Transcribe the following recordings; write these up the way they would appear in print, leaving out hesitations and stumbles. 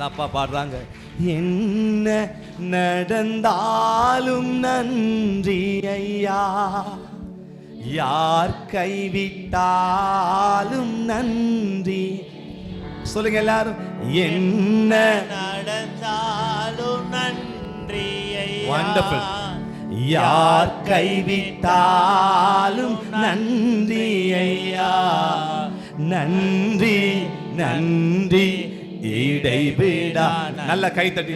அப்பா பாடுறாங்க, என்ன நடந்தாலும் நன்றி ஐயா, யார் கைவிட்டாலும் நன்றி. சொல்லுங்க எல்லாரும், என்ன நடந்தாலும் நன்றி ஐயா. வண்டர்ஃபுல். யார் கைவிட்டாலும் நன்றி ஐயா, நன்றி நன்றி இடைவிடா. நல்ல கைத்தட்டி.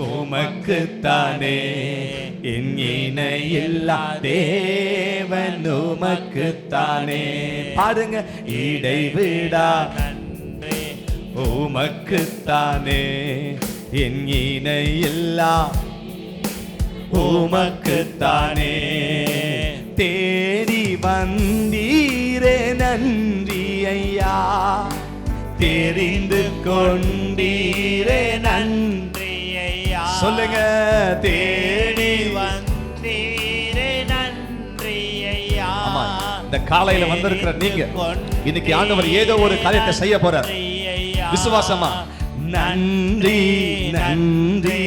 உமக்குத்தானே என் இணையில்லா தேவன், உமக்குத்தானே. பாடுங்க, இடைவிடா நன்றி. உமக்குத்தானே என் இணையில்லா, உமக்குத்தானே. தேடி வந்தீரே நன்றி ஐயா, தெரிந்து கொண்டீரே நன்றி ஐயா. சொல்லுங்க, தேடி வந்தீரே நன்றி ஐயா. ஆமா, இந்த காலையில வந்திருக்கிற நீங்க இன்னைக்கு ஆண்டவர் ஏதோ ஒரு காரியத்தை செய்ய போறார். விசுவாசமா நன்றி நன்றி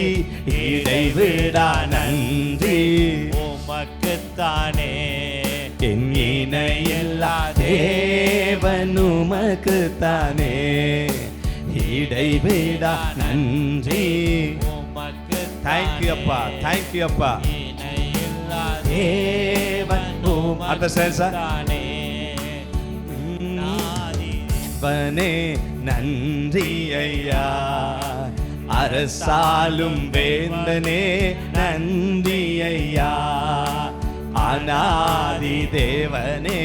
இடைவிடா நன்றி, உமக்குத்தானே என் இணையில்லா தேவன், உமக்குத்தானே இடைவிடா நன்றி. உமக்கு தேங்க்யூ அப்பா, தேங்க்யூ அப்பா. இணையில்லா தேவன் அடுத்த சென்சா நன்றி ஐயா, அரசாலும் வேந்தனே நன்றி ஐயா, அநாதி தேவனே.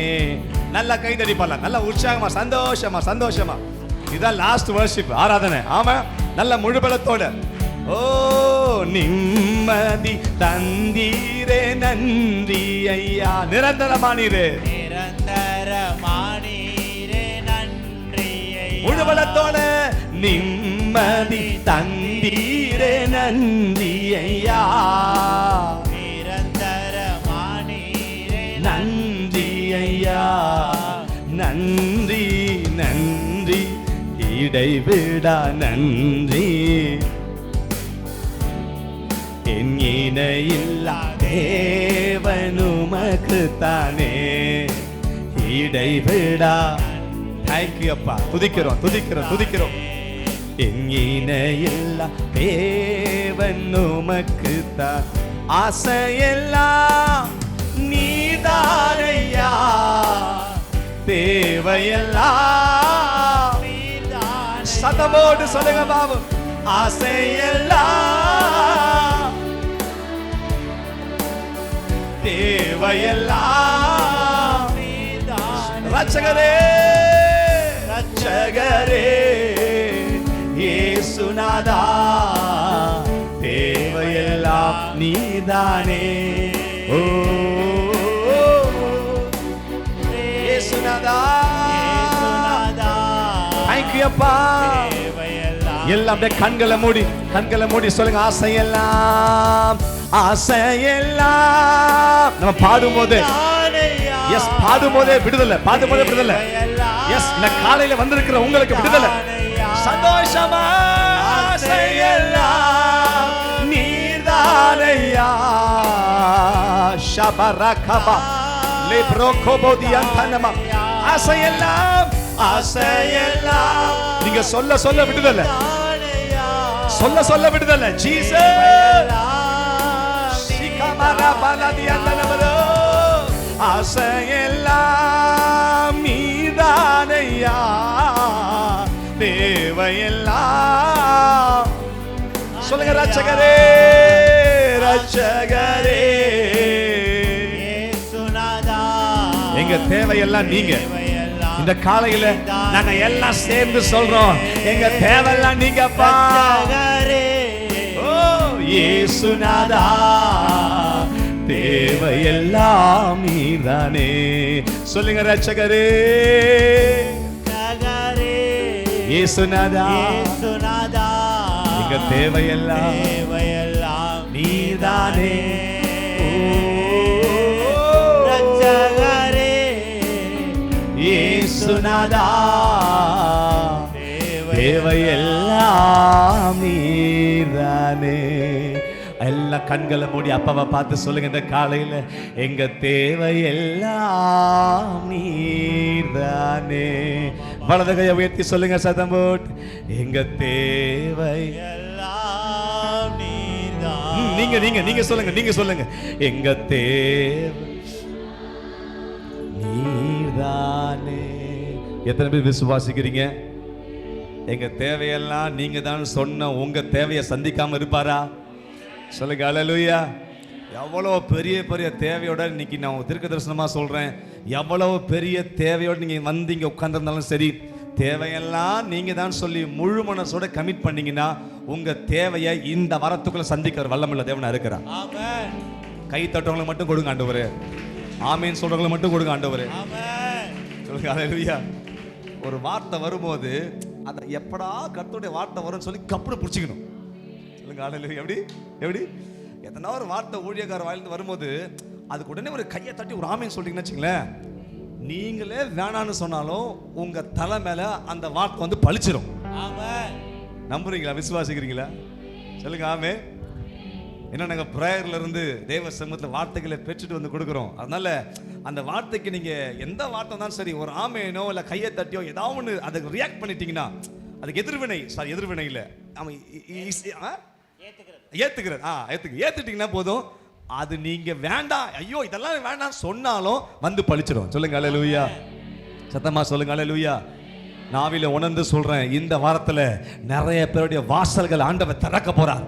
நல்லா கைதடி பண்ணலாம், நல்ல உற்சாகமா சந்தோஷமா சந்தோஷமா. இதான் லாஸ்ட் வர்ஷிப் ஆராதனை. ஆமா, நல்ல முழுபலத்தோட. ஓ நிம்மதி தந்தீரே நன்றி ஐயா, நிரந்தரமானீரே நிரந்தரமானீரே நன்றி ஐயா. முழுபலத்தோட நிம்மதி தந்தீரே நன்றி ஐயா, நிரந்தரமானீரே நன்றி ஐயா, நன்றி நன்றி இடைவிடா நன்றி, என் இணையில்லா தேவன், உமக்குத்தானே இடைவிடா. தேங்க்யூ அப்பா. துதிக்கிறோம் துதிக்கிறோம் துதிக்கிறோம். என் இணையில்லா தேவன், உமக்குத்தான் ஆசையெல்லாம் நீதானையா, தேவையெல்லாம் சதமோடு சொல்லுங்க பாபு. ஆசையெல்லாம் தேவையெல்லாம் ரட்சகரே ரட்சகரே இயேசுநாதா, தேவையெல்லாம் நீதானே. ஓ இயேசுநாதா, தேங்க்யூ அப்பா. எல்லாம் கண்களை மூடி சொல்லுங்க, ஆசையெல்லாம் ஆசையெல்லாம். நம்ம பாடும்போது எஸ், பாடும்போதே விடுதலை, பாடும்போதே விடுதலை. எஸ், இந்த காலையில வந்திருக்கிற உங்களுக்கு விடுதலை, சந்தோஷமா. ஆசையெல்லாம் நீதானையா, ஷபரகபா லேப்ரோகோபோதியந்தனமா. ஆசையெல்லாம் ஆசையெல்லாம். நீங்க சொல்ல சொல்ல விடுதலை, சொல்ல சொல்ல விடுதலை. ஜீசஸ் சிகமரா பலதியந்தனமரோ. ஆசையெல்லாம் நீதானையா, தேவையெல்லாம். சொல்லுங்க, ரட்சகரே ரட்சகரே. எங்க தேவையெல்லாம் நீங்க. இந்த காலையில நாங்க எல்லாம் சேர்ந்து சொல்றோம், எங்க தேவையெல்லாம் நீங்கப்பா. ஓ இயேசுநாதா, தேவையெல்லாம் நீதானே. சொல்லுங்க, ரட்சகரே இயேசுநாதா, எங்க தேவையெல்லாம் நீதானே. இயேசுநாதா, தேவையெல்லாம் நீதானே. எல்லா கண்களை மூடி அப்பாவை பார்த்து சொல்லுங்க இந்த காலையில, எங்க தேவை எல்லாம் நீதானே. வலது கையை உயர்த்தி சொல்லுங்க சத்தம் போட்டு, எங்க தேவை எல்லாம் நீதான். நீங்க நீங்க நீங்க சொல்லுங்க, நீங்க சொல்லுங்க, எங்க தேவை நீதானே. எத்தனை பேர் விசுவாசிக்கிறீங்க? எங்க தேவையெல்லாம் நீங்க தான் சொன்ன உங்க தேவையை சந்திக்காம இருப்பாரா? சொல்லுங்க அல்லேலூயா. எவ்வளவு பெரிய பெரிய தேவையோட இன்னைக்கு நான் தீர்க்க தரிசனமா சொல்றேன், எவ்வளவு பெரிய தேவையோட நீங்க வந்து இங்க உட்கார்ந்திருந்தாலும் சரி, தேவையெல்லாம் நீங்க தான் சொல்லி முழு மனசோட கமிட் பண்ணீங்கன்னா உங்க தேவையை இந்த வாரத்துக்குள்ள சந்திக்கிற வல்லமுள்ள தேவனா இருக்கிறார். ஆமென். கை தட்டவங்களை மட்டும் கொடுங்க ஆண்டவரே, ஆமேன் சொல்றவங்களை மட்டும் கொடுங்க ஆண்டவரே. ஆமென். சொல்லுங்க அல்லேலூயா. ஒரு வார்த்தை வரும்போது அதை எப்படா கர்த்தருடைய வார்த்தை வரும்னு சொல்லி கப்புனு பிடிச்சிக்கணும். சொல்லுங்க அல்லேலூயா. எப்படி எப்படி எத்தனை ஒரு வார்த்தை ஊழியக்கார வாயிலிருந்து வரும்போது அதுக்கு உடனே ஒரு கையை தட்டி ஒரு ஆமேன் சொல்றீங்கன்னு வச்சுங்களேன், நீங்களே வேணான்னு சொன்னாலும் உங்க தலை மேல அந்த வார்த்தை வந்து பளிச்சிடும். ஆமென். நம்புறீங்களா? விசுவாசிக்கிறீங்களா? சொல்லுங்க ஆமே. ஏன்னா நாங்கள் ப்ரேயர்ல இருந்து தேவ சமூகத்தில் வார்த்தைகளை பெற்றுட்டு வந்து கொடுக்குறோம். அதனால அந்த வார்த்தைக்கு நீங்க எந்த வார்த்தை தான் சரி, ஒரு ஆமேனோ இல்லை கையை தட்டியோ ஏதாவது ஒன்று அதுக்கு ரியாக்ட் பண்ணிட்டீங்கன்னா அதுக்கு எதிர்வினை, சாரி எதிர்வினை இல்லை, அவன் ஏத்துட்டீங்கன்னா போதும். அது நீங்க வேண்டாம், ஐயோ இதெல்லாம் வேண்டாம் சொன்னாலும் வந்து பழிச்சிடும். சொல்லுங்க அல்லேலூயா. சத்தமா சொல்லுங்க அல்லேலூயா. நாவில உணர்ந்து சொல்றேன், இந்த வாரத்துல நிறைய பேருடைய வாசல்கள் ஆண்டவர் திறக்க போறார்.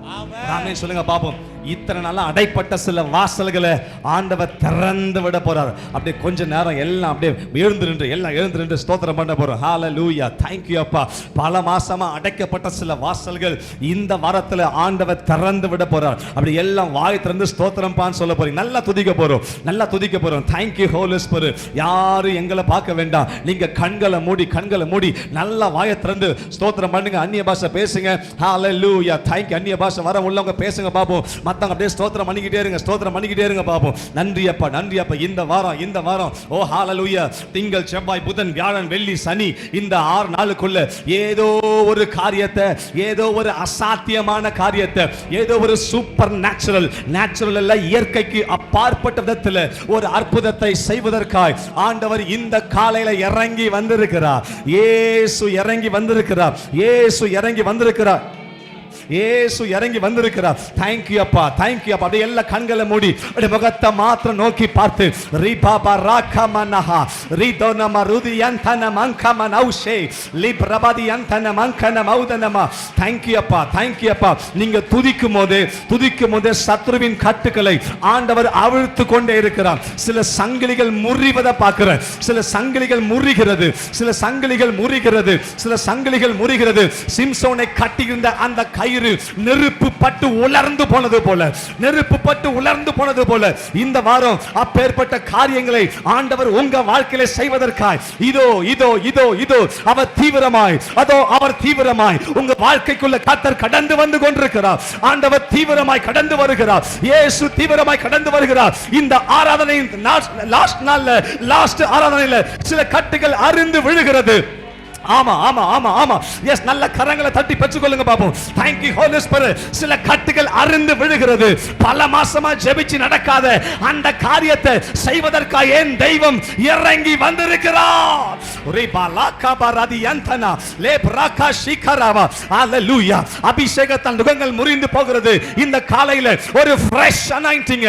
ஆமென் சொல்லுங்க பாப்போம். இத்தனை நாளா அடைப்பட்ட சில வாசல்களை ஆண்டவர் திறந்து விட போறார். அப்படியே கொஞ்ச நேரம் எல்லாம் அப்படியே எழுந்து நின்று ஸ்தோத்திரம் பண்ண போறோம். ஹalleluya. thank you அப்பா. பல மாசமா அடைக்கப்பட்ட சில வாசல்கள் இந்த வாரத்துல ஆண்டவர் திறந்து விட போறார். அப்படி எல்லாம் வாய் திறந்து ஸ்தோத்திரம் பான்னு சொல்ல போறீங்க. நல்லா துதிக்க போறோம், நல்லா துதிக்க போறோம். thank you holy spirit. யாரும் எங்களை பார்க்க வேண்டாம், நீங்க கண்களை மூடி நல்லா வாயை திறந்து ஸ்தோத்திரம் பண்ணுங்க. அந்நிய பாஷை பேசுங்க. ஹalleluya. thank you. அந்நிய பாஷை வர உள்ளவங்க பேசுங்க பாப்போம். மத்தவங்க அப்படியே ஸ்தோத்திரம் பண்ணிக்கிட்டே இருங்க பாப்போம். நன்றி அப்பா, நன்றி அப்பா. இந்த வாரம் ஓ ஹalleluya. திங்கள் செவ்வாய் புதன் வியாழன் வெள்ளி சனி இந்த 6 நாளுக்குள்ள ஏதோ ஒரு காரியத்தை, ஏதோ ஒரு அசாத்தியமான காரியத்தை, ஏதோ ஒரு சூப்பர் நேச்சுரல் அல்ல, இயற்கைக்கு அப்பாற்பட்ட விதத்தில் ஒரு அற்புதத்தை செய்வதற்காய் ஆண்டவர் இந்த காலையில இறங்கி வந்திருக்கிறார். இயேசு இறங்கி வந்திருக்கிறார். thank you அப்பா. அப்படியே எல்லா கண்களை மூடி அப்படியே முகத்தை மாத்திரம் நோக்கி பார்த்து ரிபாபா ராகமனஹா ரிதோனம ருதியந்தன மங்கமனௌஷே லிப்ரபதியந்தன மங்கனமௌதனமா. thank you அப்பா. நீங்க துதிக்கும் போது சத்ருவின் கட்டுகளை ஆண்டவர் அவிழ்த்து கொண்டே இருக்கிறார். சில சங்கிலிகள் முறிவதை பார்க்கிறேன். சில சங்கிலிகள் முறிகிறது. சிம்சோனை கட்டியிருந்த அந்த கயிறு நெருப்பு பட்டு உலர்ந்து போனது போல இந்த வாரம் அப்பேற்பட்ட காரியங்களை ஆண்டவர் உங்க வாழ்க்கையில செய்வதற்காய் இதோ அவர் தீவிரமாய் உங்க வாழ்க்கைக்குள்ள கர்த்தர் கடந்து வந்து கொண்டிருக்கிறார். ஆண்டவர் தீவிரமாய் கடந்து வருகிறார். இயேசு தீவிரமாய் கடந்து வருகிறார். இந்த ஆராதனையின் லாஸ்ட் ஆராதனையில சில கட்டுகள் அறுந்து விழுகிறது. ஆமா எஸ், நல்ல கரங்களை தட்டி பெற்றுக்கொள்ளுங்க பாப்போம். thank you holy spirit. சில கட்டுகள் அறுந்து விழுகிறது. பல மாசமா ஜெபிச்சு நடக்காத அந்த காரியத்தை செய்வதற்காக என் தெய்வம் இறங்கி வந்திருக்கிறார். ஹalleluya. அபிஷேகத்தால் நுகங்கள் முறிந்து போகிறது. இந்த காலையில ஒரு fresh anointing,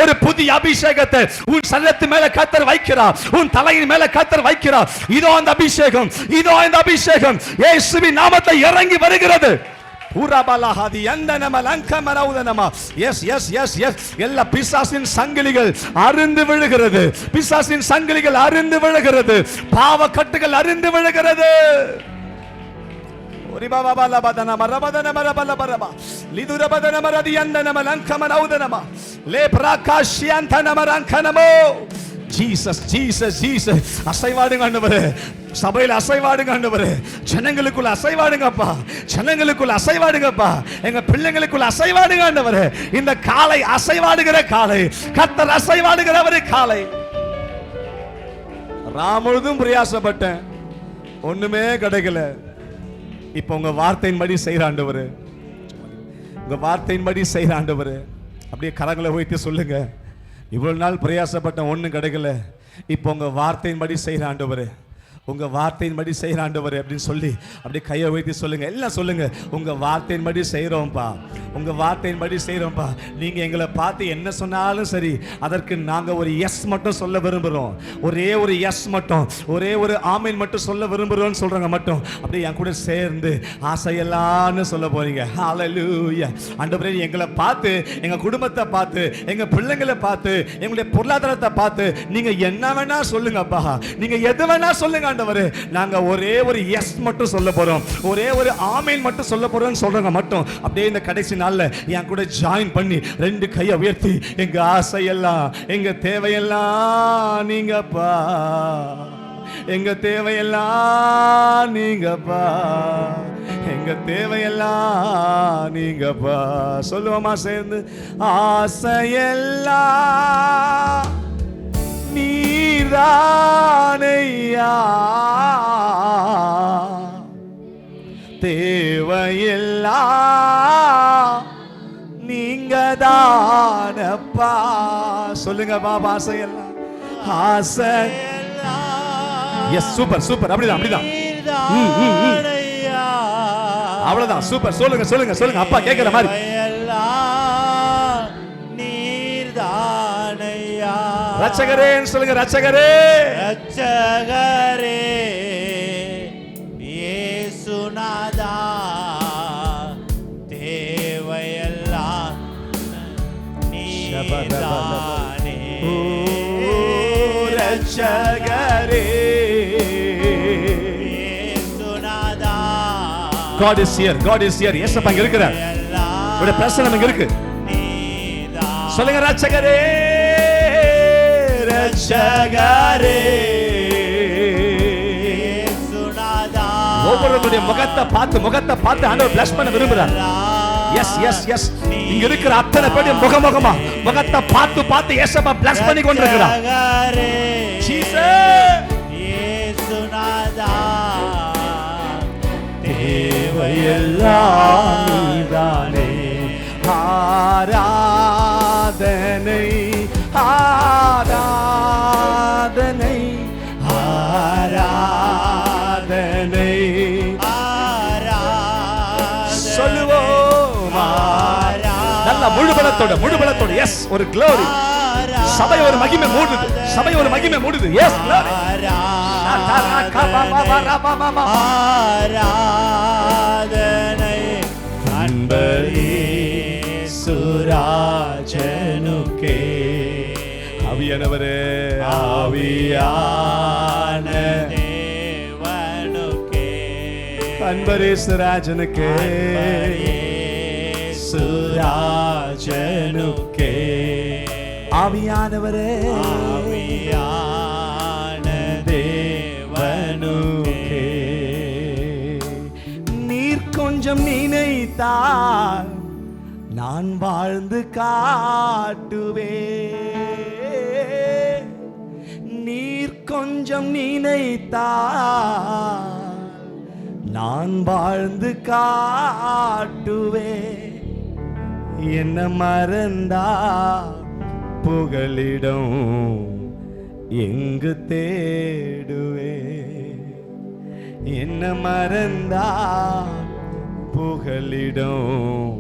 ஒரு புதிய அபிஷேகத்தை உன் சரீரத்து மேல கர்த்தர் வைக்கிறார். உன் தலையின் மேல கர்த்தர் வைக்கிறார். இதோ அந்த அபிஷேகம் இயேசுவின் நாமத்தில் இறங்கி வருகிறது. எல்லா பிசாசின் சங்கிலிகள் அறுந்து விழுகிறது. பாவ கட்டுகள் அறுந்து விழுகிறது. ஜீசஸ் அசைவாடுங்க ஆண்டவரே. சபையில் அசைவாடுங்க ஆண்டவரே. ஜனங்களுக்குள்ள அசைவாடுங்கப்பா. எங்க பிள்ளைங்களுக்குள்ள அசைவாடுங்க ஆண்டவரே. இந்த காலை அசைவாடுகிற காலை, கர்த்தர் அசைவாடுகிறவரே காலை. ராமுழுதும் பிரயாசப்பட்டேன், ஒண்ணுமே கிடைக்கல. இப்போ உங்க வார்த்தையின்படி செய்யற ஆண்டவரே, உங்க வார்த்தையின்படி செய்யற ஆண்டவரே, அப்படியே கரங்களை உயர்த்தி சொல்லுங்க, இவ்வளவு நாள் பிரயாசப்பட்ட ஒண்ணும் கிடைக்கல, இப்போ உங்க வார்த்தையின்படி செய்யற ஆண்டவரே, உங்க வார்த்தையின்படி செய்யற ஆண்டவரே அப்படின்னு சொல்லி அப்படியே கையை உயர்த்தி சொல்லுங்க. எல்லாம் சொல்லுங்க, உங்க வார்த்தையின்படி செய்யறோம்ப்பா, உங்க வார்த்தையின்படி செய்யறோம்ப்பா. நீங்க எங்களை பார்த்து என்ன சொன்னாலும் சரி, அதற்கு நாங்க ஒரு எஸ் மட்டும் சொல்ல விரும்புறோம். ஒரே ஒரு எஸ் மட்டும், ஒரே ஒரு ஆமீன் மட்டும் சொல்ல விரும்புறோம்னு சொல்றாங்க மட்டும் அப்படியே என் கூட சேர்ந்து ஆசையெல்லாம்னு சொல்ல போறீங்க. ஹalleluya. ஆண்டவரே, எங்களை பார்த்து, எங்க குடும்பத்தை பார்த்து, எங்க பிள்ளைங்களை பார்த்து, எங்களுடைய பொருளாதாரத்தை பார்த்து நீங்க என்ன வேணா சொல்லுங்கப்பா, நீங்க எது வேணா சொல்லுங்க ஆண்டவரே. நாங்க ஒரே ஒரு எஸ் மட்டும் சொல்ல போறோம், ஒரே ஒரு ஆமீன் மட்டும் சொல்ல போறோம்னு சொல்றவங்க மட்டும் அப்படியே இந்த கடைசி நாள்ல என் கூட ஜாயின் பண்ணி ரெண்டு கையை உயர்த்தி, எங்க ஆசையெல்லாம், எங்க தேவையெல்லாம் நீங்கப்பா, எங்க தேவையெல்லாம் நீங்கப்பா, எங்க தேவையெல்லாம் நீங்கப்பா. சொல்லுவோமா சேர்ந்து? ஆசையெல்லாம் நீரானையா, தேவையெல்லாம் நீங்க தானப்பா. சொல்லுங்க பாபா, ஆசையெல்லாம், ஆசை. எஸ், சூப்பர் சூப்பர், அப்படிதான் அப்படிதான், அவ்வளவுதான், சூப்பர். சொல்லுங்க சொல்லுங்க சொல்லுங்க, அப்பா கேட்கிற மாதிரி. ரட்சகரே சொல்லுங்க, ரட்சகரே, ரட்சகரே இயேசுநாதா, தேவையெல்லாம் நீதானே. ரட்சகரே இயேசுநாதா, God is here, God is here. இயேசு அங்க இருக்கிறார், உடைய பிரசன்னம் இங்க இருக்கு. சொல்லுங்க, ரட்சகரே, ரட்சகரே இயேசுநாதா. ஒவ்வொருவருடைய முகத்தை பார்த்து ஆண்டவர் bless பண்ண விரும்புறார். எஸ் எஸ் எஸ், இங்க இருக்கிற அத்தனை பேருடைய முகமுகமா முகத்தை பார்த்து இயேசுவா bless பண்ணி கொண்டிருக்கிறார். ஜீசஸ் இயேசுநாதா, தேவையெல்லாம் நீதானே. ஆராதனை ஆராதனை ஆராதனை சொல்லுவோம். நல்ல முழுபலத்தோட எஸ், ஒரு glory. சபை ஒரு மகிமை மூடுது, சபை ஒரு மகிமை மூடுது. S, glory. ஆராதனை அன்பரே சுராஜனுக்கே. ஆவியானவரே, ஆவியான தேவனுக்கே, அன்பரேசுராஜனுக்கே, சுராஜனுக்கே. ஆவியானவரே, ஆவியான தேவனுக்கே. நீர் கொஞ்சம் நினைத்தால் நான் வாழ்ந்து காட்டுவேன். நீர் கொஞ்சம் நினைத்தால் நான் வாழ்ந்து காட்டுவேன். என்ன மறந்தா புகலிடம் எங்கு தேடுவேன். என்ன மறந்தா புகலிடம்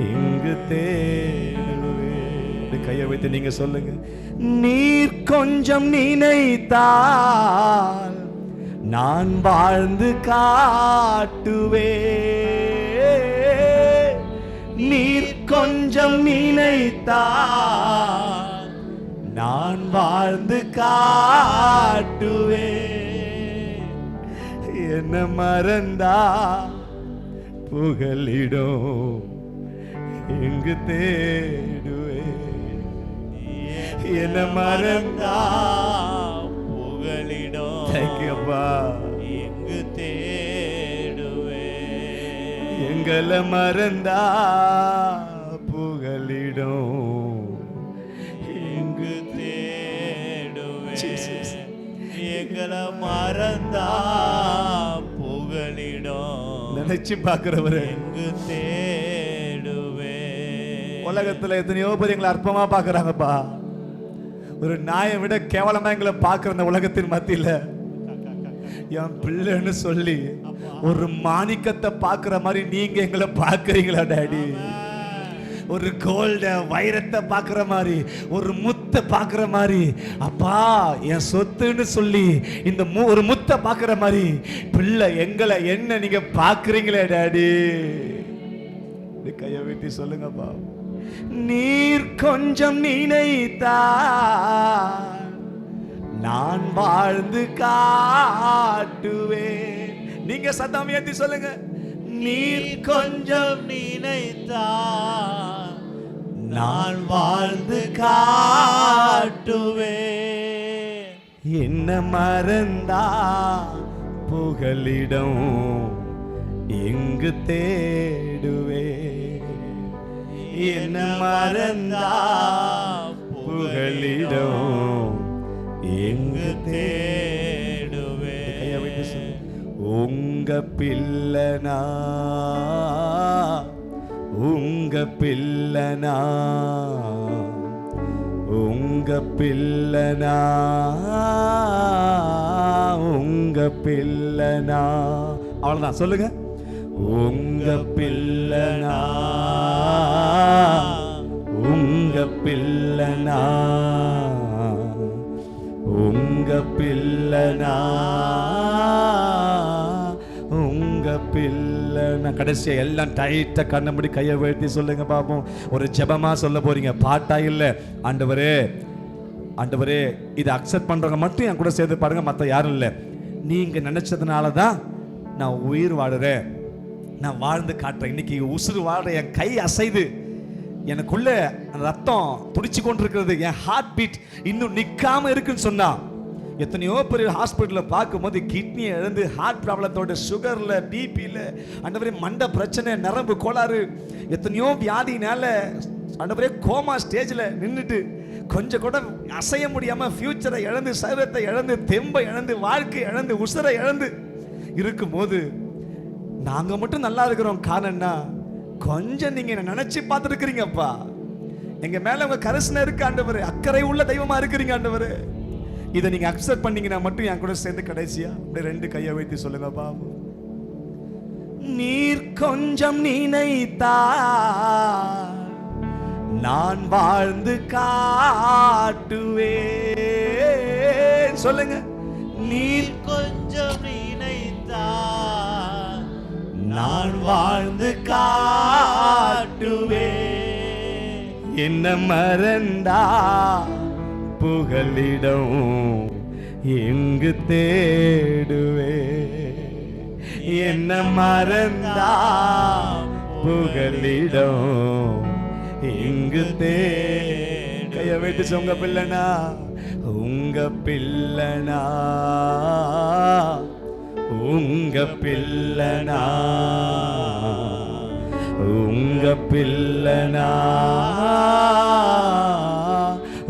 எங்கு தேடுவேன். கையை வைத்து நீங்க சொல்லுங்க, நீர் கொஞ்சம் நினைத்தால் நான் வாழ்ந்து காட்டுவேன். நீர் கொஞ்சம் நினைத்தால் நான் வாழ்ந்து காட்டுவேன். என்ன மறந்தா புகலிடம் எங்கு தேடுவேன். என்ன மறந்தா புகலிடம் தேங்கியப்பா எங்கு தேடுவேன். எங்களை மறந்தா புகலிடம் எங்கு தேடுவேன். Jesus. எங்களை மறந்தா புகலிடம் நினைச்சு பார்க்கிறவரு. எங்கு தேடுவே. உலகத்துல எத்தனையோ பேர் எங்களை அற்பமா பார்க்கறாங்கப்பா. ஒரு நாயை விட கேவலமா எங்களை பார்க்கிற இந்த உலகத்தின் மத்தியில என் பிள்ளைன்னு சொல்லி ஒரு மாணிக்கத்தை பார்க்கிற மாதிரி நீங்க எங்களை பார்க்கறீங்களா டாடி? ஒரு கோல்ட வைரத்தை பார்க்கிற மாதிரி, ஒரு முத்தை பார்க்கிற மாதிரி, அப்பா என் சொத்துன்னு சொல்லி இந்த ஒரு முத்தை பார்க்கிற மாதிரி பிள்ளை எங்களை என்ன நீங்க பார்க்கறீங்களே டாடி? கையை வெட்டி சொல்லுங்கப்பா. நீர் கொஞ்சம் நினைத்தா நான் வாழ்ந்து காட்டுவேன். நீங்க சத்தம் ஏத்தி சொல்லுங்க. நீர் கொஞ்சம் நினைத்தா நான் வாழ்ந்து காட்டுவே. என்ன மறந்தா புகலிடம் எங்கு தேடுவே. என்ன மறந்தா புகலிடம் எங்கு தேடுவே. உங்க பிள்ளனா, உங்க பிள்ளனா, உங்க பிள்ளனா, உங்க பிள்ளனா. அவ்வளவுதான் சொல்லுங்க. உங்க பிள்ளனா, உங்க பிள்ளனா, உங்க பிள்ளனா, உங்க பிள்ளனா. கடைசியா எல்லாம் டைட்டா கண்ணபடி கையை உயர்த்தி சொல்லுங்க பாப்போம். ஒரு ஜெபமா சொல்ல போறீங்க, பாட்டா இல்ல. ஆண்டவரே, ஆண்டவரே இதை அக்செப்ட் பண்றவங்க மட்டும் என் கூட சேர்ந்து பாருங்க, மற்ற யாரும் இல்லை. நீங்க நினைச்சதுனால தான் நான் உயிர் வாழுறேன், நான் வாழ்ந்து காட்டுறேன். இன்னைக்கு உசுறு வாழ்ற என் கை அசைது, எனக்குள்ள ரத்தம் துடிச்சு கொண்டிருக்கிறது, என் ஹார்ட் பீட் இன்னும் நிக்காம இருக்குன்னு சொன்னா, எத்தனையோ பெரிய ஹாஸ்பிட்டலில் பார்க்கும்போது கிட்னியை இழந்து ஹார்ட் ப்ராப்ளத்தோட, சுகர்ல, பிபியில், ஆண்டவரே மண்டை பிரச்சனை, நரம்பு கோளாறு, எத்தனையோ வியாதினால ஆண்டவரே கோமா ஸ்டேஜில் நின்றுட்டு கொஞ்சம் கூட அசைய முடியாம ஃபியூச்சரை இழந்து, சரீரத்தை இழந்து, தெம்பை இழந்து, வாழ்க்கை இழந்து, உசுரை இழந்து இருக்கும்போது நாங்க மட்டும் நல்லா இருக்கிறோம். காரணம்னா கொஞ்சம் நீங்க என்ன நினைச்சு பார்த்துருக்கிறீங்கப்பா. எங்க மேல உங்க கரிசனை இருக்கு ஆண்டவரே, அக்கறை உள்ள தெய்வமா இருக்கிறீங்க ஆண்டவரே. இதை நீங்க அக்செப்ட் பண்ணீங்கன்னா மட்டும் என் கூட சேர்ந்து கடைசியா அப்படியே ரெண்டு கையை வைத்து சொல்லுங்க பாபு. நீர் கொஞ்சம் நினைத்தா நான் வாழ்ந்து காட்டுவேன். சொல்லுங்க. நீர் கொஞ்சம் நினைத்தா நான் வாழ்ந்து காட்டுவே. என்ன மறந்தா புகலிடம் எங்கு தேடுவே. என்ன மறந்தா புகலிடம் எங்கு கையை வைத்து உங்க பிள்ளனா, உங்க பிள்ளனா, உங்க பிள்ளனா, உங்க பிள்ளனா,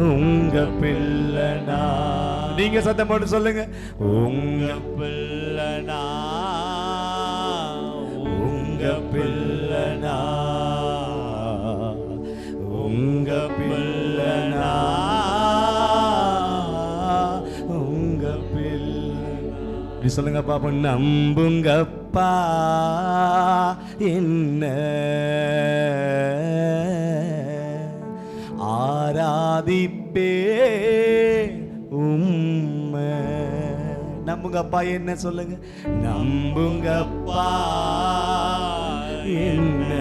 உங்க பிள்ளனா. நீங்க சத்தம் போட்டு சொல்லுங்க. உங்க பிள்ளனா, உங்க பிள்ளனா, உங்க பிள்ளனா, உங்க பிள்ளனா. இப்படி சொல்லுங்க பாப்போம். நம்புங்கப்பா என்ன ஆராதிப்பே உம்மை. நம்புங்கப்பா என்ன சொல்லுங்க. நம்புங்கப்பா என்ன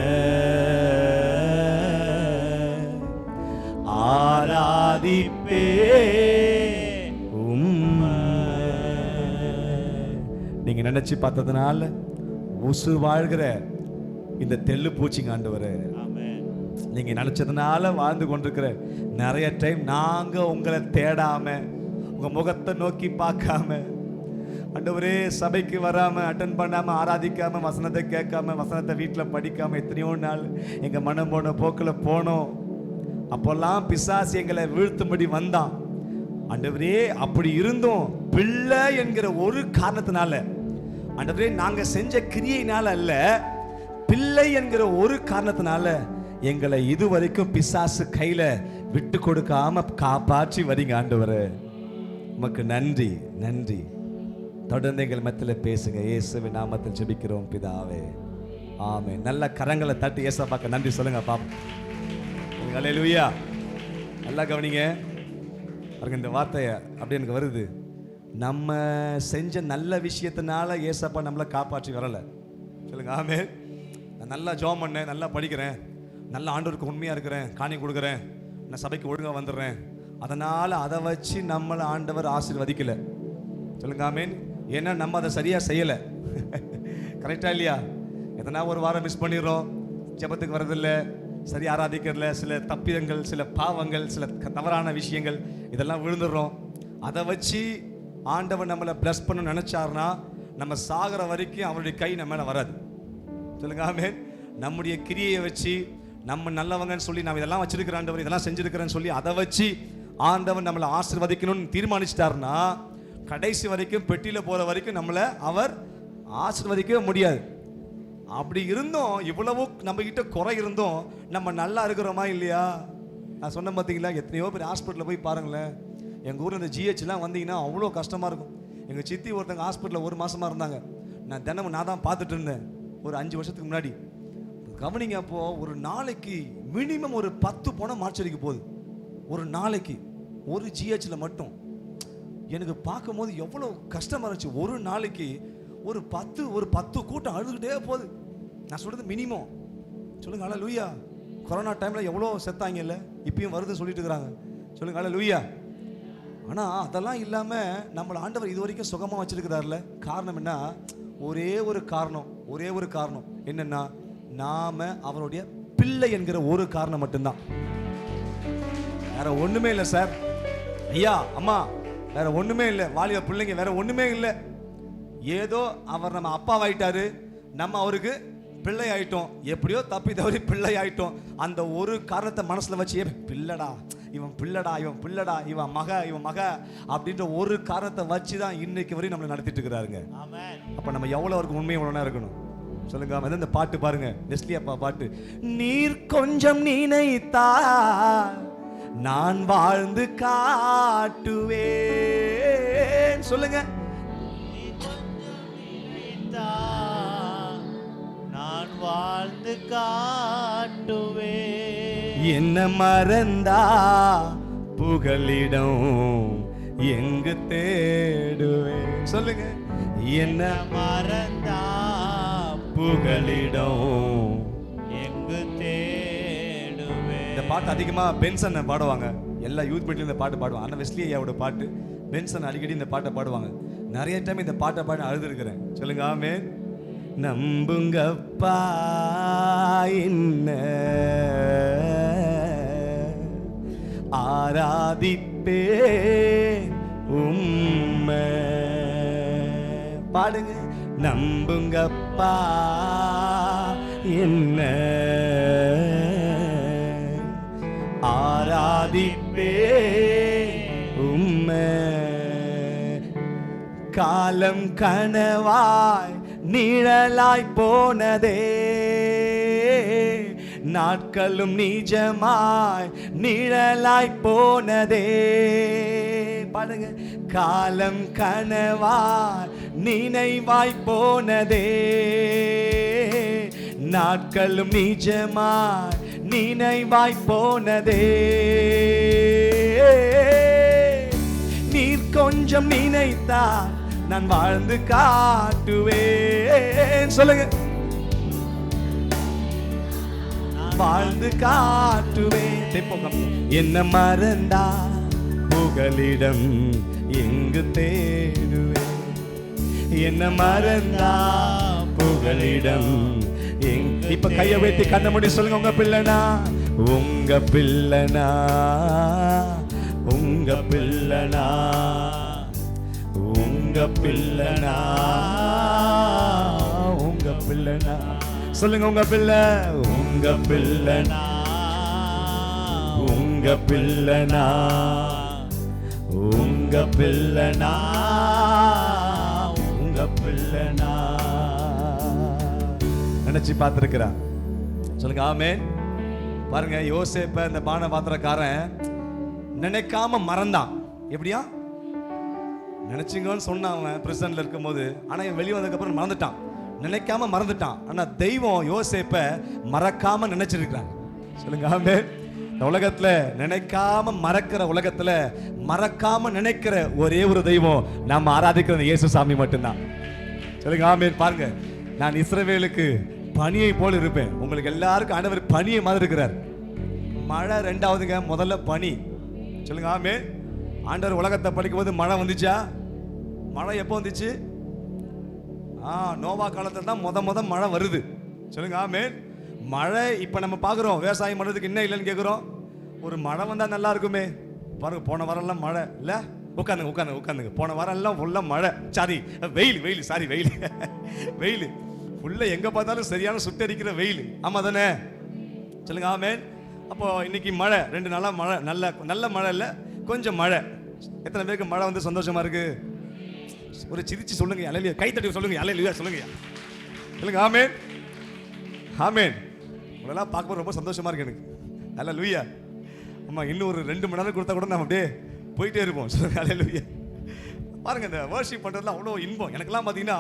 ஆராதிப்பே உம்மை. நீங்க நினைச்சு பார்த்ததுனால உசு வாழ்கிற இந்த தெள்ளு பூச்சிங்க ஆண்டவரே, நீங்க நினைச்சதுனால வாழ்ந்து கொண்டிருக்கிற நிறைய டைம் நாங்க உங்களை தேடாம, உங்க முகத்தை நோக்கி பார்க்காம, ஆண்டவரே சபைக்கு வராம, அட்டன் பண்ணாம, ஆராதிக்காம, வசனத்தை கேட்காம, வசனத்தை வீட்டில் படிக்காம எத்தனையோ நாள் எங்க மனம் போன போக்கில் போனோம். அப்போல்லாம் பிசாசு எங்களை வீழ்த்தும்படி வந்தான். ஆண்டவரே அப்படி இருந்தோம், பிள்ளை என்கிற ஒரு காரணத்தினால ஆண்டவரே நாங்க செஞ்ச கிரியையினால அல்ல, பிள்ளை என்கிற ஒரு காரணத்தினால எங்களை இதுவரைக்கும் பிசாசு கையில விட்டு கொடுக்காம காப்பாற்றி வரீங்க ஆண்டவரே. உமக்கு நன்றி நன்றி. தொடர்ந்து எங்கள் மத்தியில் பேசுங்க. இயேசுவின் நாமத்தில் ஜெபிக்கிறோம் பிதாவே, ஆமென். நல்ல கரங்களை தட்டி ஏசப்பாக்க நன்றி சொல்லுங்க பாப்போம். ஹல்லேலூயா. நல்லா கவனிங்க பாருங்க, இந்த வார்த்தையை அப்படியே எனக்கு வருது. நம்ம செஞ்ச நல்ல விஷயத்தினால ஏசப்பா நம்மளை காப்பாற்றி வரலை. சொல்லுங்க ஆமென். நான் நல்லா ஜெபம் பண்ணேன், நல்லா படிக்கிறேன், நல்ல ஆண்டவருக்கு உண்மையாக இருக்கிறேன், காணிக்கை கொடுக்குறேன், நான் சபைக்கு ஒழுங்காக வந்துடுறேன், அதனால் அதை வச்சு நம்மளை ஆண்டவர் ஆசீர்வதிக்கலை. சொல்லுங்க ஆமென். ஏன்னா நம்ம அதை சரியாக செய்யலை. கரெக்டாக இல்லையா? எதனா ஒரு வாரம் மிஸ் பண்ணிடுறோம், ஜெபத்துக்கு வரதில்லை, சரி ஆராதிக்கிறதுல சில தப்பிதங்கள், சில பாவங்கள், சில தவறான விஷயங்கள் இதெல்லாம் விழுந்துடுறோம். அதை வச்சு ஆண்டவர் நம்மளை பிளஸ் பண்ண நினைச்சாருன்னா நம்ம சாகிற வரைக்கும் அவருடைய கை நம்ம மேலே வராது. சொல்லுங்க ஆமென். நம்முடைய கிரியை வச்சு நம்ம நல்லவங்கன்னு சொல்லி நான் இதெல்லாம் வச்சிருக்கிறேன் ஆண்டவர், இதெல்லாம் செஞ்சிருக்கிறேன்னு சொல்லி அதை வச்சு ஆண்டவர் நம்மளை ஆசீர்வதிக்கணும்னு தீர்மானிச்சிட்டாருன்னா கடைசி வரைக்கும் பெட்டியில் போகிற வரைக்கும் நம்மளை அவர் ஆசீர்வதிக்கவே முடியாது. அப்படி இருந்தோம், இவ்வளவு நம்ம கிட்ட குறை இருந்தோம், நம்ம நல்லா இருக்கிறோமா இல்லையா? நான் சொன்ன பார்த்தீங்களா, எத்தனையோ பேர் ஹாஸ்பிட்டலில் போய் பாருங்களேன். எங்கள் ஊரில் இந்த ஜிஹெச்லாம் வந்தீங்கன்னா அவ்வளோ கஷ்டமாக இருக்கும். எங்கள் சித்தி ஒருத்தங்க ஹாஸ்பிட்டலில் 1 மாதமாக இருந்தாங்க. நான் தினமும் நான் தான் பார்த்துட்டு இருந்தேன் ஒரு 5 வருஷத்துக்கு முன்னாடி. கவனிங்க, அப்போது ஒரு நாளைக்கு மினிமம் ஒரு 10 பணம் மார்ச்சரிக்கு போகுது. ஒரு நாளைக்கு ஒரு ஜிஹெச்சில் மட்டும். எனக்கு பார்க்கும் போது எவ்வளோ கஷ்டமாக இருந்துச்சு. ஒரு நாளைக்கு ஒரு 10 கூட்டம் அழுதுகிட்டே போகுது. நான் சொல்கிறது மினிமம். சொல்லுங்க ஹல்லேலூயா. கொரோனா டைமில் எவ்வளோ செத்தாங்க இல்லை, இப்பயும் வருதுன்னு சொல்லிட்டு இருக்கிறாங்க. சொல்லுங்க ஹல்லேலூயா. ஆனால் அதெல்லாம் இல்லாமல் நம்மளை ஆண்டவர் இது வரைக்கும் சுகமாக வச்சிருக்கிறார்ல. காரணம் என்ன? ஒரே ஒரு காரணம் என்னன்னா, நாம அவருடைய பிள்ளை என்கிற ஒரு காரணம் மட்டும்தான். வேற ஒண்ணுமே இல்லை சார். ஐயா அம்மா வேற ஒண்ணுமே இல்லை. வாலிப பிள்ளைங்க வேற ஒண்ணுமே இல்லை. ஏதோ அவர் நம்ம அப்பாவாயிட்டாரு, நம்ம அவருக்கு பிள்ளை ஆயிட்டோம். எப்படியோ தப்பி தவறி பிள்ளை ஆயிட்டோம். அந்த ஒரு காரணத்தை மனசுல வச்சு பிள்ளடா இவன், பிள்ளடா இவன், பிள்ளடா இவன், இவன் மக அப்படின்ற ஒரு காரணத்தை வச்சு தான் இன்னைக்கு வரையும் நம்மளை நடத்திட்டு இருக்கிறாருங்க. அப்ப நம்ம எவ்வளவு அவருக்கு உண்மையை உணர்னா இருக்கணும். சொல்லுங்க. அதான் இந்த பாட்டு பாருங்க, வெஸ்லி அப்பா பாட்டு. நீர் கொஞ்சம் நினைத்தா நான் வாழ்ந்து காட்டுவேன். சொல்லுங்க. நான் வாழ்ந்து காட்டுவேன். என்ன மறந்தா புகலிடம் எங்கு தேடுவேன். சொல்லுங்க. என்ன மறந்தா புகலிடம் எங்கு தேடுவேன். இந்த பாட்டு அதிகமா பென்சன் பாடுவாங்க. எல்லா யூத் மீட்டிலும் இந்த பாட்டு பாடுவாங்க. அண்ணா வெஸ்லி ஐயாவோட பாட்டு. பென்சன் அடிக்கடி இந்த பாட்டை பாடுவாங்க. நிறைய டைம் இந்த பாட்டை பாடி அழுதுருக்கிறேன். சொல்லுங்க ஆமென். நம்புங்கப்பா என்ன ஆராதிப்பேன் உம்மை. பாடுங்க. நம்புங்கப்பா என்ன ஆராதிப்பேன் உம்மை. காலம் கனவாய் நிழலாய் போனதே, நாட்களும் நிஜமாய் நிழலாய் போனதே. பாடுங்க. காலம் கனவாய் நினைவாய் போனதே, நாட்களும் நிஜமாய் நினைவாய் போனதே. நீர் கொஞ்சம் நினைத்தார் நான் வாழ்ந்து காட்டுவேன். சொல்லுங்க. வாழ்ந்து காட்டுவேன். என்ன மறந்தா புகலிடம் எங்கு தேடுவேன். என்ன மறந்தா புகலிடம் எங்கு. இப்ப கையை வைத்து கண்ண மூடி சொல்லுங்க. உங்க பிள்ளைனா, உங்க பிள்ளைனா, உங்க பிள்ளைனா, உங்க பிள்ளைனா, உங்க பிள்ளைனா. சொல்லுங்க. உங்க பிள்ளை, உங்க பிள்ளைனா, உங்க பிள்ளைனா, உங்க பிள்ளைனா, உங்க பிள்ளைனா. நினைச்சு பார்த்திருக்கிறார். சொல்லுங்க ஆமென். பாருங்க, யோசேப்ப இந்த பான பாத்திரக்காரன் நினைக்காம மறந்தான். எப்படியா நினைச்சிங்கன்னு சொன்னான் அவன் பிரிசன்ல இருக்கும்போது. ஆனா இவன் வெளியே வந்ததுக்கு அப்புறம் மறந்துட்டான், நினைக்காம மறந்துட்டான். ஆனா தெய்வம் யோசேப்ப மறக்காம நினைச்சிருக்கிறான். சொல்லுங்க ஆமென். இந்த உலகத்துல நினைக்காம மறக்கிற உலகத்துல மறக்காம நினைக்கிற ஒரே ஒரு தெய்வம் நம்ம ஆராதிக்கிற இயேசு சாமி மட்டும்தான். சொல்லுங்க ஆமென். பாருங்க, நான் இஸ்ரவேலுக்கு பனியை போல இருப்பேன். உங்களுக்கு எல்லாருக்கும் ஆண்டவர் பனியை மாதிரி இருக்கிறார். மழை ரெண்டாவதுங்க, முதல்ல பனி. சொல்லுங்க ஆமென். ஆண்டவர் உலகத்தை படிக்கும் போது மழை வந்துச்சா? மழை எப்போ வந்துச்சு? நோவா காலத்துல தான் முத மழை வருது. சொல்லுங்க ஆமென். மழை இப்ப நம்ம பாக்குறோம், விவசாயம் பண்றதுக்கு என்ன இல்லைன்னு கேட்குறோம். ஒரு மழை வந்தா நல்லா இருக்குமே. பாருங்க, போன வாரம் எல்லாம் மழை இல்ல. உட்காந்துங்க. போன வாரம் எல்லாம் ஃபுல்லா மழை. சாரி, வெயில். சாரி, வெயில் ஃபுல்லா எங்க பார்த்தாலும் சரியான சுட்டரிக்கிற வெயில். ஆமா தானே? சொல்லுங்க ஆமென். அப்போ இன்னைக்கு மழை, 2 நாளா மழை, நல்ல மழை இல்ல, கொஞ்சம் மழை. எத்தனை பேருக்கு மழை வந்து சந்தோஷமா இருக்கு? ஒரு சிரிச்சு சொல்லுங்க அல்லேலூயா. கை தட்டி சொல்லுங்க அல்லேலூயா. சொல்லுங்க ஆமென். ஆமென். உங்களெல்லாம் பார்க்கும்போது ரொம்ப சந்தோஷமா இருக்கு எனக்கு. அல்லேலூயா. ஆமா, இன்னும் ஒரு 2 மணி நேரம் கொடுத்தா கூட நம்ம அப்படியே போயிட்டே இருப்போம். சொல்லுங்க அல்லேலூயா. பாருங்க, இந்த வர்ஷிப் பண்றதுல அவ்வளோ இன்பம். எனக்கெல்லாம் பார்த்தீங்கன்னா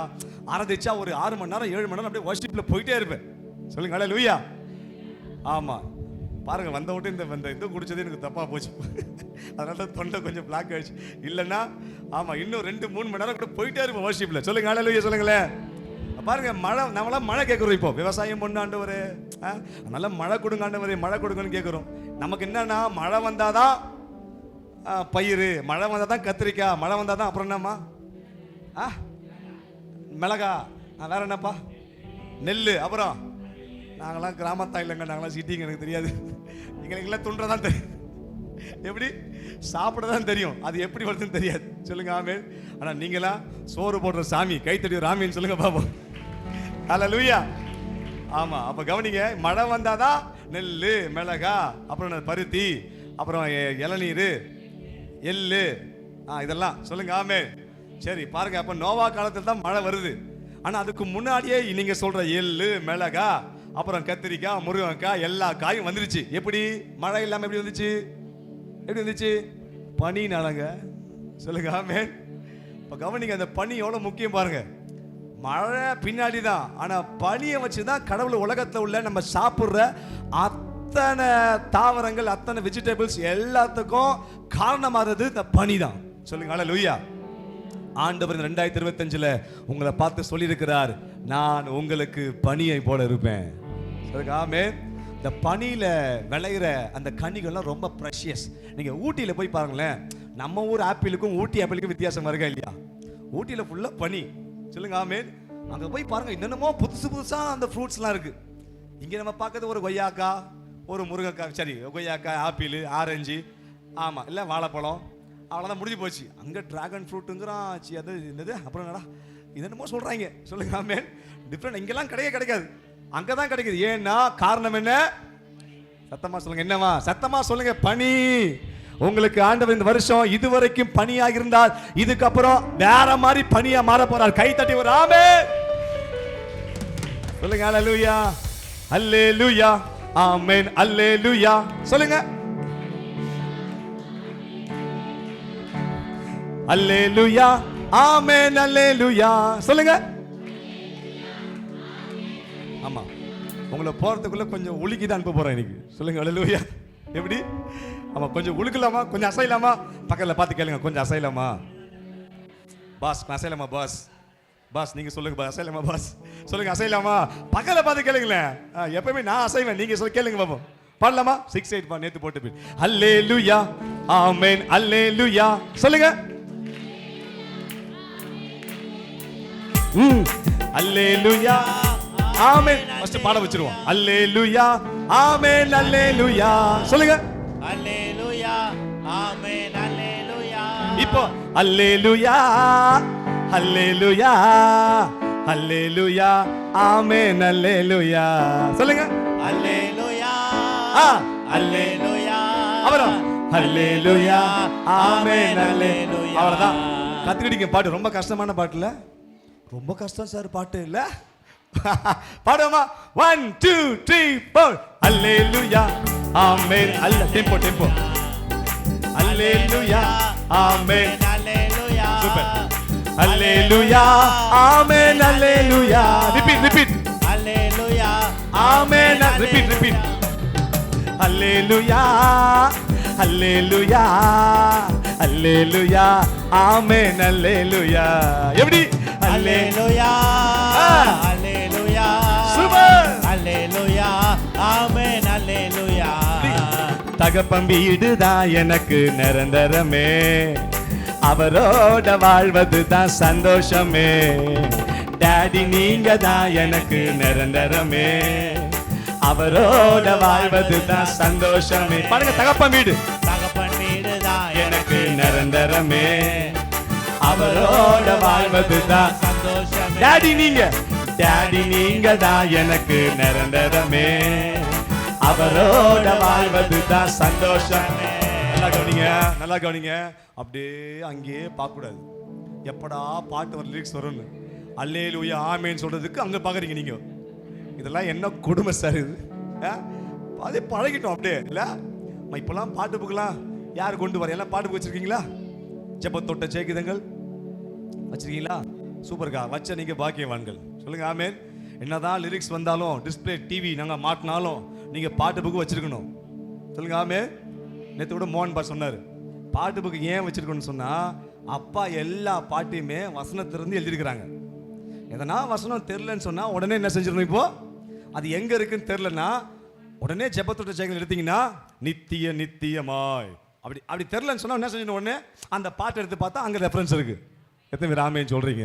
ஆராதிச்சா ஒரு 6 மணி நேரம் 7 மணி நேரம் அப்படியே வர்ஷிப்ல போயிட்டே இருப்பேன். சொல்லுங்க அல்லேலூயா. ஆமா, பாருங்க, வந்த விட்டு இந்த இது குடிச்சது எனக்கு தப்பா போச்சு. அதனால தான் தொண்டை கொஞ்சம் பிளாக் ஆயிடுச்சு. இல்லைன்னா ஆமா, இன்னும் 2-3 மணி நேரம் கூட போயிட்டே இருப்போம் வர்ஷிப்ல. சொல்லுங்க அல்லேலூயா. சொல்லுங்களேன். பாருங்க, மழை, நம்மளாம் மழை கேட்குறோம். இப்போ விவசாயம் பண்ண ஆண்டவரே, நல்லா மழை கொடுங்க ஆண்டவரே, மழை கொடுங்கன்னு கேட்குறோம். நமக்கு என்னன்னா, மழை வந்தாதான் பயிர், மழை வந்தாதான் கத்திரிக்காய், மழை வந்தாதான் அப்புறம் என்னம்மா மிளகா, வேற என்னப்பா நெல். அப்புறம் நாங்களாம் கிராமத்தா இல்லைங்க, நாங்களாம் சிட்டிங்க, எனக்கு தெரியாது. எங்களுக்கெல்லாம் துண்டுறதான் தெரியும், எப்படி சாப்பிட தான் தெரியும், அது எப்படி வருதுன்னு தெரியாது. சொல்லுங்க ஆமென். ஆனால் நீங்களா சோறு போடுற சாமி, கைத்தடி ராமின்னு சொல்லுங்க பாப்போம். அல்லேலூயா. ஆமா, அப்ப கவனிங்க, மழை வந்தாதான் நெல், மிளகா, அப்புறம் பருத்தி, அப்புறம் இளநீர், எள்ளு, இதெல்லாம். சொல்லுங்க ஆமென். சரி, பாருங்க, அப்ப நோவா காலத்துல தான் மழை வருது. ஆனா அதுக்கு முன்னாடியே நீங்க சொல்ற எள்ளு, மிளகா, அப்புறம் கத்திரிக்காய், முருங்கைக்காய், எல்லா காயும் வந்துருச்சு. எப்படி மழை இல்லாம எப்படி வந்துச்சு? பனி நாளங்க. சொல்லுங்க ஆமென். இப்ப கவனிங்க, அந்த பனி எவ்வளவு முக்கியம் பாருங்க. மழை பின்னாடி தான், ஆனா பனியை வச்சுதான் கடவுள் உலகத்துல உள்ள நம்ம சாப்பிடுற அத்தனை தாவரங்கள், அத்தனை வெஜிடபிள்ஸ் எல்லாத்துக்கும் காரணமானது இந்த பனி தான். சொல்லுங்க அல்லேலூயா. ஆண்டவர் 2025 உங்களை பார்த்து சொல்லியிருக்கிறார், நான் உங்களுக்கு பனியை போல இருப்பேன். சொல்லுங்க ஆமென். இந்த பனியில விளையிற அந்த கனிகள்லாம் ரொம்ப ப்ரெஷியஸ். நீங்க ஊட்டியில போய் பாருங்களேன், நம்ம ஊர் ஆப்பிளுக்கும் ஊட்டி ஆப்பிளுக்கும் வித்தியாசம் இருக்கா இல்லையா? ஊட்டியில ஃபுல்லா பனி. சொல்லுங்க ஆமென். அங்க போய் பாருங்க, என்னென்னமோ புதுசா அந்த ஃப்ரூட்ஸ்லாம் இருக்கு. இங்க நம்ம பார்க்கறது ஒரு கொய்யாக்காய், ஒரு முருங்கைக்காய், சரி கொய்யாக்காய், ஆப்பிள், ஆரஞ்சு, ஆமா இல்ல வாழைப்பழம், அவ்வளோதான் முடிஞ்சு போச்சு. அங்க டிராகன் ஃப்ரூட்டுங்கிறான், அது என்னது, அப்புறம் என்னடா என்னென்னமோ சொல்றாங்க. சொல்லுங்க ஆமென். டிஃப்ரெண்ட் இங்கெல்லாம் கிடைக்காது, அங்கதான் கிடைக்குது. ஏன்னா காரணம் என்ன? சத்தமா சொல்லுங்க. என்னவா? சத்தமா சொல்லுங்க. பனி. உங்களுக்கு ஆண்டவர் இந்த வருஷம் இதுவரைக்கும் பனியாக இருந்தால் இதுக்கப்புறம் வேற மாதிரி பனியா மாற போறார். கை தட்டி ஒரு ஆமென் சொல்லுங்க. அல்லேலூயா, அல்லேலூயா, ஆமென், அல்லேலூயா சொல்லுங்க. அல்லேலூயா, ஆமென், அல்லேலூயா சொல்லுங்க. ஆமா, உங்களை போறதுக்குள்ள கொஞ்சம் உலுக்கி தான் அனுப்ப போறேன் இன்னைக்கு. சொல்லுங்க அல்லேலூயா. எப்படி? ஆமா, கொஞ்சம் உழுக்கலாமா, கொஞ்சம் அசையலாமா? பக்கத்துல பார்த்து கேளுங்க, கொஞ்சம் அசையலாமா பாஸ்? அசையலாமா பாஸ்? பாஸ் நீங்க சொல்லுங்க பாஸ், அசையலாமா பாஸ்? சொல்லுங்க அசையலாமா? பக்கத்துல பார்த்து கேளுங்களேன். எப்பவுமே நான் அசைவேன், நீங்க சொல்ல கேளுங்க பாப்போம். பாடலாமா? 6-8 நேத்து போட்டு போய் அல்லேலூயா, ஆமென், அல்லேலூயா சொல்லுங்க. அல்லேலூயா, ஆமென். ஃபர்ஸ்ட் பாட வச்சிருவோம். அல்லேலூயா, ஆமென், அல்லேலூயா சொல்லுங்க. அல்லேலூயா, ஆமென், அல்லேலூயா. இப்போ அல்லேலூயா, அல்லேலூயா, அல்லேலூயா, ஆமென், அல்லேலூயா சொல்லுங்க. அல்லேலூயா, அல்லேலூயா, அப்புறம் அல்லேலூயா, ஆமென், அல்லேலூயா. அவ்வளவுதான். கத்துக்கிட்டீங்க பாட்டு. ரொம்ப கஷ்டமான பாட்டு இல்ல? ரொம்ப கஷ்டம் சார் பாட்டு இல்ல? பாடுவோமா? 1 2 3 4 அல்லேலூயா ஆமென். அல்ல டெம்போ டெம்போ. அல்லேலூயா ஆமென். அல்லேலூயா. சூப்பர். அல்லேலூயா ஆமென். அல்லேலூயா. Repeat repeat. அல்லேலூயா ஆமென். Repeat repeat. அல்லேலூயா அல்லேலூயா அல்லேலூயா ஆமென். அல்லேலூயா. எப்படி? அல்லேலூயா அல்லேலூயா சூப்பர். அல்லேலூயா ஆமென். அல்லேலூயா. தகப்பன் வீடுதான் எனக்கு நிரந்தரமே, அவரோட வாழ்வதுதான் சந்தோஷமே. டாடி நீங்க தான் எனக்கு நிரந்தரமே, அவரோட வாழ்வதுதான் சந்தோஷமே. பாருங்க, தகப்பன் வீடு தகப்பன் வீடுதான் எனக்கு நிரந்தரமே, அவரோட வாழ்வதுதான் சந்தோஷமே. டாடி நீங்க தான் எனக்கு நிரந்தரமே, அவரோட வாழ்வதுதான் சந்தோஷமே. நல்லா கவனிங்க, நல்லா கவனிங்க. அப்படியே அங்கேயே பார்க்க கூடாது. எப்படா பாட்டு வர லிரிக்ஸ் வரும்னு அல்லேலூயா ஆமென் சொல்றதுக்கு அங்க பாக்குறீங்க நீங்க. இதெல்லாம் என்ன கொடுமை சார் இது? அதே பழகிட்டோம் அப்படியே இல்ல. இப்பெல்லாம் பாட்டு புக்கெல்லாம் யார் கொண்டு வர? எல்லாம் பாட்டு புக் வச்சிருக்கீங்களா? ஜெபத்தொட்ட ஜெயகிதங்கள் வச்சிருக்கீங்களா? சூப்பர்க்கா. வச்ச நீங்க பாக்கியவான்கள். சொல்லுங்க ஆமென். என்னதான் லிரிக்ஸ் வந்தாலும் டிஸ்பிளே டிவி நாங்க மாட்டினாலும் நீங்க பாட்டு புக்கு வச்சிருக்கணும். சொல்லுங்க ஆமென். நேற்று கூட மோகன் பார் சொன்னார், பாட்டு புக்கு ஏன் வச்சிருக்கணும்னு சொன்னா, அப்பா எல்லா பாட்டையுமே வசனத்திலிருந்து எழுதியிருக்கிறாங்க. எதனா வசனம் தெரிலன்னு சொன்னா உடனே என்ன செஞ்சிடணும்? இப்போ அது எங்க இருக்குன்னு தெரிலன்னா உடனே ஜெபத்தொட்ட ஜெயங்கள் எடுத்தீங்கன்னா நித்திய நித்தியமாய் அப்படி அப்படி தெரிலன்னு சொன்னா என்ன செஞ்சிடணும்? உடனே அந்த பாட்டை எடுத்து பார்த்தா அங்க ரெஃபரன்ஸ் இருக்கு. எத்தனை பேர் ஆமென் சொல்றீங்க?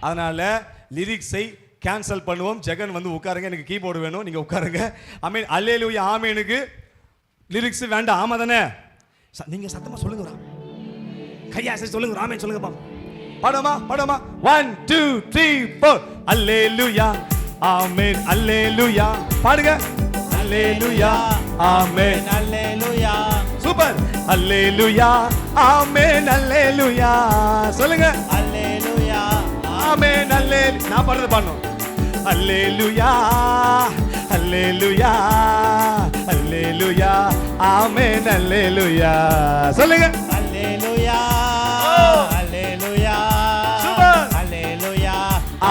அதனால லிரிக்ஸை கேன்சல் பண்ணுவோம். ஜெகன் வந்து உட்காருங்க, எனக்கு கீபோர்டு வேணும், நீங்க உட்காருங்க. ஆமென். அல்லேலூயா ஆமெனுக்கு லிரிக்ஸ் வேண்டாம். ஆமா தானே? நீங்க சத்தமா சொல்லுங்க, கையா சொல்லுங்க, ஆமென் சொல்லுங்க பாப்போம். பாடுமா பாடுமா? 1 2 3 4 அல்லேலூயா ஆமென். அல்லேலூயா. பாடுங்க. அல்லேலூயா ஆமென். அல்லேலூயா. சூப்பர். அல்லேலூயா ஆமென். அல்லேலூயா. சொல்லுங்க. அல்லேலூயா ஆமென். அல்லேலூயா. நான் பாடுறது பாடணும். அல்லேலூயா அல்லேலூயா அல்லேலூயா ஆமென். அல்லேலூயா. சொல்லுங்க. அல்லேலூயா அல்லேலூயா சூப்பர். அல்லேலூயா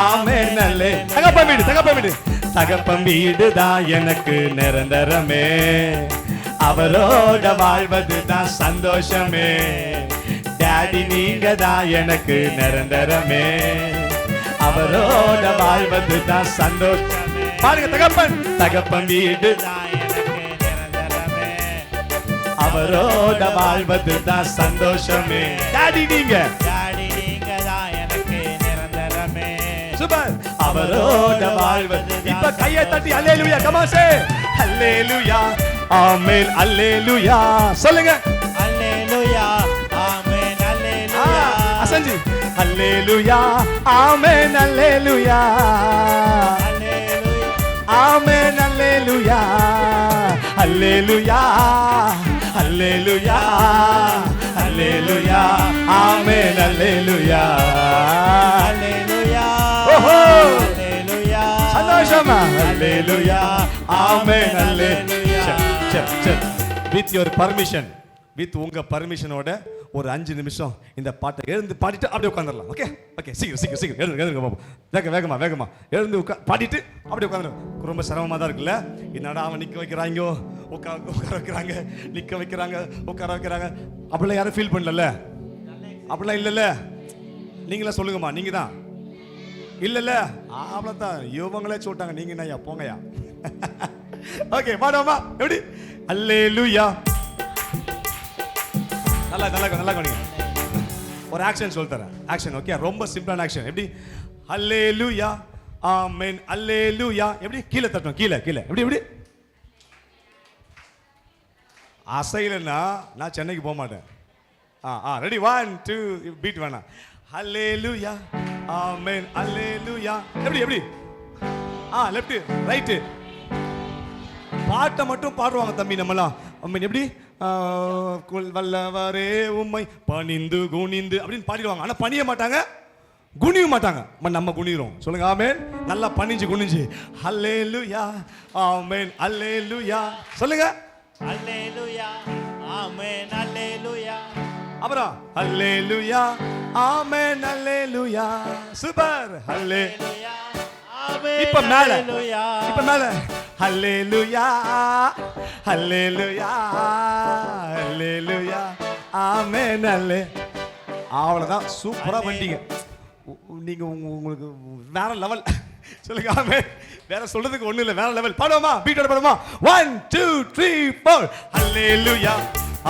ஆமென். அல்லே தகப்பன் வீடு தகப்பன் வீடு தகப்பன் வீடுதான் எனக்கு நிரந்தரமே, அவரோட வாழ்வதுதான் சந்தோஷமே. டாடி நீங்க தான் எனக்கு நிரந்தரமே, அவரோட வாழ்வதுதான் சந்தோஷமே. பாருங்க, தகப்பன் வீடு அவரோட வாழ்வதுதான் சந்தோஷமே. டாடி நீங்க தான் எனக்கு நிரந்தரமே. சூப்பர். அவரோட வாழ்வது. இப்ப கையை தட்டி அல்லேலூயா. come on say அல்லேலூயா ஆமென். அல்லேலூயா. சொல்லுங்க. அல்லேலூயா ஆமென். அல்லேலூயா. அசஞ்சி. அல்லேலூயா ஆமென். அல்லேலூயா ஆமென். அல்லேலூயா அல்லேலூயா அல்லேலூயா அல்லேலூயா ஆமென். அல்லேலூயா அல்லேலூயா. ஓஹோ. அல்லேலூயா. சந்தோஷமா? அல்லேலூயா ஆமென். அல்லேலூயா. வித் யுவர் பர்மிஷன், வித் உங்க பர்மிஷனோட ஒரு 5 நிமிஷம் இந்த பாட்டை எழுந்து பாடிட்டு அப்படியே உட்காந்துடலாம். Okay okay. சீக்கிரம் சீக்கிரம் சீக்கிரம் எழுதுங்க பாப்போம். வேகமா எழுந்து பாடிட்டு அப்படியே உட்காந்துடும். ரொம்ப சிரமமாக தான் இருக்குல்ல. என்னடா அவன் நிற்க வைக்கிறாங்க, உட்கார வைக்கிறாங்க, நிற்க வைக்கிறாங்க, உட்கார வைக்கிறாங்க. அப்படிலாம் யாரும் ஃபீல் பண்ணல? அப்படிலாம் இல்லைல்ல? நீங்களா சொல்லுங்கம்மா. நீங்க தான் இல்லைல்ல? அவ்வளோதான். இவங்களே சொல்லிட்டாங்க, நீங்க என்னய்யா போங்கய்யா. ஓகே பாடுவோமா? எப்படி? அல்லேலூயா. நல்லா கவனிங்க. ஒரு ஆக்ஷன் சொல்லி தரேன். ஆக்ஷன் ஓகே, ரொம்ப சிம்பிளான ஆக்ஷன். எப்படி? அல்லேலூயா ஆமென். அல்லேலூயா. எப்படி? கீழே தட்டணும். கீழே எப்படி? அசைலன்னா நான் சென்னைக்கு போக மாட்டேன். ரெடி? 1 2 பீட் வேணாம். அல்லேலூயா ஆமென். அல்லேலூயா. எப்படி? Left right. பாட்டை மட்டும் பாடுவாங்க தம்பி நம்மலாம். எப்படி? வல்லவரே உம்மை பணிந்து குனிந்து அப்படின்னு பாடிடுவாங்க. ஆனா பணிய மாட்டாங்க, குனிய மாட்டாங்க, நம்ம குனிறோம். சொல்லுங்க ஆமென். நல்லா பணிஞ்சு குனிஞ்சு ஹல்லேலூயா ஆமென் ஹல்லேலூயா சொல்லுங்க. அல்லேலூயா ஆமென் அல்லேலூயா. அப்புறம் ஹல்லேலூயா ஆமென் ஹல்லேலூயா. சூப்பர். அல்லேலூயா ஆமென். இப்ப மேல, அல்லேலூயா. இப்ப மேல ஹல்லேலூயா ஹல்லேலூயா ஹல்லேலூயா ஆமென் அல்லே. அவ்வளவுதான். சூப்பரா பண்ணிட்டீங்க நீங்க. உங்களுக்கு வேற லெவல். சொல்லுங்க ஆமென். வேற சொல்றதுக்கு ஒண்ணு இல்ல, வேற லெவல். பாடுவோமா? பீட்டோட பாடுவோமா? 1 2 3 4 ஹல்லேலூயா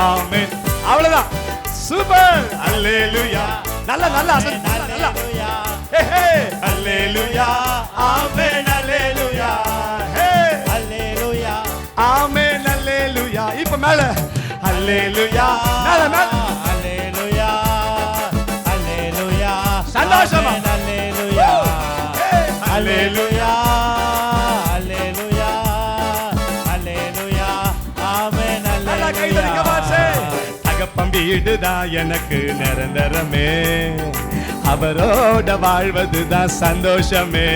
ஆமென். அவ்வளவுதான். சூப்பர். ஹல்லேலூயா. நல்லா நல்லா நல்லா. ஹே ஹே ஹல்லேலூயா ஆமென் ஹல்லேலூயா. ஹே அல்லேலூயா ஆமென் ஹல்லேலூயா. இப்ப மேல ஹல்லேலூயா. மேல மேல அல்லேலூயா அல்லேலூயா. சந்தோஷமா. ஆமென் அல்லேலூயா ஹல்லேலூயா. அல்லேலூயா அல்லேலூயா ஆமென் நல்லா கை தட்டிக்க வாசே. தகப்பன் வீடுதான் எனக்கு நிரந்தரமே, அவரோட வாழ்வதுதான் சந்தோஷமே.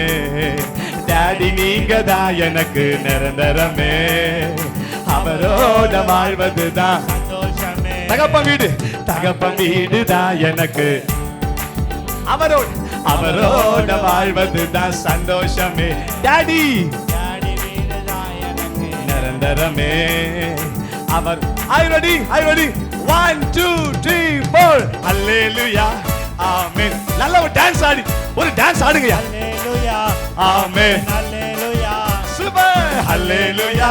டாடி நீங்க தான் எனக்கு நிரந்தரமே, அவரோட வாழ்வதுதான் சந்தோஷமே. தகப்பன் வீடு. தகப்பன் வீடுதான் எனக்கு, அவரோட வாழ்வதுதான் சந்தோஷமே. டாடி டாடி வீடுதான் எனக்கு நிரந்தரமே. அவர் ஐ ரெடி 1 2 3 4 ஹல்லேலூயா ஆமென். நல்ல ஒரு டான்ஸ் ஆடி, ஒரு டான்ஸ் ஆடுங்கயா. அல்லேலூயா ஆமென். அல்லேலூயா சூப்பர். ஹல்லேலூயா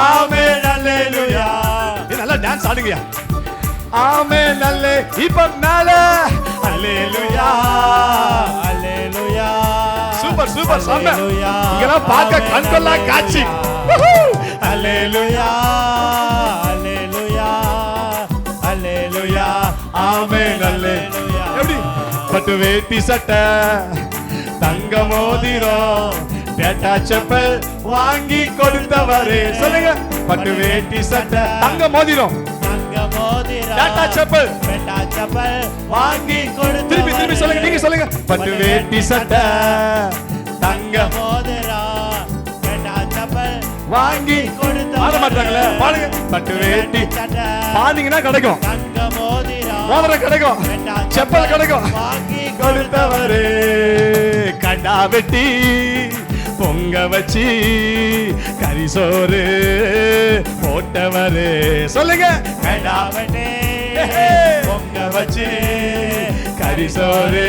ஆமென் ஹல்லேலூயா. இது நல்லா டான்ஸ் ஆடுங்கயா. ஆமென் அல்லே. இப்ப மேல ஹல்லேலூயா. அல்லேலூயா சூப்பர் சூப்பர் சாமி. அல்லேலூயா. இதெல்லாம் பார்க்க கண்கொள்ளா காட்சி. அல்லேலூயா அல்லேலூயா அல்லேலூயா ஆமென் அல்லே. எப்படி? பட்டு வேட்டி சட்டை, தங்க மோதிரம், பேட்டா செப்பல் வாங்கி கொடுத்தவரே. சொல்லுங்க. பட்டு வேட்டி சட்டை, தங்க மோதிரம், தங்க மோதிரம், பேட்டா செப்பல் பேட்டா செப்பல் வாங்கி கொடுத்தவரே. திருப்பி திருப்பி சொல்லுங்க. நீங்க சொல்லுங்க. பட்டு வேட்டி சட்டை, தங்க மோதிரம், பேட்டா செப்பல் வாங்கி கொடுத்தவரே. பாட மாட்டாங்களே, பாடுங்க. பட்டு வேட்டி சட்டை, பாடிங்கன்னா கிடைக்கும், தங்க மோதிரம், மோதிரம் கிடைக்கும், பேட்டா செப்பல் கிடைக்கும். வாங்கி கொடுத்தவரே. கடா வெட்டி பொங்க வச்சு கரிசோறு போட்டவரே. சொல்லுங்க. கடா அவனே பொங்க வச்சு கரிசோறு.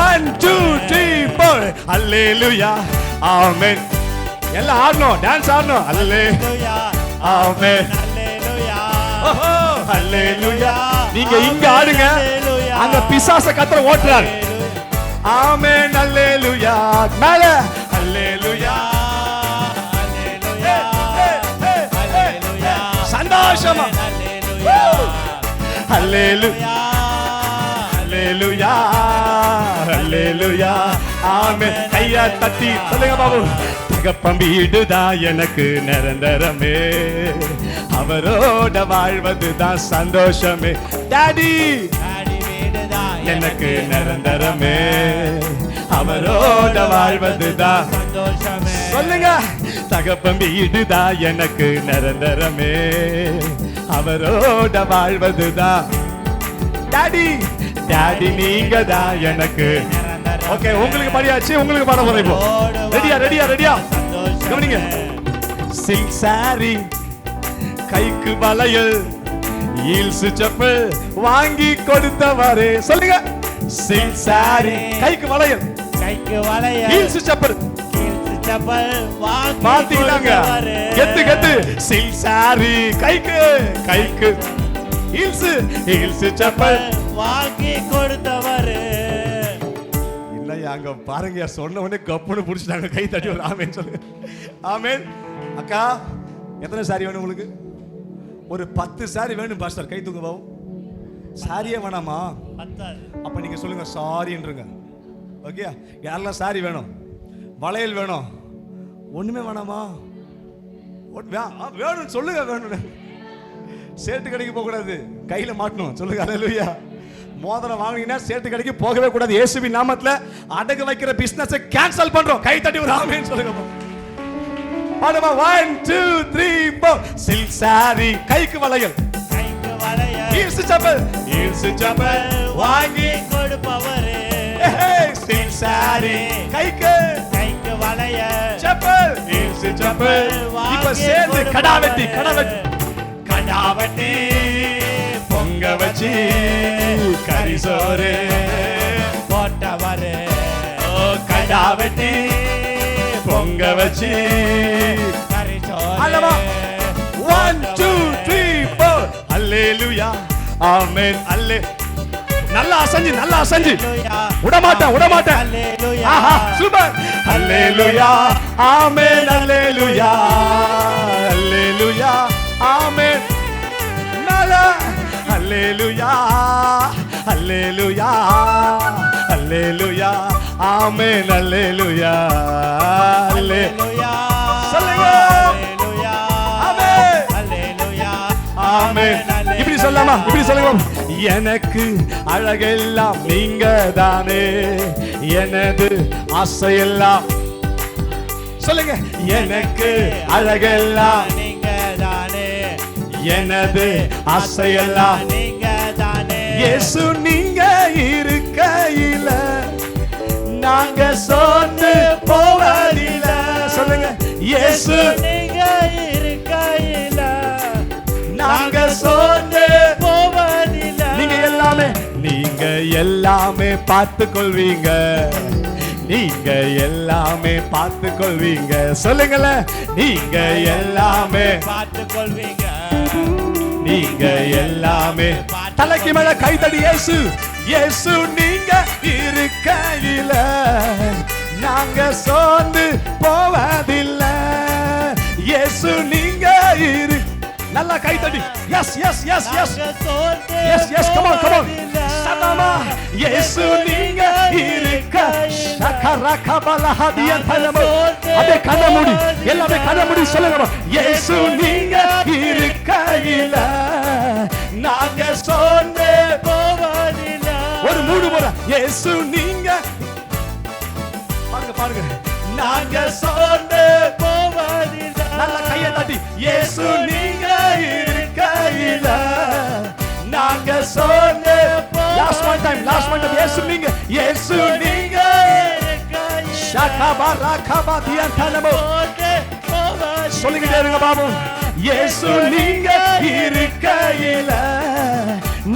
1 2 3 4 ஹல்லேலூயா ஆமென். எல்லாம் ஆடணும், டான்ஸ் ஆடணும். அல்லேலூயா ஆமென். அல்லேலூயா ஓஹோ ஹல்லேலூயா. நீங்க இங்க ஆடுங்க, அங்க பிசாச கத்தர ஓட்டுறார். ஆமென் ஹல்லேலூயா. மேல ஹல்லேலூயா. அல்லேலூயா அல்லேலூயா சந்தோஷமா அல்லேலூயா ஹல்லேலூயா ஹல்லேலூயா ஹல்லேலூயா ஆமென். கையா தட்டி சொல்லுங்க பாபு. தகப்பன் வீடுதான் எனக்கு நிரந்தரமே, அவரோட வாழ்வதுதான் சந்தோஷமே. டாடி டாடி வீடுதான் எனக்கு நிரந்தரமே, அவரோட வாழ்வதுதான் சந்தோஷமே. சொல்லுங்க. தகப்பன் வீடுதான் எனக்கு நிரந்தரமே, அவரோட வாழ்வதுதான். டாடி டாடி நீங்க தான் எனக்கு. ஓகே, உங்களுக்கு பாடியாச்சு, உங்களுக்கு பாட போறேன் இப்போ. ரெடியா ரெடியா ரெடியா கவனிங்க. சில்க் சாரி, கைக்கு வளையல், ஹீல்ஸ் செப்பல் வாங்கி கொடுத்தவரே. சொல்லுங்க. சில்க் சாரி, கைக்கு வளையல், கைக்கு வளையல், ஹீல்ஸ் செப்பல் ஹீல்ஸ் செப்பல் வாங்கி மாத்திட்டாங்க. கொடுத்தவரே. கெத்து கெத்து. சில்க் சாரி, கைக்கு கைக்கு ஹீல்ஸ் செப்பல் வாங்கி கொடுத்தவரே. இல்லையா அங்க பாருங்க, சொன்ன உடனே கப்புன்னு புடிச்சிட்டாங்க. கை தட்டி ஒரு ஆமென் சொல்லுங்க. ஆமென். அக்கா எத்தனை சாரி வேணும் உங்களுக்கு? ஒரு 10 சாரி வேணும் பாஸ்டர். கை தூங்க பாவம். சாரியே வேணாமா? பத்தாது. அப்ப நீங்க சொல்லுங்க சாரின்றங்க. ஓகே, யாரெல்லாம் சாரி வேணும்? வளையல் வேணும்? ஒண்ணுமே வேணாமா? வேணும் சொல்லுங்க. வேணும். சேட்டு கடைக்கு போக கூடாது, கையில மாட்டணும். சொல்லுங்க ஹல்லேலூயா. மோதிரம் வாங்கினீங்கன்னா சேட்டு கடைக்கு போகவே கூடாது. இயேசுவின் நாமத்துல அடகு வைக்கிற பிசினஸ் கேன்சல் பண்றோம். கை தட்டி ஒரு ஆமென் சொல்லுங்க. பாடுமா 1 2 3 4. சில்க் சாரி கைக்கு வளையல், கைக்கு வளையல் ஈர்சு சப்பல் வாங்கி கொடுப்பவரே. சில்க் சாரி கைக்கு வளையல் சப்பல் ஈர்சு சப்பல். இப்ப சேர்ந்து கடா வெட்டி பொங்க வச்சு கரிசோறு போட்டவரே. கடா வெட்டி பொங்க வச்சு அல்லவா 1 2 3 4. அல்லேலூயா ஆமென். அல்லே நல்லா அசஞ்சு விடமாட்டேன். ஆஹா சூப்பர். அல்லேலூயா ஆமென். அல்லேலூயா ஆமென். நல்லா அல்லேலூயா ஆமென். அல்லேலூயா சொல்லுங்க. ஆமென். இப்படி சொல்லாமா? இப்படி சொல்லுங்க. எனக்கு அழகெல்லாம் நீங்க தானே, எனது ஆசையெல்லாம் சொல்லுங்க. எனக்கு அழகெல்லாம் நீங்க தானே, எனது ஆசையெல்லாம் நீங்க தானே. இயேசு நீங்க இருக்கையில நாங்க சோர்ந்து போவதில்லை. சொல்லுங்க. இயேசு நீங்க இருக்கையில நாங்க சோர்ந்து போவதில்லை. நீங்க எல்லாமே பார்த்து கொள்வீங்க. நீங்க எல்லாமே பார்த்து கொள்வீங்க. சொல்லுங்களேன். நீங்க எல்லாமே பார்த்து கொள்வீங்க. நீங்க எல்லாமே தலைக்கு மேல கைதடி. இயேசு நீங்க இருக்கையில நாங்க சோர்ந்து போவதில்லை. இயேசு நீங்க நல்லா கைதடி. எஸ் come on சத்தமா. இயேசு நீங்க இருக்க ஷகரகபலஹதியன் தலமோ. அப்படியே கண்ணை மூடி, எல்லாமே கண்ணை மூடி சொல்லுங்க. இயேசு நீங்க இருக்கையில நாங்க சோர்ந்து போவதில்லை. ஒரு 3 முறை. இயேசு நீங்க பாருங்க நாங்க சோர்ந்து போவதில்லை. நல்ல கையை தட்டி. இயேசு நீங்க இருக்கையில நாங்க சோர்ந்து. Last one time. இயேசு நீங்க ஷகபரகபதியன் தலமோ. சொல்லிக்கிட்டே இருங்க பாபு. இயேசு நீங்க இருக்கையில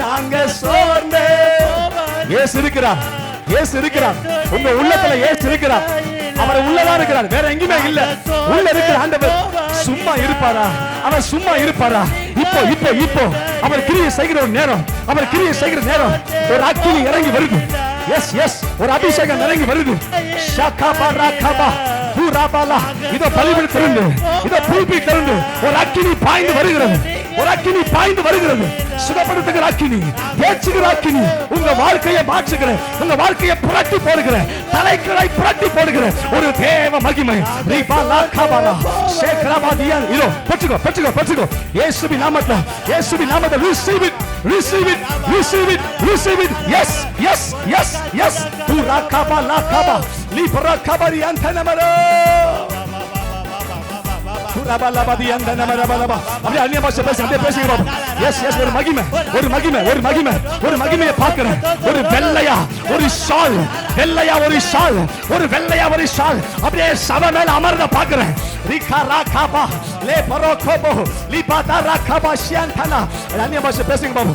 நாங்க சோர்ந்து. இயேசு இருக்கிறார். உங்க உள்ளத்துல இயேசு இருக்கிறார். அவர் உள்ளதான் இருக்கிறார், வேற எங்கேயுமே இல்ல. உள்ள இருக்கிற ஆண்டவர் சும்மா இருப்பாரா? அவர் சும்மா இருப்பாரா? இப்போ அவர் கிரியை செய்கிற ஒரு நேரம், ஒரு அக்கினி இறங்கி வருது. எஸ் ஒரு அபிஷேகம் இறங்கி வருது. ஷகபரகபா பூராபாலா. இதோ பலிபீடம் திறந்து, இதோ புல்பீடம் திறந்து ஒரு அக்கினி பாய்ந்து வருகிறது. சுகப்படுத்துகிற அக்கினி, தேற்றுகிற அக்கினி, உங்க வாழ்க்கையை மாற்றுகிற, உங்க வாழ்க்கையை புரட்டி போடுகிற, தலைகளை புரட்டி போடுகிற ஒரு தேவ மகிமை. ரிபாலா கபாலா சேக்ரபாதியன். இதோ பெற்றுக்கோ. இயேசுவின் நாமத்துல receive it. Yes. பூரா கபாலா கபா லிபரா கபரியான் தனமரோ. அப்படியே அந்நிய பாஷை பேசுங்க. எஸ் ஒரு மகிமையை பார்க்கிறேன். ஒரு வெள்ளையா ஒரு ஷால் அப்படியே சபை மேல அமர்ந்த பார்க்கிறேன். பேசுங்க Babu.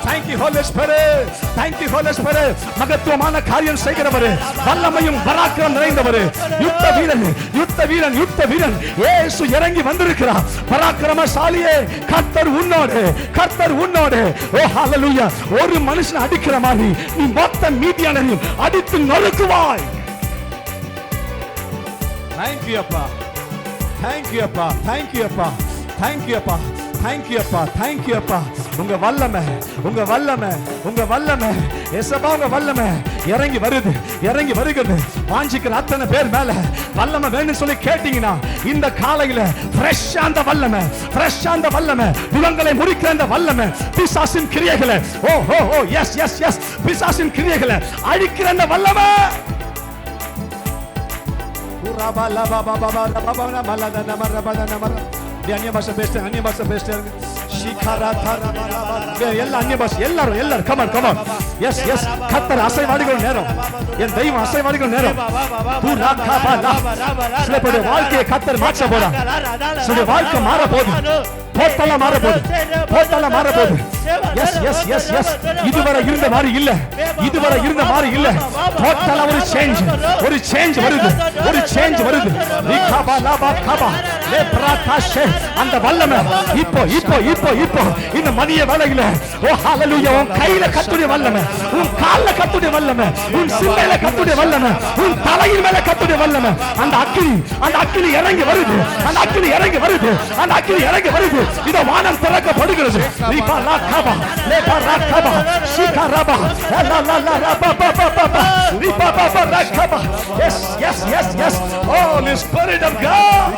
Thank you Holy Spirit. மகத்துவமான காரியம் செய்கிறவர், வல்லமையும் பராக்கிரமம் நிறைந்தவர், யுத்த வீரன் இயேசு இறங்கி வந்திருக்கிறார். பராக்கிரமசாலியே, கர்த்தர் உன்னோடு. ஓ ஹalleluya. ஒரு மனுஷனை அடிக்கிற மாதிரி நீ மொத்த மீதியானரையும் அடித்து நொறுக்குவாய். Thank you அப்பா. உங்க வல்லமை ஏசப்பா, உங்க வல்லமை இறங்கி வருது, இறங்கி வருகிறது. வாஞ்சிக்கிற அத்தனை பேர் மேல வல்லமை வேணும்னு சொல்லி கேட்டீங்கன்னா இந்த காலையில ஃப்ரெஷ் அந்த வல்லமை, ஃப்ரெஷ் அந்த வல்லமை, உங்களை முறிக்கிற அந்த வல்லமை, பிசாசின் கிரியைகளை ஓ ஓ ஓ எஸ் எஸ் எஸ் பிசாசின் கிரியைகளை அழிக்கிற அந்த வல்லமை. அந்நிய பாஷை பேசுறேன், அந்நிய பாஷை பேசுறேன். எல்லாரும் அந்நிய பாஷை, எல்லாரும் எல்லாரும் கமான் கமான். எஸ் எஸ் கர்த்தர் அசைவாடுகிற நேரம், என் தெய்வம் அசைவாடுகிற நேரம். சில பேருடைய வாழ்க்கையை கர்த்தர் மாற்ற போறார். சில வாழ்க்கை மாற போகுது, போட்டல மாற போகுது, போட்டல மாற போகுது. எஸ் எஸ் எஸ் எஸ் இதுவரை இருந்த மாதிரி இல்ல, இதுவரை இருந்த மாதிரி இல்ல. போட்டல ஒரு சேஞ்ச், ஒரு சேஞ்ச் வருது, ஒரு சேஞ்ச் வருது. ரிகபா லபா கபா லே பிரகாஷே அந்த வல்லமை இப்போ இப்போ இப்போ இப்போ இந்த மதிய வேளையில ஓ ஹalleluya உன் கையில கர்த்தருடைய வல்லமை, உன் கால்ல கர்த்தருடைய வல்லமை, உன் சிந்தையில கர்த்தருடைய வல்லமை, உன் தலையின் மேல கர்த்தருடைய வல்லமை. அந்த அக்கினி, அந்த அக்கினி இறங்கி வருது, அந்த அக்கினி இறங்கி வருது, அந்த அக்கினி இறங்கி வருது. இதோ வானம் திறக்கப்படுகிறது. ரிபா லா கபா லே பரா கபா ஷிகா ரபா லா லா லா ரபா பா பா பா ரிபா பா பா ரா கபா. Yes yes yes yes Holy Spirit of God.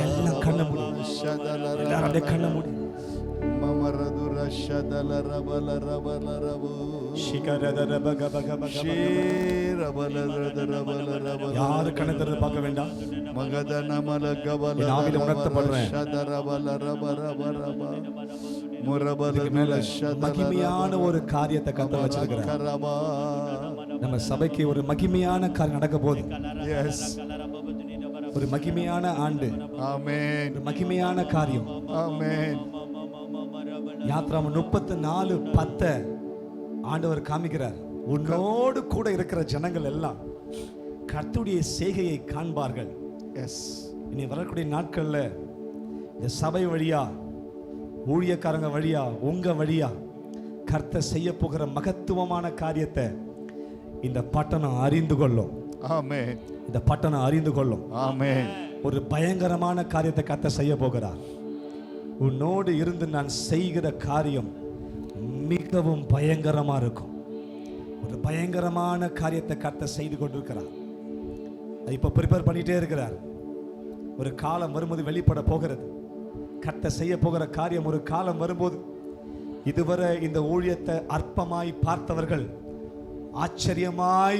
எல்லாம் கண்ண மூடி, எல்லாரும் கண்ண மூடி. யாரு கணக்கு பார்க்க வேண்டாம். உணர்த்தப்படுறேன் மகிமையான ஒரு காரியத்தை கத்த வச்சிருக்கிறார். நம்ம சபைக்கு ஒரு மகிமையான காரியம் நடக்க போகுது. ஒரு மகிமையான ஆண்டு, ஒரு மகிமையான காரியம். யாத்ராம 34:10 ஆண்டவர் காமிக்கிறார். உன்னோடு கூட இருக்கிற ஜனங்கள் எல்லாம் கர்த்தருடைய செய்கையை காண்பார்கள். இனி வரக்கூடிய நாட்கள்ல இந்த சபை வழியா, ஊழியக்காரங்க வழியா, உங்க வழியா கர்த்தர் செய்ய போகிற மகத்துவமான காரியத்தை இந்த பட்டணம் அறிந்து கொள்ளும். இந்த பட்டணம் அறிந்து கொள்ளும். ஒரு பயங்கரமான காரியத்தை கர்த்தர் செய்ய போகிறார். உன்னோடு இருந்து நான் செய்கிற காரியம் மிகவும் பயங்கரமா இருக்கும். ஒரு பயங்கரமான காரியத்தை கர்த்தர் செய்து கொண்டிருக்கிறார். இப்ப ப்ரிப்பேர் பண்ணிட்டே இருக்கிறார். ஒரு காலம் வரும்போது வெளிப்பட போகிறது. கர்த்தர் செய்ய போகிற காரியம் ஒரு காலம் வரும்போது, இதுவரை இந்த ஊழியத்தை அற்பமாய் பார்த்தவர்கள் ஆச்சரியமாய்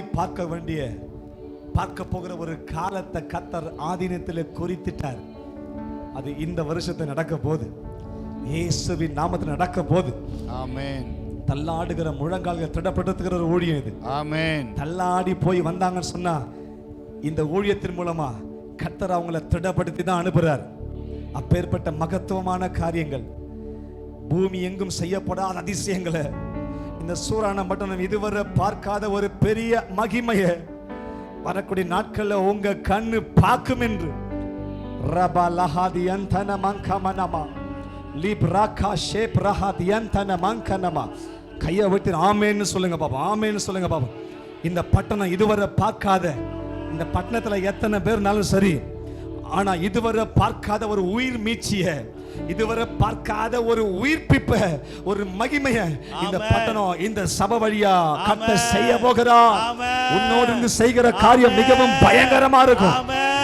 பார்க்க போகிற ஒரு காலத்தை கர்த்தர் ஆதீனத்தில் குறித்திட்டார். அது இந்த வருஷத்தை நடக்க போகுது. இயேசுவின் நாமத்தில் நடக்க போகுது. ஆமென். தள்ளாடுகிற முழங்கால்கள் திடப்படுத்துகிற ஒரு ஊழியம் இது. ஆமென். தள்ளாடி போய் வந்தாங்கன்னு சொன்னா இந்த ஊழியத்தின் மூலமா கர்த்தர் அவங்கள திடப்படுத்தி தான் அனுப்புறார். அப்பேற்பட்ட மகத்துவமான காரியங்கள், பூமி எங்கும் செய்யப்படாத அதிசயங்களை இந்த சூரான பட்டணம் இதுவரை பார்க்காத ஒரு பெரிய மகிமையை வரக்கூடிய நாட்கள்ல உங்க கண்ணு பார்க்கும் என்று கையை விட்டு ஆமேன்னு சொல்லுங்க பாப்பா, ஆமேன்னு சொல்லுங்க பாப்பா. இந்த பட்டணம் இதுவரை பார்க்காத, இந்த பட்டணத்துல எத்தனை பேர்னாலும் சரி, ஆனா இதுவரை பார்க்காத ஒரு உயிர் மீட்சிய, இதுவரை பார்க்காத ஒரு உயிர்ப்பிப்ப, ஒரு மகிமைய இந்த பட்டணம், இந்த சபை வழியா கர்த்தர் செய்ய போகிறார். உன்னோடு இருந்து செய்கிற காரியம் மிகவும் பயங்கரமா இருக்கும்.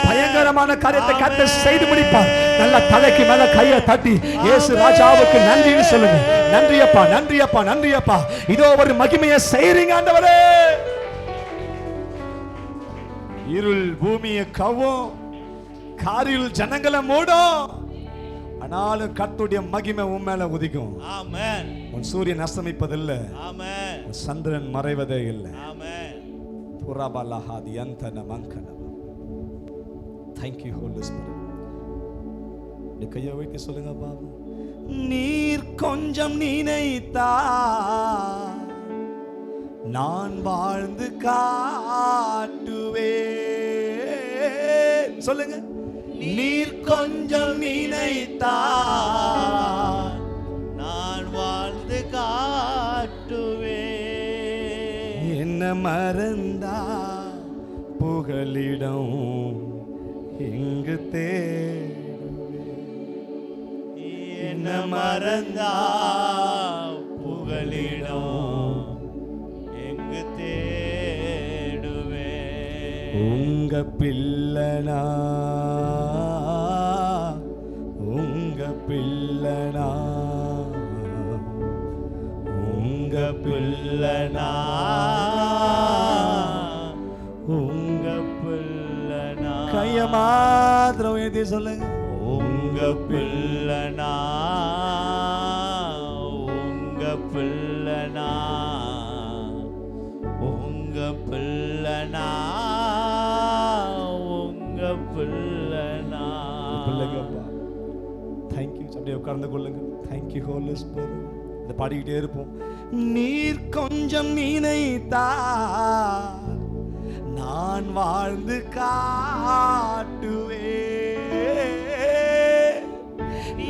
பயங்கரமான காரியத்தை கர்த்தர் செய்து முடிப்பார். நல்ல தலைக்கு மேல கையை தட்டி இயேசு ராஜாவுக்கு நன்றின்னு சொல்லுங்க. நன்றியப்பா, நன்றியப்பா, நன்றியப்பா. இதோ ஒரு மகிமையை செய்றீங்க ஆண்டவரே. இருள் பூமியை கவ்வும், காரில் ஜனங்களை மூடும். ஆனாலும் கர்த்தருடைய மகிமை உன் மேல உதிக்கும். Amen. உன் சூரியன் அஸ்தமிப்பதில்லை, Amen. உன் சந்திரன் மறைவதே இல்லை. Amen. புரபலஹாதி அந்தன மங்கன. Thank you Holy Spirit. நீ கையை வைத்து சொல்லுங்க பாபு. நீர் கொஞ்சம் நினைத்தா நான் வாழ்ந்து காட்டுவேன். சொல்லுங்க. நீர் கொஞ்சம் நினைத்தா நான் வாழ்ந்து காட்டுவேன். என்ன மறந்தா புகலிடம் இங்கு என்ன மறந்தா புகலிடம் எங்கு தேடுவேன். உங்க பிள்ளனா, உங்க பிள்ளனா, உங்க பிள்ளனா உங்க பிள்ளனா. கைய மாத்திரம் எழுதி சொல்லுங்க. உங்க பிள்ளனா உங்க பிள்ளனா உங்க பிள்ளனா உங்க பிள்ளனா. பிள்ளைங்கப்பா, தேங்க்யூ. அப்படியே உட்கார்ந்து கொள்ளுங்க. Thank you holy spirit. இதை பாடிக்கிட்டே இருப்போம். நீர் கொஞ்சம் நினைத்தா நான் வாழ்ந்து காட்டுவேன்.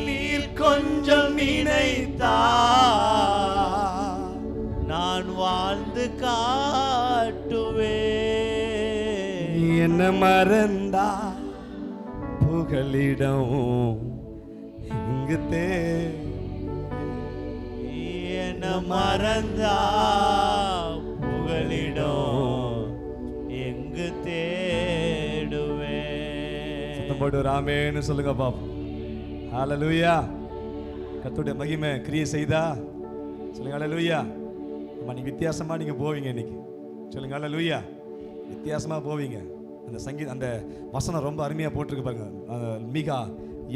நீர் கொஞ்சம் நினைத்தா நான் வாழ்ந்து காட்டுவேன். என்ன மறந்தா புகலிடம் இங்கு என்ன மறந்தா புகலிடம் எங்கு தேடுவேன். போட்டு ராமேன்னு சொல்லுங்க பாப்போம். ஹல்லேலூயா. கர்த்தருடைய மகிமை கிரியை செய்தா சொல்லுங்க. ஹல்லேலூயா. அம்மா, நீ வித்தியாசமா நீங்க போவீங்க இன்னைக்கு. சொல்லுங்க ஹல்லேலூயா. வித்தியாசமா போவீங்க. அந்த சங்கீத அந்த வசனம் ரொம்ப அருமையா போட்டிருக்கு பாருங்க. மீகா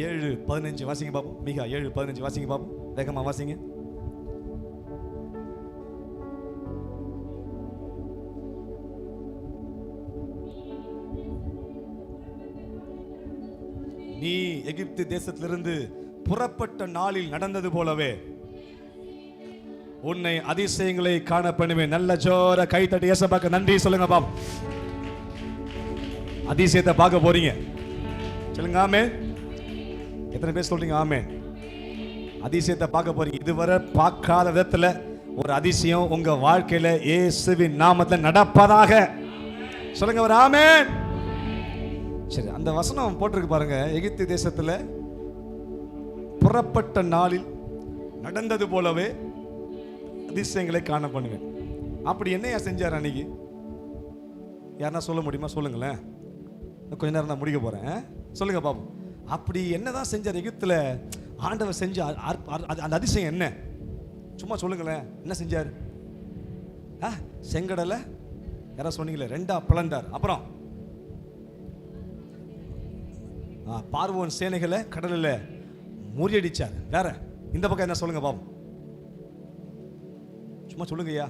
7:15 வாசிங்க பாப்போம். மீகா 7:15 வாசிங்க பாப்போம். வேகமா வாசிங்க. நீ எகிப்து தேசத்திலிருந்து புறப்பட்ட நாளில் நடந்தது போலவே உன்னை அதிசயங்களை காண பண்ணுவேன். நல்ல ஜோர கை தட்டி ஏசப்பாக்கு நன்றி சொல்லுங்க பாப். அதிசயத்தை பார்க்க போறீங்க. சொல்லுங்க ஆமென். எத்தனை பேர் சொல்றீங்க ஆமென்? அதிசயத்தை பார்க்க போறீங்க. இதுவரை பார்க்காத விதத்துல ஒரு அதிசயம் உங்க வாழ்க்கையில இயேசுவின் நாமத்தில் நடப்பதாக. சொல்லுங்க ஒரு ஆமென். சரி, அந்த வசனம் போட்டிருக்கு பாருங்க. எகிப்து தேசத்துல புறப்பட்ட நாளில் நடந்தது போலவே அதிசயங்களை காண பண்ணுவேன். அப்படி என்னையா செஞ்சார் அன்னைக்கு? யாருன்னா சொல்ல முடியுமா? சொல்லுங்களேன். கொஞ்ச நேரம் தான் முடிக்க போறேன். சொல்லுங்க பாப்போம். அப்படி என்னதான் செஞ்சார் எகிப்துல ஆண்டவர் செஞ்ச அந்த அதிசயம் என்ன? சும்மா சொல்லுங்களேன். என்ன செஞ்சார்? செங்கடலை யாரா சொன்னீங்களே ரெண்டா பிளந்தார். அப்புறம் பார்வோன் சேனைகளை கடலில் முறியடிச்சார். வேற இந்த பக்கம் என்ன சொல்லுங்க பாப்போம். சும்மா சொல்லுங்கய்யா.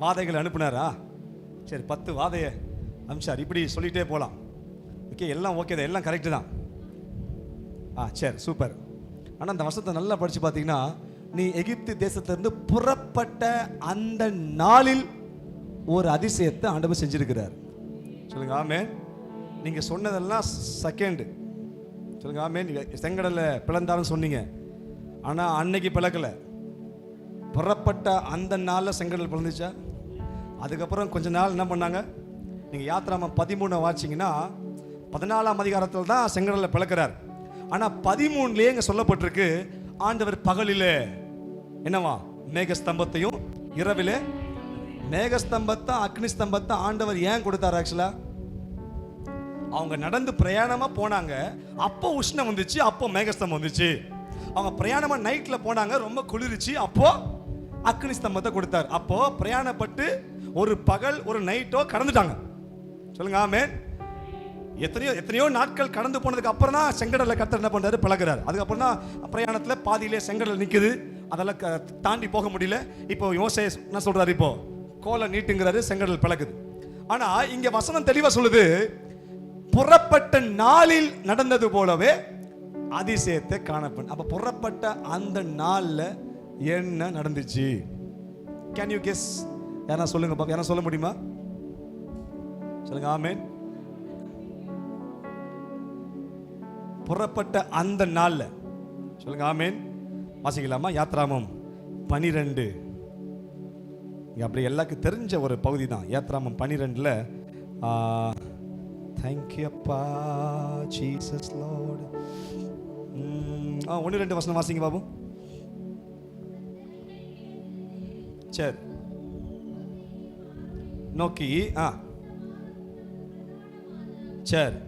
வாதைகளை அனுப்புனாரா? சரி, 10 வாதையை அனுப்பிச்சார். இப்படி சொல்லிட்டே போகலாம். ஓகே, எல்லாம் ஓகே தான், எல்லாம் கரெக்டு தான். சரி, சூப்பர். ஆனால் அந்த வருஷத்தை நல்லா படித்து பார்த்தீங்கன்னா, நீ எகிப்து தேசத்திலிருந்து புறப்பட்ட அந்த நாளில் ஒரு அதிசயத்தை ஆண்டவர் செஞ்சிருக்கிறார். சொல்லுங்க ஆமென். நீங்கள் சொன்னதெல்லாம் செகண்டு. சொல்லுங்க ஆமென். செங்கடலை பிளந்தாலும் சொன்னீங்க, ஆனால் அன்னைக்கு பிளக்கலை. புறப்பட்ட அந்த நாளில் செங்கடல் பிளந்துச்சா? அதுக்கப்புறம் கொஞ்ச நாள் என்ன பண்ணாங்க? நீங்கள் யாத்திராமம் 13 வாசிங்கன்னா 14ஆம் அதிகாரத்தில் தான் செங்கடலை பிளக்கிறார். ஆனால் 13லேயே இங்கே சொல்லப்பட்டிருக்கு, ஆண்டவர் பகலிலே என்னவா மேகஸ்தம்பத்தையும் இரவிலே மேகஸ்தம்பத்தை அக்னி ஸ்தம்பத்தை ஆண்டவர் ஏன் கொடுத்தார்? ஆக்சுவலா அவங்க நடந்து பிரயாணமா போனாங்க, அப்போ உஷ்ணம் வந்துச்சு, அப்போ மேகஸ்தம்பம் வந்துச்சு. அவங்க பிரயாணமா நைட்ல போனாங்க, ரொம்ப குளிர்ச்சி, அப்போ அக்னி ஸ்தம்பத்தை கொடுத்தார். அப்போ பிரயாணப்பட்டு ஒரு பகல் ஒரு நைட்டோ கடந்துட்டாங்க. சொல்லுங்க ஆமென். எத்தனையோ நாட்கள் கடந்து போனதுக்கு அப்புறம் தான் செங்கடலை கர்த்தர் என்ன பண்றாரு, பழகுறாரு. அதுக்கப்புறம் தான் பிரயாணத்துல பாதியிலே செங்கடல் நிக்குது. அதெல்லாம் தாண்டி போக முடியல. இப்போ யோசே என்ன சொல்றாரு, இப்போ கோலை நீட்டுங்கிறாரு, செங்கடல் பழகுது. ஆனா இங்க வசனம் தெளிவா சொல்லுது, புறப்பட்ட நாளில் நடந்தது போலவே அதிசயத்தை காணப்படும். அப்ப புறப்பட்ட அந்த நாள்ல என்ன நடந்துச்சு? Can you guess? யாரா சொல்லுங்க பாப்பா, யாரா சொல்ல முடியுமா? சொல்லுங்க. ஆமென். புறப்பட்ட அந்த நாள்ல சொல்லுங்க. ஆமென். வாசிக்கலாமா? யாத்ராமம் 12. அப்படி எல்லாருக்கும் தெரிஞ்ச ஒரு பகுதி தான் யாத்ராமம் 12ல. தேங்க்யூ அப்பா ஜீசஸ் லார்ட். 1-2 வசனம் வாசிங்க பாபு. சரி. நோக்கி சரி.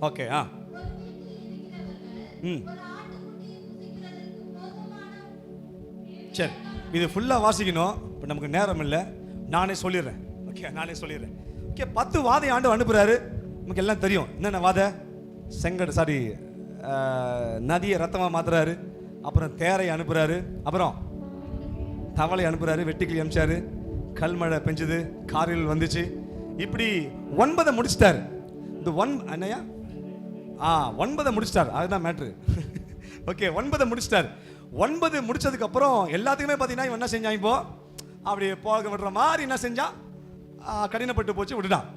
ஓகே. சரி, இது ஃபுல்லா வாசிக்கணும். இப்போ நமக்கு நேரம் இல்லை, நானே சொல்லிடுறேன். ஓகே, நானே சொல்லிடுறேன். ஓகே, 10 வாதை ஆண்டு அனுப்புறாரு. நமக்கு எல்லாம் தெரியும் என்னென்ன வாதை. நதியை ரத்தமா மாத்துறாரு. அப்புறம் தேரை அனுப்புறாரு. அப்புறம் தவளை அனுப்புறாரு. வெட்டுக்கிளி அனுப்பிச்சாரு. கல்மழை பெஞ்சது. காரில் வந்துச்சு. இப்படி 9 முடிச்சிட்டாரு. இந்த 9 முடிச்சிட்டாரு. அதுதான் மேட்ரு. ஓகே, 9 முடிச்சிட்டாரு. 9 முடிச்சதுக்கு அப்புறம் எல்லாத்துக்குமே பார்த்தீங்கன்னா இவன் என்ன செஞ்சான், இப்போ அப்படி போக விடுற மாதிரி என்ன செஞ்சான், கடினப்பட்டு போச்சு, விட்டுட்டான்.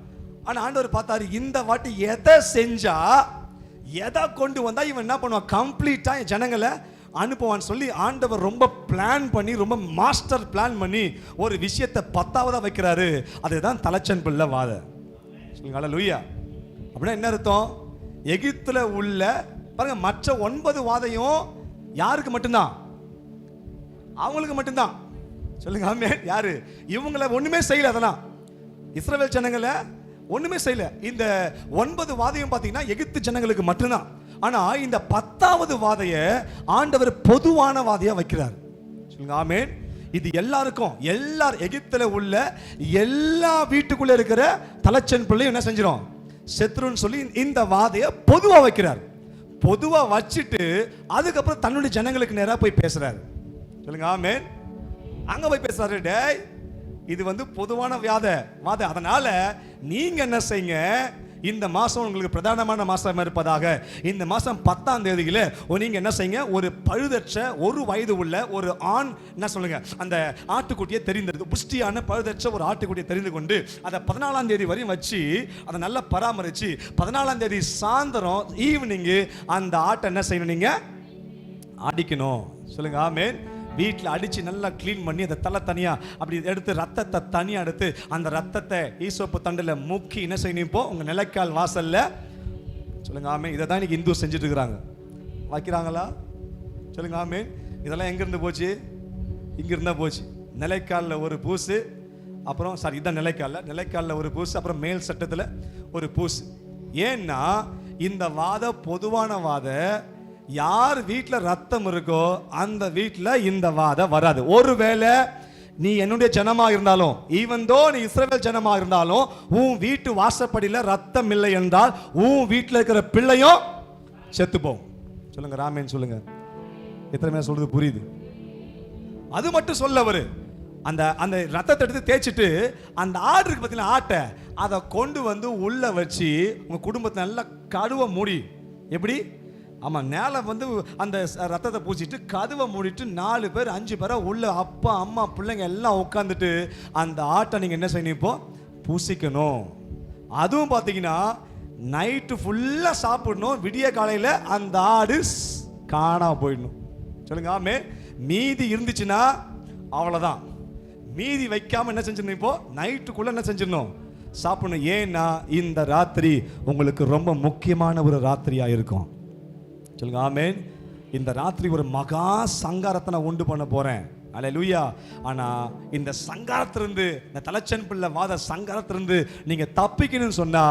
ஆனால் ஆண்டவர் பார்த்தாரு, இந்த வாட்டி எதை செஞ்சா, எதை கொண்டு வந்தா இவன் என்ன பண்ணுவான், கம்ப்ளீட்டா ஜனங்களை அனுப்புவான்னு சொல்லி ஆண்டவர் ரொம்ப பிளான் பண்ணி, ரொம்ப மாஸ்டர் பிளான் பண்ணி ஒரு விஷயத்தை 10ஆவதா வைக்கிறாரு. அதுதான் தலைச்சன் பிள்ளை வாதை. சொல்லுங்க அல்லேலூயா. அப்படின்னா என்ன அர்த்தம்? எகிப்துல உள்ள பாருங்க, மற்ற 9 வாதையும் யாருக்கு மட்டும்தான்? அவங்களுக்கு மட்டும்தான். சொல்லுங்க ஆமென். யாரு? இவங்கள ஒண்ணுமே செய்யல. அதெல்லாம் இஸ்ரவேல் ஜனங்களை ஒண்ணுமே செய்யல. இந்த 9 வாதையும் பாத்தீங்கன்னா எகிப்து ஜனங்களுக்கு மட்டும்தான். ஆனா இந்த 10ஆவது வாதையை ஆண்டவர் பொதுவான வாதையா வைக்கிறார். சொல்லுங்க ஆமென். இது எல்லாருக்கும், எகிப்துல உள்ள எல்லா வீட்டுக்குள்ள இருக்கிற தலைச்சன் பிள்ளையும் என்ன செஞ்சிரும், செத்துருன்னு சொல்லி இந்த வாதையை பொதுவா வைக்கிறார். பொதுவா வச்சுட்டு அதுக்கப்புறம் தன்னுடைய ஜனங்களுக்கு நேரா போய் பேசுறாரு. சொல்லுங்க ஆமென். அங்க போய் பேசுறாரு, டேய் இது பொதுவான வாதை. அதனால நீங்க என்ன செய்யுங்க, இந்த மாசம் உங்களுக்கு பிரதானமான மாசம் இருப்பதாக, இந்த மாசம் 10ஆம் தேதியில நீங்க என்ன செய்யுங்க, ஒரு பழுதற்ற 1 வயது உள்ள ஒரு ஆண் என்ன சொல்லுங்க, அந்த ஆட்டுக்குட்டியை தெரிந்து, புஷ்டியான பழுதற்ற ஒரு ஆட்டுக்குட்டியை தெரிந்து கொண்டு அதை 14ஆம் தேதி வரையும் வச்சு அதை நல்லா பராமரிச்சு 14ஆம் தேதி சாயந்தரம் ஈவினிங் அந்த ஆட்டை என்ன செய்யணும், நீங்க அடிக்கணும். சொல்லுங்க ஆமென். வீட்டில் அடிச்சு நல்லா கிளீன் பண்ணி அந்த தலை தனியா அப்படி எடுத்து ரத்தத்தை தனியா எடுத்து அந்த ரத்தத்தை ஈசோப்பு தண்டில் முக்கி என்ன செய்யணும், இப்போ உங்க நிலைக்கால் வாசல்ல. சொல்லுங்க ஆமென். இதை தான் இன்னைக்கு இந்து செஞ்சுட்டு இருக்கிறாங்க. வைக்கிறாங்களா? சொல்லுங்க ஆமென். இதெல்லாம் எங்கிருந்து போச்சு? இங்கிருந்தா போச்சு. நிலைக்காலில் ஒரு பூசு, அப்புறம் இதான் நிலைக்காலில் ஒரு பூசு, அப்புறம் மேல் சட்டத்தில் ஒரு பூசு. ஏன்னா இந்த வாதை பொதுவான வாதை. யார் வீட்டில் ரத்தம் இருக்கோ அந்த வீட்டில் இந்த வாதை வராது. ஒருவேளை நீ என்னுடைய ஜனமா இருந்தாலும், ஈவன் தோ நீ இஸ்ரவேல் ஜனமா இருந்தாலும், உன் வீட்டு வாசப்படியில் ரத்தம் இல்லை என்றால் உன் வீட்டில் இருக்கிற பிள்ளையும் செத்துப்போம். சொல்லுங்க ராமேன். சொல்லுங்க. எத்தனை பேர் சொல்றது புரியுது? அது மட்டும் சொல்லவரு அந்த அந்த ரத்தத்தை எடுத்து தேய்ச்சிட்டு அந்த ஆடு இருக்கு பார்த்தீங்கன்னா, ஆட்டை அதை கொண்டு உள்ள வச்சு உங்க குடும்பத்தை நல்லா கழுவ மூடி. எப்படி? ஆமா, நேல அந்த ரத்தத்தை பூசிட்டு கதவை மூடிட்டு 4 பேர் 5 பேரா உள்ள அப்பா அம்மா பிள்ளைங்க எல்லாம் உட்காந்துட்டு அந்த ஆட்டை நீங்க என்ன செய்யணும், இப்போ பூசிக்கணும். அதுவும் பார்த்தீங்கன்னா நைட்டு ஃபுல்லா சாப்பிடணும். விடிய காலையில அந்த ஆடு காணாம போயிடணும். சொல்லுங்க ஆமே. மீதி இருந்துச்சுன்னா அவ்வளவுதான். மீதி வைக்காம என்ன செஞ்சிடணும், இப்போ நைட்டுக்குள்ள என்ன செஞ்சிடணும், சாப்பிடணும். ஏன்னா இந்த ராத்திரி உங்களுக்கு ரொம்ப முக்கியமான ஒரு ராத்திரியா இருக்கும். சொல்லுங்க ஆமென். இந்த ராத்திரி ஒரு மகா சங்காரத்தை நான் உண்டு பண்ண போறேன். அல்லேலூயா. ஆனா இந்த சங்காரத்திலிருந்து, இந்த தலைச்சன் பிள்ளை வாத சங்காரத்திலிருந்து நீங்க தப்பிக்கணும்னு சொன்னா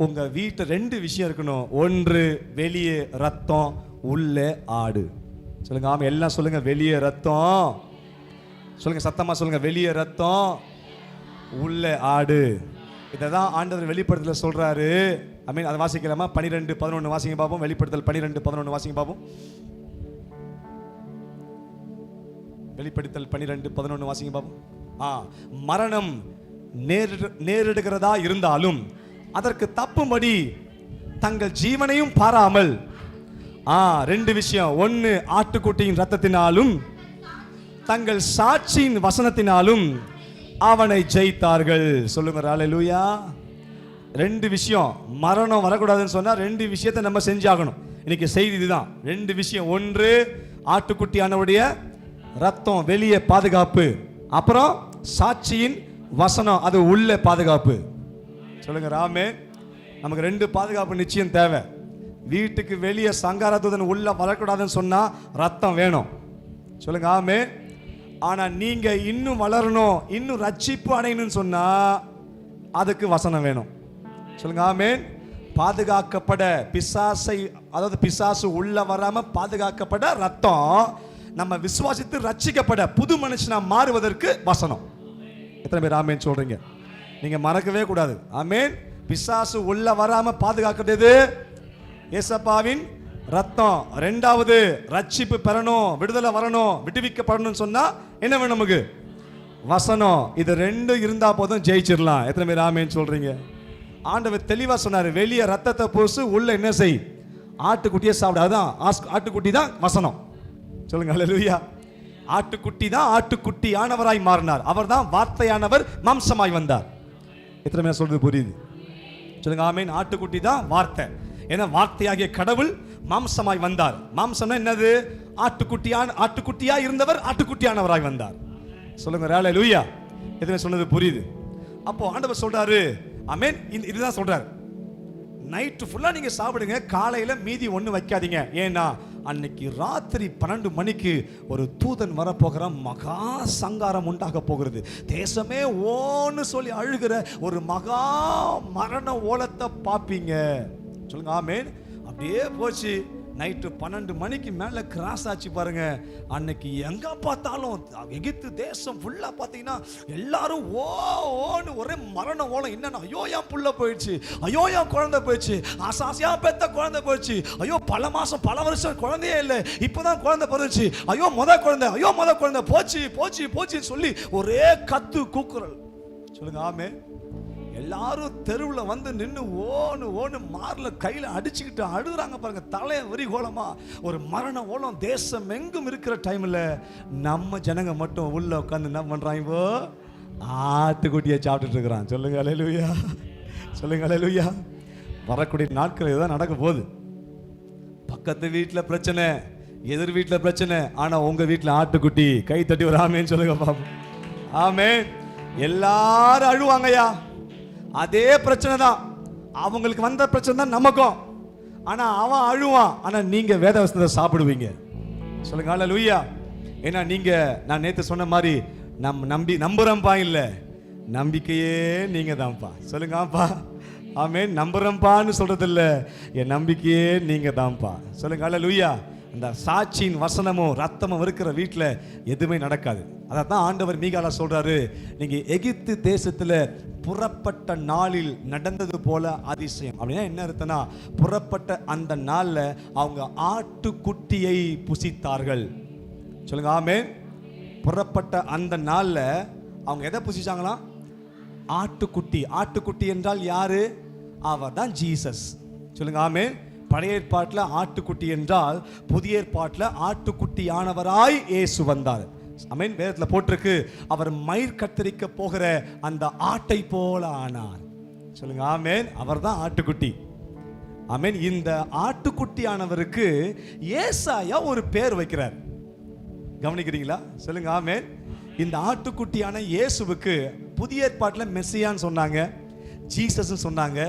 உங்க வீட்டில் 2 விஷயம் இருக்கணும். ஒன்று, வெளியே ரத்தம், உள்ளே ஆடு. சொல்லுங்க ஆமா. எல்லாம் சொல்லுங்க, வெளியே ரத்தம். சொல்லுங்க சத்தமா சொல்லுங்க, வெளியே ரத்தம், உள்ளே ஆடு. இதை தான் ஆண்டவர் வெளிப்படுத்தல சொல்றாரு. ஐ மீன், அதை வாசிக்கலாமா? 12:11 வாசிங்க பாப்போம். வெளிப்படுத்தல் 12:11 வாசிங்க பாப்போம். வெளிப்படுத்தல் 12:11 வாசிங்க பாப்போம். மரணம் நேரிடுகிறதா இருந்தாலும் அதற்கு தப்பும்படி தங்கள் ஜீவனையும் பாராமல் 2 விஷயம். ஒன்று, ஆட்டுக்குட்டியின் ரத்தத்தினாலும் தங்கள் சாட்சியின் வசனத்தினாலும் அவனை ஜெயித்தார்கள். சொல்லுங்க அல்லேலூயா. 2 விஷயம். மரணம் வரக்கூடாதுன்னு சொன்னா 2 விஷயத்தை நம்ம செஞ்சாகணும். இன்னைக்கு செய்தி இதுதான். 2 விஷயம். ஒன்று, ஆட்டுக்குட்டியானவருடைய ரத்தம், வெளியே பாதுகாப்பு. அப்புறம் சாட்சியின் வசனம், அது உள்ள பாதுகாப்பு. சொல்லுங்க ராமே. நமக்கு 2 பாதுகாப்பு நிச்சயம் தேவை. வீட்டுக்கு வெளியே சங்காரதூதன் உள்ள வரக்கூடாதுன்னு சொன்னா ரத்தம் வேணும். சொல்லுங்க ஆமே. ஆனா நீங்க இன்னும் வளரணும், இன்னும் ரட்சிப்பு அடையணும்னு சொன்னா அதுக்கு வசனம் வேணும். சொல்லுங்க ஆமென். பாதுகாக்கப்பட பிசாசை, அதாவது பிசாசு உள்ள வராம பாதுகாக்கப்பட ரத்தம், நம்ம விசுவாசித்து ரட்சிக்கப்பட புது மனுஷனா மாறுவதற்கு வசனம். எத்தனை பேர் ஆமென் சொல்றீங்க? நீங்க மறக்கவே கூடாது. ஆமென். பிசாசு உள்ள வராம பாதுகாக்கிறது ஏசப்பாவின் ரத்தம். 2வது, ரட்சிப்பு பெறணும், விடுதலை வரணும், விடுவிக்கப்படணும்னு சொன்னா என்ன வேணும் நமக்கு? வசனம். இது 2 இருந்தா போதும், ஜெயிச்சிடலாம். எத்தனை பேர் ஆமென் சொல்றீங்க? ஆண்டவர் தெளிவா சொன்னாரு, வெளியே ரத்தத்தை பூசு, உள்ள என்ன செய்? ஆட்டுக்குட்டியை சாப்பிடு. அதுதான் ஆட்டுக்குட்டி தான் வசனம். சொல்லுங்க அல்லேலூயா. ஆட்டுக்குட்டி தான் ஆட்டுக்குட்டி ஆனவராய் மாறினார். அவர் தான் வார்த்தையானவர் மாம்சமாய் வந்தார். எத்தனை பேர் சொல்றது புரியுது? சொல்லுங்க ஆமென். ஆட்டுக்குட்டி தான் வார்த்தை. ஏன்னா வார்த்தையாகிய கடவுள் மாம்சமாய் வந்தார். மாம்சம்னா என்னது? ஆட்டுக்குட்டியா இருந்தவர் ஆட்டுக்குட்டியானவராய் வந்தார். சொல்லுங்க அல்லேலூயா. எதுவுமே சொன்னது புரியுது? அப்போ ஆண்டவர் சொல்றாரு, ஆமென். இதுதான் சொல்றாரு, நைட்டு ஃபுல்லா நீங்க சாப்பிடுங்க, காலையில மீதி ஒண்ணு வைக்காதீங்க. ஏன்னா அன்னைக்கு ராத்திரி 12 மணிக்கு ஒரு தூதன் வரப்போகிறான், மகா சங்காரம் உண்டாக போகிறது. தேசமே ஓன்னு சொல்லி அழுகிற ஒரு மகா மரண ஓலத்தை பார்ப்பீங்க. சொல்லுங்க ஆமென். அப்படியே போச்சு. நைட்டு 12 மணிக்கு மேலே கிராஸ் ஆச்சு பாருங்க. அன்னைக்கு எங்க பார்த்தாலும் எகிப்து தேசம் ஃபுல்லா பார்த்தீங்கன்னா எல்லாரும் ஓன்னு ஒரே மரண ஓலம். என்னன்னா, ஐயோ என் புள்ள போயிடுச்சு, ஐயோ என் குழந்தை போயிடுச்சு, ஆசாசியா பெத்த குழந்தை போயிடுச்சு, ஐயோ பல மாசம் பல வருஷம் குழந்தையே இல்லை, இப்போதான் குழந்தை பிறந்துச்சு, ஐயோ முத குழந்தை போச்சு போச்சு போச்சுன்னு சொல்லி ஒரே கத்து கூக்குரல். சொல்லுங்க ஆமே. எல்லாரும் தெருவில் வந்து நின்று ஓன்னு மார்ல கையில் அடிச்சுக்கிட்டு அழுகுறாங்க பாருங்க. தலையை விரிகோலமா ஒரு மரண ஓலம் தேசம் எங்கும் இருக்கிற டைம்ல நம்ம ஜனங்க மட்டும் உள்ள உட்காந்து என்ன பண்றாங்க? ஆட்டுக்குட்டியை சாப்பிட்டுட்டு இருக்கிறான். சொல்லுங்க அல்லேலூயா. சொல்லுங்க அல்லேலூயா. வரக்கூடிய நாட்கள் இதுதான் நடக்க போகுது. பக்கத்து வீட்டில் பிரச்சனை, எதிர் வீட்டில் பிரச்சனை, ஆனா உங்க வீட்டில் ஆட்டுக்குட்டி. கை தட்டி ஒரு ஆமேன்னு சொல்லுங்க பாப்போம். ஆமென். எல்லாரும் அழுவாங்கய்யா. அதே பிரச்சனை தான் அவங்களுக்கு வந்த பிரச்சனை தான் நமக்கும். ஆனா அவன் அழுவான், ஆனா நீங்க வேதவசனத்தை சாப்பிடுவீங்க. சொல்லுங்க அல்லேலூயா. ஏன்னா நீங்க, நான் நேத்து சொன்ன மாதிரி, நம்புறம்பா இல்ல, நம்பிக்கையே நீங்க தான்ப்பா. சொல்லுங்க ஆப்பா. ஆமென். நம்புறம்பான்னு சொல்றது இல்ல, என் நம்பிக்கையே நீங்க தான்ப்பா. சொல்லுங்க அல்லேலூயா. அந்த சாட்சியின் வசனமும் ரத்தமும் இருக்கிற வீட்டில் எதுவுமே நடக்காது. அதான் ஆண்டவர் மீகால சொல்றாரு, நீங்க எகிப்து தேசத்துல புறப்பட்ட நாளில் நடந்தது போல அதிசயம். அப்படின்னா என்ன அர்த்தம்னா, புறப்பட்ட அந்த நாள்ல அவங்க ஆட்டுக்குட்டியை புசித்தார்கள். சொல்லுங்க ஆமென். புறப்பட்ட அந்த நாள்ல அவங்க எதை புசிச்சாங்களாம்? ஆட்டுக்குட்டி. ஆட்டுக்குட்டி என்றால் யாரு? அவர் தான் ஜீசஸ். சொல்லுங்க ஆமென். பழைய ஏற்பாட்டில் ஆட்டுக்குட்டி என்றால், புதிய ஏற்பாட்டில் ஆட்டுக்குட்டியானவராய் இயேசு வந்தார். ஆமென். வேதத்தில் போட்டிருக்கு, அவர் மயிர் கத்தரிக்க போகிற அந்த ஆட்டை போல ஆனார். சொல்லுங்க ஆமென். அவர் தான் ஆட்டுக்குட்டி. ஆமென். இந்த ஆட்டுக்குட்டியானவருக்கு ஏசாயா ஒரு பேர் வைக்கிறார். கவனிக்கிறீங்களா? சொல்லுங்க ஆமென். இந்த ஆட்டுக்குட்டியான இயேசுவுக்கு புதிய ஏற்பாட்டில் மெஸ்ஸியான்னு சொன்னாங்க, ஜீசஸ் சொன்னாங்க,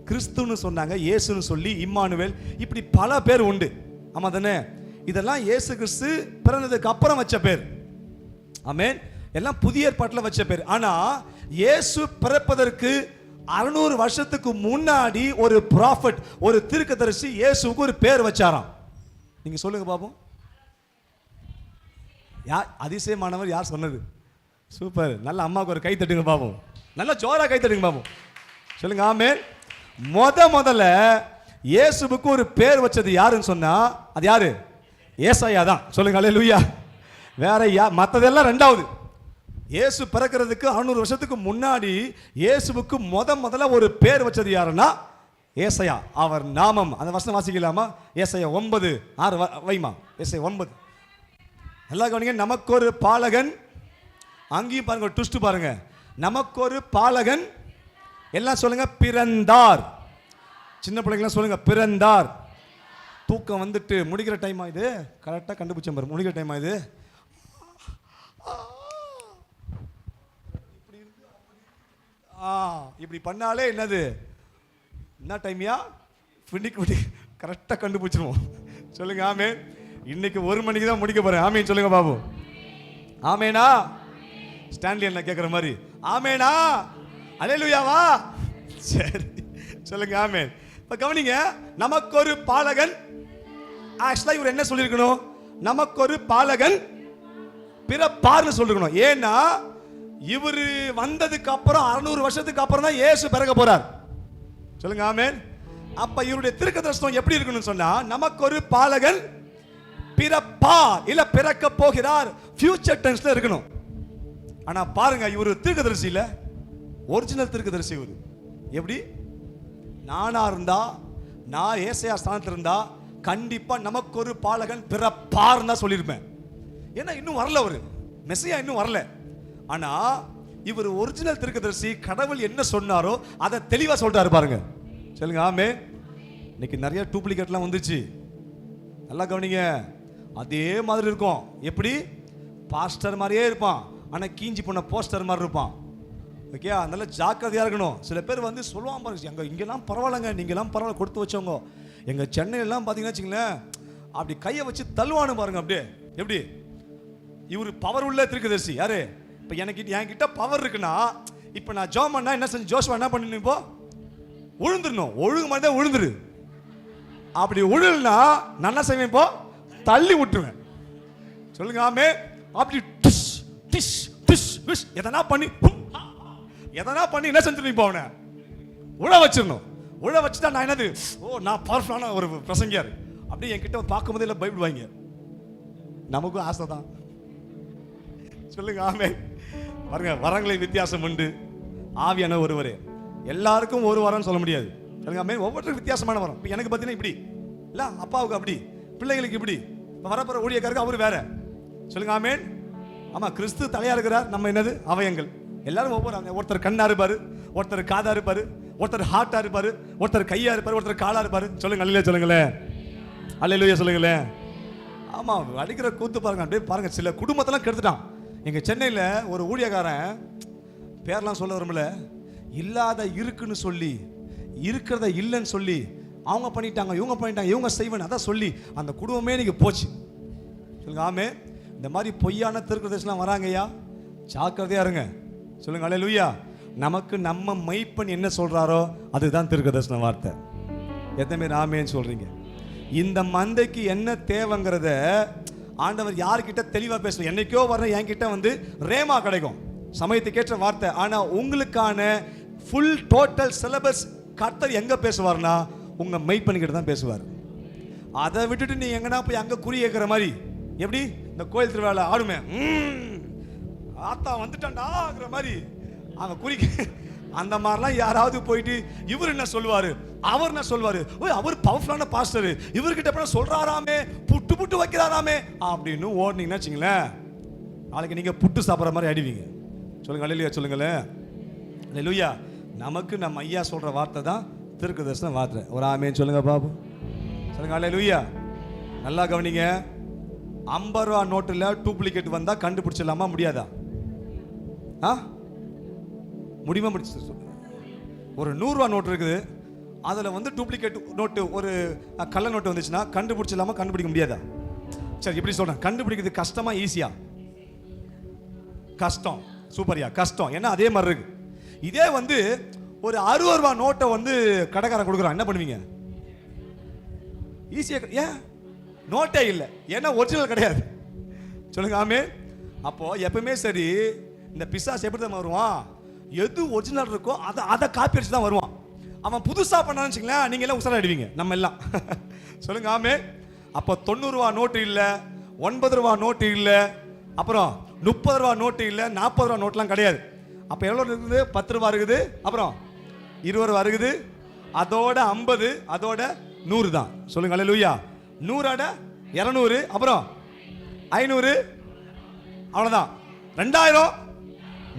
கிறிஸ்துன்னு சொன்னாங்க, இயேசுன்னு சொல்லி இம்மானுவேல், இப்படி பல பேர் உண்டு. ஆமா தானே? இதெல்லாம் இயேசு கிறிஸ்து பிறந்ததுக்கு அப்புறம் வச்ச பேர். ஆமென். எல்லாம் புதிய ஏற்பாட்டில் வச்ச பேர். ஆனா இயேசு பிறப்பதற்கு 600 வருஷத்துக்கு முன்னாடி ஒரு ப்ராஃபட், ஒரு தீர்க்கதரிசி இயேசுவுக்கு ஒரு பேர் வச்சாராம். நீங்க சொல்லுங்க பாப்போம். யார் அதிசயமானவர்? யார் சொன்னது? சூப்பர். நல்ல அம்மாவுக்கு ஒரு கை தட்டுங்க பாப்போம். நல்ல ஜோரா கை தட்டுங்க பாப்போம். சொல்லுங்க ஆமென். முதல்ல இயேசுவுக்கு ஒரு பேர் வச்சது யாருன்னு சொன்னா அது யாரு? ஏசாயா தான். சொல்லுங்க அல்லேலூயா. வேற மத்ததெல்லாம் ரெண்டாவது. இயேசு பிறக்கிறதுக்கு 600 வருஷத்துக்கு முன்னாடி இயேசுவுக்கு முதல்ல ஒரு பேர் வச்சது யாருன்னா ஏசாயா. அவர் நாமம், அந்த வசனம் வாசிக்கலாமா? ஏசாயா 9:6 வைமா. ஏசாயா 9. எல்லாம் கவனிங்க. நமக்கு ஒரு பாலகன், அங்கேயும் பாருங்க, ட்விஸ்ட் பாருங்க. நமக்கு ஒரு பாலகன், எல்லாம் சொல்லுங்க, பிறந்தார். சின்ன பிள்ளைங்களாம் சொல்லுங்க, பிறந்தார். தூக்கம் வந்துட்டு முடிக்கிற டைமா இது? கரெக்டாக கண்டுபிடிச்சேன் பாரு. முடிக்கிற டைமா இது? இப்படி பண்ணாலே என்னது, என்ன டைமியா? பின்னிக்கு கரெக்டாக கண்டுபிடிச்சிருவோம். சொல்லுங்க ஆமென். இன்னைக்கு 1 மணிக்கு தான் முடிக்க போறேன். ஆமீன் சொல்லுங்க பாபு. ஆமேனா? ஸ்டான்லி என்ன கேட்குற மாதிரி ஆமேனா? அல்லேலூயாவா? சரி சொல்லுங்க ஆமேன். இப்போ கவனிங்க. நமக்கு ஒரு பாலகன். ஆக்சுவலாக இவர் என்ன சொல்லியிருக்கணும்? நமக்கு ஒரு பாலகன் பிறப்பார்னு சொல்லிருக்கணும். ஏன்னா இவர் வந்ததுக்கு அப்புறம் 600 வருஷத்துக்கு அப்புறம் தான் இயேசு பிறக்க போறார். சொல்லுங்க ஆமென். அப்ப இவருடைய தீர்க்கதரிசனம் எப்படி இருக்கணும்னு சொன்னா, நமக்கு ஒரு பாலகன் பிறப்பார், இல்ல பிறக்க போகிறார், ஃபியூச்சர் டென்ஸ்ல இருக்கணும். ஆனா பாருங்க, இவர் தீர்க்கதரிசி இல்ல, ஒரிஜினல் தீர்க்கதரிசி இவர். எப்படி? நானா இருந்தா, நான் ஏசாயா ஸ்தானத்துல இருந்தா கண்டிப்பா நமக்கு ஒரு பாலகன் பிறப்பார் தான் சொல்லியிருப்பேன். ஏன்னா இன்னும் வரல, ஒரு மெசியா இன்னும் வரல. ஆனா இவர் ஒரிஜினல் தீர்க்கதரிசி. கடவுள் என்ன சொன்னாரோ அதை தெளிவா சொல்றாரு பாருங்க. சொல்லுங்க ஆமே. இன்னைக்கு நிறைய டூப்ளிகேட்லாம் வந்துச்சு. நல்லா கவனிங்க. அதே மாதிரி இருக்கும். எப்படி? பாஸ்டர் மாதிரியே இருப்பான், ஆனா கீஞ்சி போன போஸ்டர் மாதிரி இருப்பான். ஓகே, அதனால ஜாக்கிரதையா இருக்கணும். சில பேர் வந்து சொல்லுவான் பாருங்க, எங்க இங்கெல்லாம் பரவாயில்லைங்க, நீங்கெல்லாம் பரவாயில்ல, கொடுத்து வச்சவங்க. எங்க சென்னையெல்லாம் பார்த்தீங்கன்னா வச்சுங்களேன், அப்படி கையை வச்சு தள்ளுவானு பாருங்க. அப்படியே எப்படி? இவர் பவர் உள்ள தீர்க்கதரிசி. யாரு? இப்போ என்கிட்ட பவர் இருக்குன்னா, இப்போ நான் ஜோம் பண்ணா என்ன செஞ்சு ஜோஷுவா என்ன பண்ணணும்? இப்போ உழுந்துடணும். ஒழுங்கு மாதிரி தான் உழுந்துரு. அப்படி உழுனா நான் என்ன செய்வேன்? இப்போ தள்ளி விட்டுருவேன். சொல்லுங்க ஆமே. அப்படி டிஷ் டிஷ் டிஷ் டிஷ் எதனா பண்ணி என்ன செஞ்சிருப்பீங்க? அவனை உழ வச்சிடணும். உழ வச்சுட்டா நான் என்னது, ஓ நான் பவர்ஃபுல்லான ஒரு பிரசங்கியார் அப்படி என்கிட்ட பார்க்கும்போது இல்லை பயப்படுவாங்க. நமக்கும் ஆசை தான். சொல்லுங்க ஆமே. பாருங்க, வரங்களை வித்தியாசம் உண்டு. ஆவியான ஒருவரே. எல்லாருக்கும் ஒரு வரம்னு சொல்ல முடியாது. சொல்லுங்க ஆமே. ஒவ்வொருத்தருக்கும் வித்தியாசமான வரம். இப்போ எனக்கு பார்த்தீங்கன்னா இப்படி இல்ல, அப்பாவுக்கு அப்படி, பிள்ளைகளுக்கு இப்படி, இப்போ வரப்போற ஊழியக்காருக்கு அவரு வேற. சொல்லுங்க ஆமேன். ஆமா, கிறிஸ்து தலையா இருக்கிறார், நம்ம என்னது அவயங்கள். எல்லாரும் ஒருத்தர் கண்ணா இருப்பாரு, ஒருத்தர் காதா இருப்பாரு, ஒருத்தர் ஹார்ட்டா இருப்பாரு, ஒருத்தர் கையா இருப்பாரு, ஒருத்தர் காலா இருப்பாரு. சொல்லுங்க அல்லேலூயா சொல்லுங்களேன். அல்லேலூயா சொல்லுங்களேன். ஆமா, அடிக்கிற கூத்து பாருங்க. அப்படியே பாருங்க, சில குடும்பத்தெல்லாம் கெடுத்துட்டான். எங்க சென்னையில் ஒரு ஊழியக்காரன், பேர்லாம் சொல்ல வரும்ல, இல்லாத இருக்குன்னு சொல்லி இருக்கிறத இல்லைன்னு சொல்லி அவங்க பண்ணிட்டாங்க, இவங்க பண்ணிட்டாங்க, இவங்க செய்வேன் அதான் சொல்லி அந்த குடும்பமே இன்னைக்கு போச்சு. சொல்லுங்க ஆமே. இந்த மாதிரி பொய்யான தீர்க்கதரிசிலாம் வராங்கய்யா, ஜாக்கிரதையா இருங்க. சொல்லுங்க அல்லேலூயா. நமக்கு நம்ம மெய்ப்பன் என்ன சொல்றாரோ அதுதான் தீர்க்கதரிசன வார்த்தை. எத்தனை பேர் ஆமேன்னு சொல்றீங்க? இந்த மந்தைக்கு என்ன தேவைங்கிறத ஆண்டவர் யார்கிட்ட தெளிவா பேசுவோம். என்னைக்கோ வர என்கிட்ட வந்து ரேமா கிடைக்கும், சமயத்துக்கேற்ற வார்த்தை. ஆனா உங்களுக்கான ஃபுல் டோட்டல் சிலபஸ் கர்த்தர் எங்க பேசுவார்னா உங்க மெய்ப்பன்கிட்ட தான் பேசுவார். அதை விட்டுட்டு நீ எங்கன்னா போய் அங்க குறி கேட்கிற மாதிரி, எப்படி இந்த கோயில் திருவிழா ஆடுமே, ஆத்தா வந்துட்டான்டாங்கிற மாதிரி அங்க குறி, அந்த மாதிரிலாம் யாராவது போயிட்டு இவர் என்ன சொல்லுவாரு, அவர் என்ன சொல்வாரு, அவர் பவர்ஃபுல்லான பாஸ்டர், இவர்கிட்ட எப்ப சொல்றாராமே, புட்டு புட்டு வைக்கிறாராமே அப்படின்னு ஓடுனீங்கன்னா வச்சுங்களேன், நாளைக்கு நீங்க புட்டு சாப்பிட்ற மாதிரி அடிவீங்க. சொல்லுங்க அல்லேலூயா சொல்லுங்களேன். அல்லேலூயா. நமக்கு நம்ம ஐயா சொல்ற வார்த்தை தான் தீர்க்கதரிசன வார்த்தை. ஒரு ஆமேன்னு சொல்லுங்க பாபு. சொல்லுங்க அல்லேலூயா. நல்லா கவனிங்க. 50 ரூபா நோட்டில் டூப்ளிகேட் வந்தா கண்டுபிடிச்சிடலாமா முடியாதா? முடியுமா? முடிச்சு. ஒரு 100 ரூபா நோட்டு இருக்குது, அதில் வந்து டூப்ளிகேட் நோட்டு, ஒரு கள்ள நோட்டு வந்துச்சுன்னா கண்டுபிடிச்சிடலாமா கண்டுபிடிக்க முடியாதா? சரி, எப்படி சொல்றேன், கண்டுபிடிக்கிறது கஷ்டமா ஈஸியா? கஷ்டம். சூப்பர்யா, கஷ்டம். ஏன்னா அதே மாதிரி இருக்கு. இதே வந்து ஒரு 60 ரூபா நோட்டை வந்து கடைக்காரன் கொடுக்குறான், என்ன பண்ணுவீங்க? ஈஸியா. ஏன் நோட்டே இல்லை, ஏன்னா ஒரிஜினல் கிடையாது. சொல்லுங்க ஆமே. அப்போ எப்பவுமே சரி, இந்த பிசாசு எப்படி தான் வருவான்? எது ஒரிஜினல் இருக்கோ அதை காப்பி அடிச்சு தான் வருவான். அவன் புதுசா பண்ணான்னு வச்சுங்களேன், நீங்க எல்லாம் உசாரா அடிவீங்க, நம்ம எல்லாம். சொல்லுங்க ஆமே. அப்போ 90 ரூபா நோட்டு இல்லை, 9 ரூபா நோட்டு இல்லை, அப்புறம் 30 ரூபா நோட்டு இல்லை, 40 ரூபா நோட்லாம் கிடையாது. அப்போ எவ்வளோ இருக்குது? 10 ரூபா இருக்குது, அப்புறம் 20 ரூபா இருக்குது, அதோட 50, அதோட 100 தான். சொல்லுங்க அல்லேலூயா. 100 200, அப்புறம் 500, அவ்வளோதான். 2000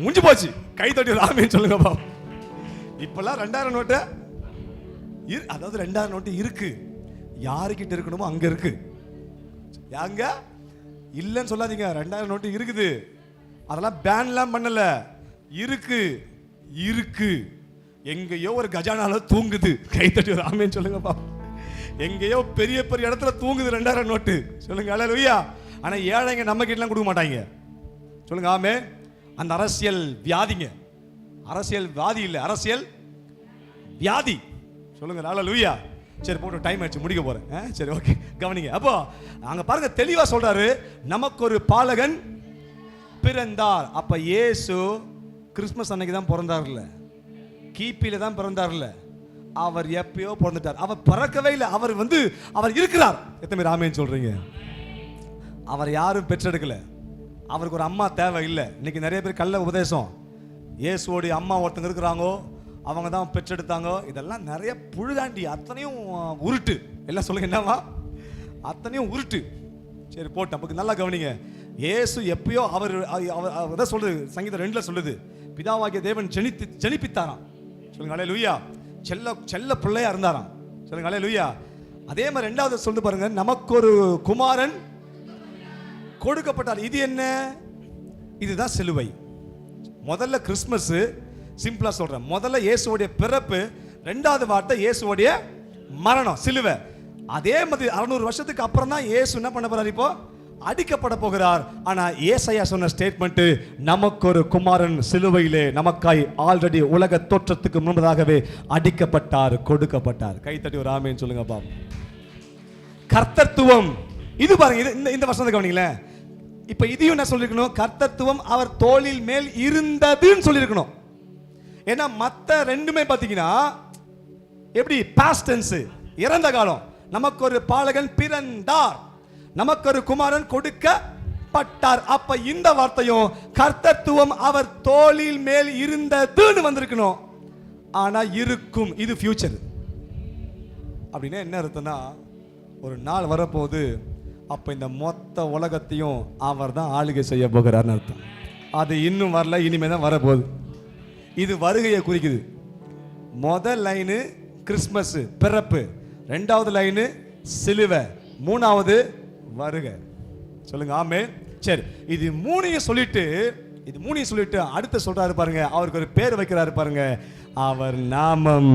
முடிஞ்சு போச்சு. கை தட்டி ராமேன்னு சொல்லுங்க பாப்போம். இப்பெல்லாம் 2000 நோட்டு, அதாவது 2000 நோட்டு இருக்கு, யாருக்கிட்ட இருக்கணுமோ அங்க இருக்கு. யாங்க இல்லைன்னு சொல்லாதீங்க, 2000 நோட்டு இருக்குது, அதெல்லாம் பேன்லாம் பண்ணல, இருக்கு இருக்கு. எங்கேயோ ஒரு கஜானால தூங்குது. கை தட்டி ராமேன்னு சொல்லுங்க பாப்போம். எங்கேயோ பெரிய பெரிய இடத்துல தூங்குது 2000 நோட்டு. சொல்லுங்க அல்லேலூயா. ஆனா ஏழைங்க நம்ம கிட்டலாம் கொடுக்க மாட்டாங்க. சொல்லுங்க ஆமே. அந்த அரசியல் வியாதிங்க, அரசியல் வியாதி இல்லை, அரசியல் வியாதி. சொல்லுங்க அல்லேலூயா. சரி போட்டு டைம் ஆயிடுச்சு, முடிக்க போறேன். சரி ஓகே, கவனிங்க. அப்போ அங்க பாருங்க, தெளிவா சொல்றாரு, நமக்கு ஒரு பாலகன் பிறந்தார். அப்ப இயேசு கிறிஸ்துமஸ் அன்னைக்கு தான் பிறந்தார்ல, கிபியில தான் பிறந்தார்ல, அவர் எப்பயோ பிறந்துட்டார். அவர் பிறக்கவே இல்லை, அவர் இருக்கிறார். எத்தனை பேர் ஆமேன்னு சொல்றீங்க? அவர் யாரும் பெற்றெடுக்கல, அவருக்கு ஒரு அம்மா தேவை இல்லை. இன்னைக்கு நிறைய பேர் கள்ள உபதேசம், இயேசுவோடைய அம்மா ஒருத்தங்க இருக்கிறாங்களோ அவங்க தான் பெற்றெடுத்தாங்க. இதெல்லாம் நிறைய புழுதாண்டி, அத்தனையும் உருட்டு. எல்லாம் சொல்லுங்க என்னவா? அத்தனையும் உருட்டு. சரி போட்டு நமக்கு நல்லா கவனிங்க. இயேசு எப்பயோ அவர் சொல்லுது, சங்கீதம் 2ல சொல்லுது, பிதாவாகிய தேவன் ஜெனிப்பித்தாராம். சொல்லுங்க அல்லேலூயா. செல்ல பிள்ளையா இருந்தாராம். சொல்லுங்க அல்லேலூயா. அதே மாதிரி 2வது சொல்லு பாருங்க, நமக்கு ஒரு குமாரன் கொடுக்கப்பட்டார். இது என்ன? இதுதான் சிலுவை. முதல்ல கிறிஸ்துமஸ், சிம்பிளா சொல்றேன், முதல்ல இயேசுவோடைய பிறப்பு, 2வது வார்த்தை இயேசுவோடைய மரணம், சிலுவை. அதே மாதிரி 600 வருஷத்துக்கு அப்புறம் தான் இயேசு என்ன பண்ண போறார்? இப்போ அடிக்கப்பட போகிறார். ஆனா ஏசாயா சொன்ன ஸ்டேட்மெண்ட், நமக்கு ஒரு குமாரன் சிலுவையிலே நமக்காய் ஆல்ரெடி உலக தோற்றத்துக்கு முன்பதாகவே அடிக்கப்பட்டார், கொடுக்கப்பட்டார். கை தட்டி ஒரு ஆமென் சொல்லுங்க பாப்போம். கர்த்தத்துவம் இது பாருங்க, இந்த வசனத்தை கவனிங்களேன். இப்ப இதையும் என்ன சொல்லிருக்கணும்? கர்த்தத்துவம் அவர் தோளில் மேல் இருந்ததுன்னு சொல்லியிருக்கணும். ஏன்னா மத்த ரெண்டுமே பாத்தீங்கன்னா எப்படி? பாஸ்ட் டென்ஸ், இறந்த காலம். நமக்கு ஒரு பாலகன் பிறந்தார், நமக்கு ஒரு குமாரன் கொடுக்கப்பட்டார். அப்ப இந்த வார்த்தையும் கர்த்தத்துவம் அவர் தோளில் மேல் இருந்ததுன்னு வந்திருக்கணும். ஆனா இருக்கும், இது ஃபியூச்சர். அப்படின்னா என்ன அர்த்தம்னா, ஒரு நாள் வரப்போகுது, அப்ப இந்த மொத்த உலகத்தையும் அவர் தான் ஆளுகை செய்ய போகிறார்னு அர்த்தம். அது இன்னும் வரல, இனிமே தான் வரப்போகுது. இது வருகையை குறிக்குது. முதல் லைனு கிறிஸ்மஸ் பிறப்பு, 2வது லைனு சிலுவை, 3வது வருகை. சொல்லுங்க ஆமே. சரி, இது மூணையும் சொல்லிட்டு அடுத்து சொல்றாரு பாருங்க, அவருக்கு ஒரு பேர் வைக்கிறாரு பாருங்க, அவர் நாமம்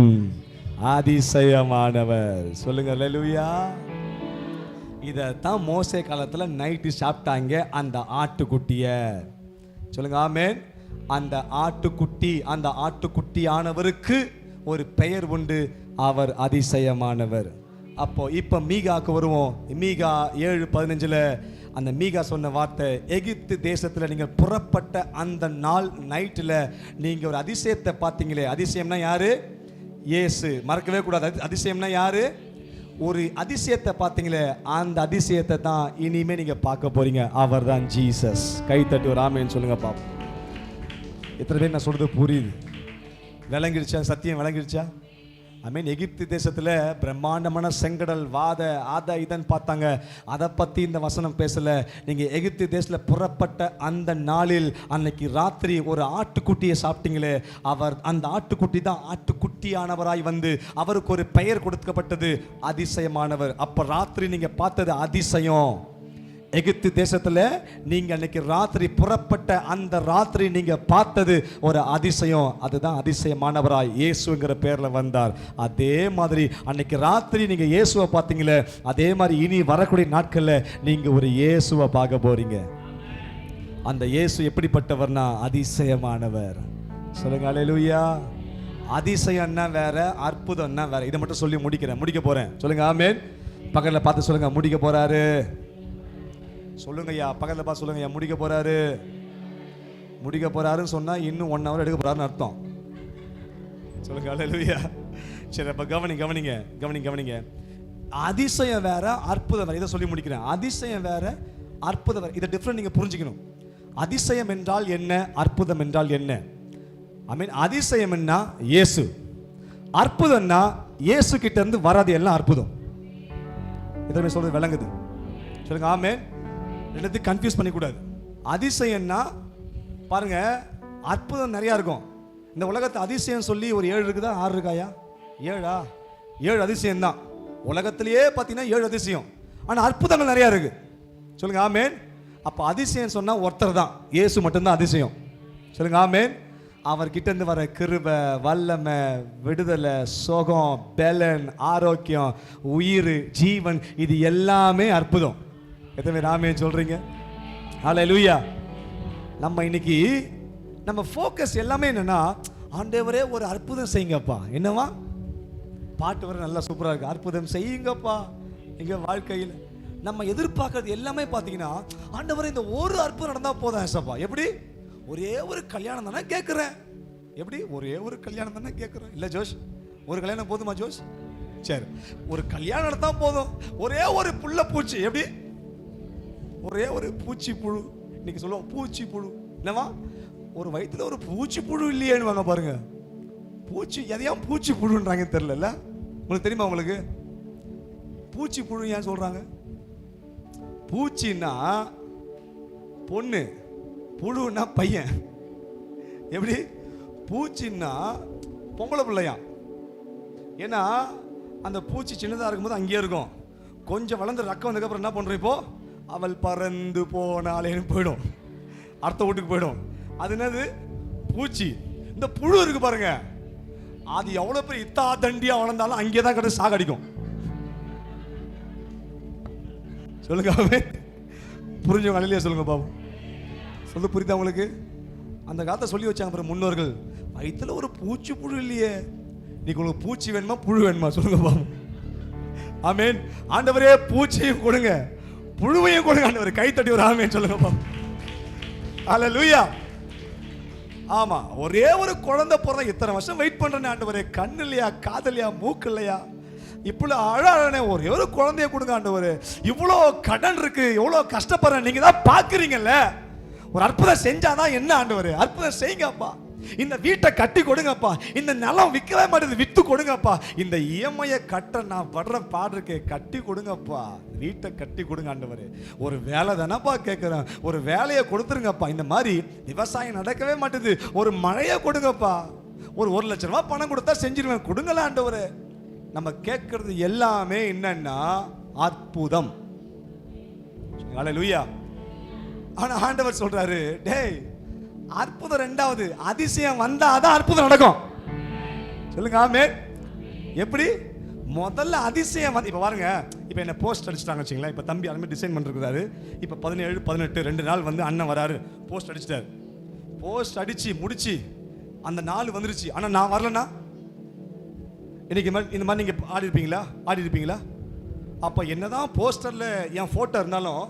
அதிசயமானவர். சொல்லுங்க அல்லேலூயா. இதைத்தான் மோசே காலத்துல நைட்டு சாப்பிட்டாங்க, அந்த ஆட்டுக்குட்டிய. சொல்லுங்க ஆமென். அந்த ஆட்டுக்குட்டியானவருக்கு ஒரு பெயர் உண்டு, அவர் அதிசயமானவர். அப்போ இப்ப மீகாக்கு வருவோம். மீகா 7:15 அந்த மீகா சொன்ன வார்த்தை, எகிப்து தேசத்துல நீங்க புறப்பட்ட அந்த நாள் நைட்ல நீங்க ஒரு அதிசயத்தை பார்த்தீங்களே. அதிசயம்னா யாரு? இயேசு. மறக்கவே கூடாது. அதிசயம்னா யாரு? ஒரு அதிசயத்தை பார்த்தீங்களே, அந்த அதிசயத்தை தான் இனிமே நீங்க பார்க்க போறீங்க. அவர் தான் ஜீசஸ். கை தட்டி ஒரு ஆமென் சொல்லுங்க பாப்போம். எத்தனை பேர் நான் சொல்றது புரியுது? விளங்கிடுச்சா? சத்தியம் விளங்கிடுச்சா? ஐ மீன், எகிப்து தேசத்துல பிரம்மாண்டமான செங்கடல், இதன் பார்த்தாங்க. அதை பத்தி இந்த வசனம் பேசல. நீங்க எகிப்து தேசத்துல புறப்பட்ட அந்த நாளில் அன்னைக்கு ராத்திரி ஒரு ஆட்டுக்குட்டியை சாப்பிட்டீங்களே, அவர் அந்த ஆட்டுக்குட்டி தான் ஆட்டுக்குட்டியானவராய் வந்து அவருக்கு ஒரு பெயர் கொடுக்கப்பட்டது, அதிசயமானவர். அப்ப ராத்திரி நீங்க பார்த்தது அதிசயம். எகிப்து தேசத்துல நீங்க அன்னைக்கு ராத்திரி புறப்பட்ட அந்த ராத்திரி நீங்க பார்த்தது ஒரு அதிசயம். அதுதான் அதிசயமானவராய் இயேசுங்கிற பேர்ல வந்தார். அதே மாதிரி அன்னைக்கு ராத்திரி நீங்க இயேசுவை பார்த்தீங்களே, அதே மாதிரி இனி வரக்கூடிய நாட்கள்ல நீங்க ஒரு இயேசுவை பார்க்க போறீங்க. அந்த இயேசு எப்படிப்பட்டவர்னா அதிசயமானவர். சொல்லுங்க அல்லேலூயா. அதிசயம்னா வேற, அற்புதம்னா வேற. இதை மட்டும் சொல்லி முடிக்க போறேன். சொல்லுங்க ஆமென். பக்கத்துல பார்த்து சொல்லுங்க, முடிக்க போறாரு. சொல்லுங்க ஐயா, பக்கத்துல பார்த்து சொல்லுங்க ஐயா, முடிக்க போறாரு. முடிக்க போறாருன்னு சொன்னா இன்னும் 1 hour எடுக்க போறாருன்னு அர்த்தம். சொல்லுங்க அல்லேலூயா. சரி, அப்ப கவனிங்க. அதிசயம் வேற, அற்புதம் வேற. இதை சொல்லி முடிக்கிறேன். அதிசயம் வேற, அற்புதம் வேற. இதை டிஃபரெண்ட் நீங்க புரிஞ்சுக்கணும். அதிசயம் என்றால் என்ன, அற்புதம் என்றால் என்ன? ஐ மீன், அதிசயம் என்ன இயேசு, அற்புதம்னா இயேசு கிட்ட இருந்து வராது எல்லாம் அற்புதம். இதை சொல்றது விளங்குது? சொல்லுங்க ஆமென். ரெண்டுத்தையும் கன்ஃபியூஸ் பண்ணி கூடாது. அதிசயம்னா பாருங்க, அற்புதம் நிறைய இருக்கும். இந்த உலகத்தை அதிசயம் சொல்லி ஒரு 7 இருக்குதா, 6 இருக்காயா? 7 அதிசயம் தான் உலகத்திலேயே பார்த்தீங்கன்னா. 7 அதிசயம். ஆனால் அற்புதங்கள் நிறைய இருக்கு. சொல்லுங்க ஆமென். அப்போ அதிசயம் சொன்னா ஒருத்தர் தான், இயேசு மட்டும்தான் அதிசயம். சொல்லுங்க ஆமென். அவர்கிட்ட இருந்து வர கிருபை, வல்லமை, விடுதலை, சுகம், பலன், ஆரோக்கியம், உயிர், ஜீவன், இது எல்லாமே அற்புதம். எத்தனை பேர் ஆமென் சொல்றீங்க? ஹல்லேலூயா. நம்ம இன்னைக்கு நம்ம ஃபோக்கஸ் எல்லாமே என்னன்னா, ஆண்டவரே ஒரு அற்புதம் செய்யுங்கப்பா. என்னவா பாட்டு வர நல்லா சூப்பரா இருக்கு. அற்புதம் செய்யுங்கப்பா எங்க வாழ்க்கையில். நம்ம எதிர்பார்க்கறது எல்லாமே பார்த்தீங்கன்னா, ஆண்டவரே இந்த ஒரு அற்புதம் நடந்தா போதும் ஏசப்பா. எப்படி? ஒரே ஒரு கல்யாணம் தானே கேட்குறேன். எப்படி? ஒரே ஒரு கல்யாணம் தானே கேட்குறேன். இல்லை ஜோஷ், ஒரு கல்யாணம் போதுமா ஜோஷ்? சரி, ஒரு கல்யாணம் நடத்தா போதும். ஒரே ஒரு புள்ள பூச்சி, எப்படி? ஒரே ஒரு பூச்சி புழு. இன்னைக்கு சொல்லுவோம் பூச்சி புழு. என்னவா? ஒரு வயிற்றுல ஒரு பூச்சி புழு இல்லையேன்னு வாங்க பாருங்க. பூச்சி எதையும் பூச்சி புழுன்றாங்க தெரியல. உங்களுக்கு தெரியுமா? உங்களுக்கு பூச்சி புழு ஏன் சொல்றாங்க? பூச்சின்னா பொண்ணு, புழுன்னா பையன். எப்படி? பூச்சின்னா பொம்பளை பிள்ளையா. ஏன்னா அந்த பூச்சி சின்னதாக இருக்கும்போது அங்கேயே இருக்கும். கொஞ்சம் வளர்ந்து ரக்கம் வந்ததுக்கப்புறம் என்ன பண்ணுறோம்? இப்போ அவள் பறந்து போனாலேன்னு போயிடும், அடுத்த வீட்டுக்கு போயிடும். அது என்னது? பூச்சி. இந்த புழு இருக்கு பாருங்க, அது எவ்வளோ பெரிய இத்தா தண்டியா வளர்ந்தாலும் அங்கே தான் கிட்ட சாகடிக்கும். சொல்லுங்க புரிஞ்சவங்க அலையிலே சொல்லுங்க பாபு. சொல்ல புரியுதா உங்களுக்கு? அந்த காலத்தை சொல்லி வச்சாங்க பாரு முன்னோர்கள், வயிற்றுல ஒரு பூச்சி புழு இல்லையே. இன்னைக்கு உங்களுக்கு பூச்சி வேணுமா புழு வேணுமா? சொல்லுங்க பாபு. ஆமேன். ஆண்டவரே பூச்சியும் கொடுங்க, புழுவையும் கொடுங்க ஆண்டவரே. கை தட்டி ஒரு ஆமேன் சொல்லுங்க பாபு. அல்லேலூயா. ஆமா, ஒரே ஒரு குழந்தை பிறந்த இத்தனை வருஷம் வெயிட் பண்றேன் ஆண்டவரே. கண்ணு இல்லையா, காது இல்லையா, மூக்கு இல்லையா, இப்படி அழகானே ஒரே ஒரு குழந்தைய கொடுங்க ஆண்டவரே. இவ்வளோ கடன் இருக்கு, எவ்வளோ கஷ்டப்படுறேன், நீங்க தான் பாக்குறீங்கல்ல. ஒரு அற்புதம் செஞ்சாதான் என்ன ஆண்டவரே? அற்புதம் செய்யுங்கப்பா. இந்த வீட்டை கட்டி கொடுங்கப்பா. இந்த நிலம் விற்கவே மாட்டேது, வித்து கொடுங்கப்பா. இந்த இஎம்ஐயை கட்ட நான் படுற பாடு இருக்கே, கட்டி கொடுங்கப்பா. வீட்டை கட்டி கொடுங்க ஆண்டவரே. ஒரு வேலை தானப்பா கேட்குறேன், ஒரு வேலையை கொடுத்துருங்கப்பா. இந்த மாதிரி விவசாயம் நடக்கவே மாட்டேது, ஒரு மழையை கொடுங்கப்பா. ஒரு 1 லட்ச ரூபா பணம் கொடுத்தா செஞ்சிருவேன், கொடுங்கல ஆண்டவரே. நம்ம கேட்கறது எல்லாமே என்னன்னா அற்புதம். அல்லேலூயா. ஆனா ஆண்டவர் சொல்றாரு, டேய் அற்புதம் ரெண்டாவது, அதிசயம் வந்தாதான் அற்புதம் நடக்கும். சொல்லுங்க ஆமென். எப்படி? முதல்ல அதிசயம் வந்து, இப்ப பாருங்க, இப்ப என்ன போஸ்ட் அடிச்சிட்டாங்க வச்சுங்களேன். இப்ப தம்பி அதுமாதிரி டிசைன் பண்ணிருக்காரு. இப்ப 17, 18 2 நாள் வந்து அண்ணன் வராரு, போஸ்ட் அடிச்சிட்டாரு. போஸ்ட் அடிச்சு முடிச்சு அந்த நாள் வந்துருச்சு. ஆனா நான் வரலன்னா இன்னைக்கு இந்த மாதிரி நீங்க ஆடி இருப்பீங்களா? அப்ப என்னதான் போஸ்டர்ல என் போட்டோ இருந்தாலும்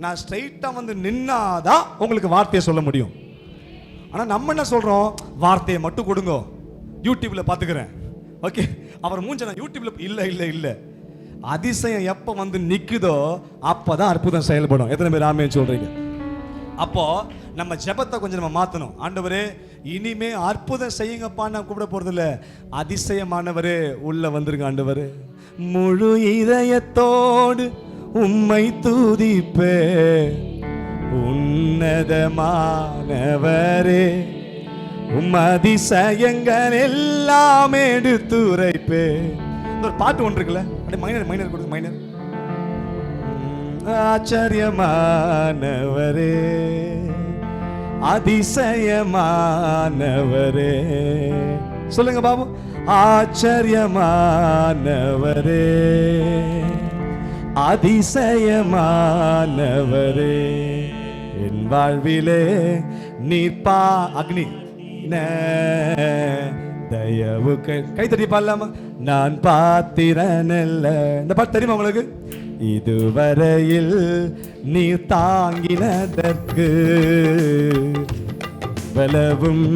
நான் ஸ்ட்ரைட்டா வந்து நின்னாதான் உங்களுக்கு வார்த்தையை சொல்ல முடியும். ஆனா நம்ம என்ன சொல்றோம்? வார்த்தையை மட்டும் கொடுங்க, யூடியூப்ல பாத்துக்கிறேன். ஓகே, அவர் மூஞ்ச நான் யூடியூப்ல இல்ல. அதிசயம் எப்ப வந்து நிக்குதோ அப்பதான் அற்புதம் செயல்படும். எத்தனை பேர் ஆமென் சொல்றீங்க? அப்போ நம்ம ஜெபத்தை கொஞ்சம் நம்ம மாத்தணும். ஆண்டவரே இனிமே அற்புதம் செய்யுங்கப்பா. நான் கூப்பிட போறது இல்ல, அதிசயமானவரே உள்ள வந்துருங்க ஆண்டவரே. முழு இதயத்தோடு உம்மை துதிப்பே, உன்னதமானவரே. உம் அதிசயங்கள் எல்லாம் எடுத்துரைப்பே. ஒரு பாட்டு ஒன்று இருக்குல்ல, அப்படியே மைனர் கொடுங்க, மைனர். ஆச்சரியமானவரே, அதிசயமானவரே. சொல்லுங்க பாபு. ஆச்சரியமானவரே, அதிசயமானவரே, என் வாழ்விலே நீர்ப்பா அக்னி தயவு கை தட்டி பாடலாமா? நான் பாத்திரனல்ல. இந்த பாட்டு தெரியுமா உங்களுக்கு? இதுவரையில் நீ தாங்கினதற்கு வலவும்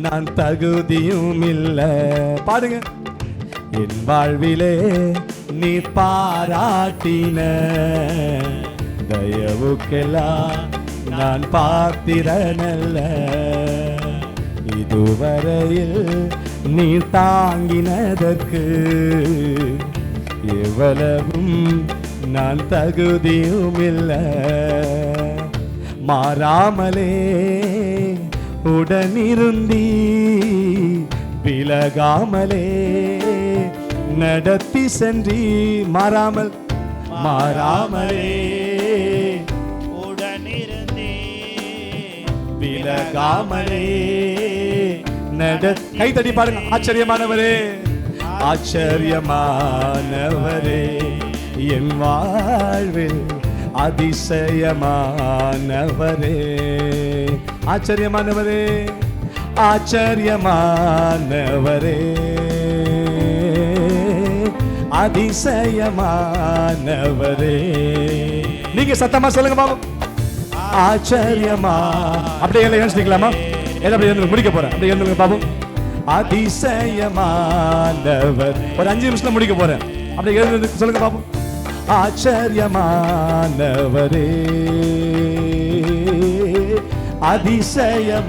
நான் தகுதியும் இல்லை. பாடுங்க. என் வாழ்விலே நீ பாராட்டின தயவுக்கெல்லாம் நான் பாத்திரனல்ல. இதுவரையில் நீ தாங்கினதற்கு எவ்வளவும் நான் தகுதியும் இல்லை. மாறாமலே உடனிருந்தி விலகாமலே நடத்தி சென்றி. மாறாமலே உடனிருந்தே விலகாமலே கை தட்டி பாருங்க. ஆச்சரியமானவரே, ஆச்சரியமானவரே, என் வாழ்வில் அதிசயமானவரே. ஆச்சரியமானவரே, ஆச்சரியமானவரே, அதிசயமானவரே. நீங்க சத்தமா சொல்லுங்க பாபு. ஆச்சரியமா. அப்படியே எல்லாம் யோசிக்கலாமா? எல்லாம் அப்படியே முடிக்க போறேன். அப்படியே எழுந்துங்க பாபு. அதிசயமானவர். ஒரு 5 நிமிஷத்துல முடிக்க போறேன். அப்படியே எழுந்து சொல்லுங்க பாபு. ஆச்சரியமானவரே, அதிசயமானவரே.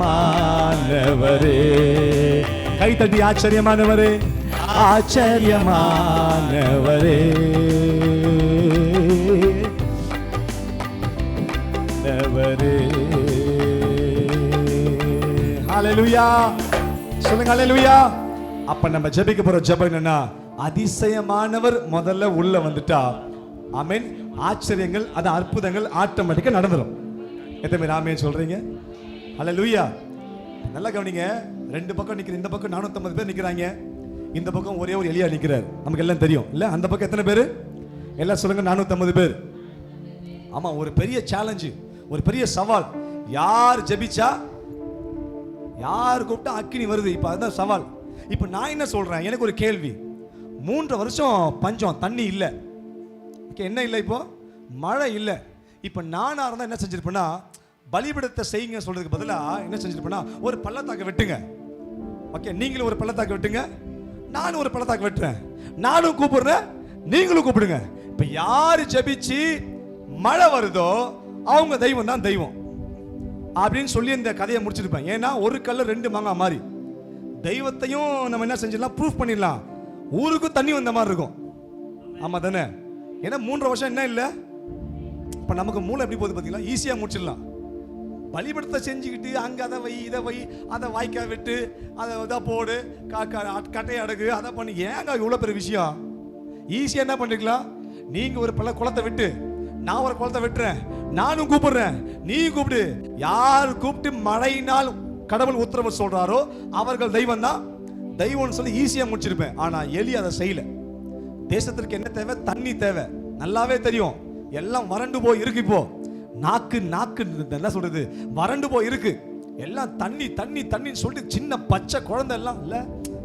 கை தட்டி ஆச்சரியமானவரே, ஆச்சரியமானவரே. ஹல்லேலூயா. சொல்லுங்க ஹல்லேலூயா. அப்ப நம்ம ஜெபிக்க போற ஜெபம் என்னன்னா, அதிசயமானவர் முதல்ல உள்ள வந்துட்டா ஆமென், ஆச்சரியங்கள் அது அற்புதங்கள் ஆட்டோமேட்டிக்கா நடந்துரும். எத்தனை பேர் ஆமென் சொல்றீங்க? ஹல்லேலூயா. நல்லா கவனிங்க. 2 பக்கம் நிக்கிற, இந்த பக்கம் 450 பேர் நிக்கிறாங்க, இந்த பக்கம் ஒரே ஒரு எலியா நிக்கிறார். நமக்கு எல்லாம் தெரியும் இல்ல? அந்த பக்கம் எத்தனை பேர்? எல்லாம் சொல்லுங்க. 450 பேர். ஆமா, ஒரு பெரிய சேலஞ்சு, ஒரு பெரிய சவால். யார் ஜெபிச்சா, யார் கூப்பிட்டா அக்கினி வருது. இப்ப அதுதான் சவால். இப்ப நான் என்ன சொல்றேன், எனக்கு ஒரு கேள்வி. 3 வருஷம் பஞ்சம், தண்ணி இல்ல. என்ன இல்லை? இப்போ மழை இல்லை. இப்ப நானா இருந்தா என்ன செஞ்சிருப்பேன்னா, பலிபீடத்தை செய்யுங்க சொல்றதுக்கு பதிலா என்ன செஞ்சிருப்பேன்னா, ஒரு பள்ளத்தாக்கு வெட்டுங்க. ஓகே, நீங்களும் ஒரு பள்ளத்தாக்கு வெட்டுங்க, நானும் ஒரு பள்ளத்தாக்கு வெட்டுறேன். நானும் கூப்பிடுறேன், நீங்களும் கூப்பிடுங்க. இப்ப யாரு ஜெபிச்சு மழை வருதோ அவங்க தெய்வம் தான் தெய்வம் அப்படின்னு சொல்லி இந்த கதையை முடிச்சிருப்பேன். ஏன்னா ஒரு கல்ல 2 மாங்காய் மாதிரி தெய்வத்தையும் நம்ம என்ன செஞ்சிடலாம், ப்ரூஃப் பண்ணிடலாம். ஊருக்கும் தண்ணி வந்த மாதிரி இருக்கும். ஆமா தானே? ஏன்னா 3 வருஷம் என்ன இல்லை. இப்ப நமக்கு மூளை எப்படி போகுது பார்த்தீங்களா? ஈஸியா முடிச்சிடலாம். பலிபீடத்தை செஞ்சுக்கிட்டு அங்க அதை வை, இதை வை, அதை வாய்க்கா விட்டு, அதை இதை போடு, கட்டையை அடகு, அதை பண்ணி. ஏங்க இவ்வளோ பெரிய விஷயம்? ஈஸியா என்ன பண்ணிக்கலாம்? நீங்க ஒரு குளத்தை விட்டு, நான் ஒரு குளத்தை வெட்டுறேன், நானும் கூப்பிடுறேன், நீ கூப்பிடு. யார் கூப்பிட்டு மழையினால் கடவுள் உத்தரவு சொல்றாரோ அவர்கள் தெய்வம் தான் தெய்வம்னு சொல்லி ஈஸியா முடிச்சிருப்பேன். ஆனா எலி அதை செய்யல. தேசத்திற்கு என்ன தேவை? தண்ணி தேவை. நல்லாவே தெரியும். எல்லாம் வறண்டு போய் இருக்கு. இப்போ நாக்கு என்ன சொல்றது, வறண்டு போய் இருக்கு. எல்லாம் தண்ணி தண்ணி தண்ணின்னு சொல்லிட்டு சின்ன பச்சை குழந்தை எல்லாம் இல்ல,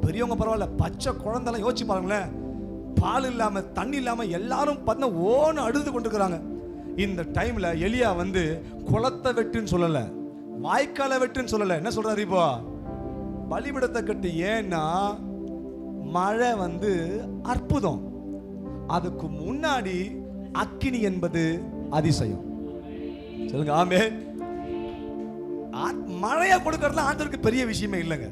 பெரியவங்க பரவாயில்ல, பச்சை குழந்தை எல்லாம் யோசிச்சு பாருங்களேன். பால் இல்லாம தண்ணி இல்லாம எல்லாரும் பார்த்தா ஓன்னு அழுது கொண்டிருக்கிறாங்க. இந்த டைம்ல எலியா வந்து குளத்தை வெட்டுன்னு சொல்லல, வாய்க்காலை வெட்டுன்னு சொல்லல. என்ன சொல்றாரு இப்போ? பலிபீடத்தை கட்டு. ஏன்னா மழை வந்து அற்புதம், அதுக்கு முன்னாடி அக்கினி என்பது அதிசயம். சொல்லுங்க ஆமென். மழையை கொடுக்கறதுல ஆண்டவருக்கு பெரிய விஷயமே இல்லைங்க.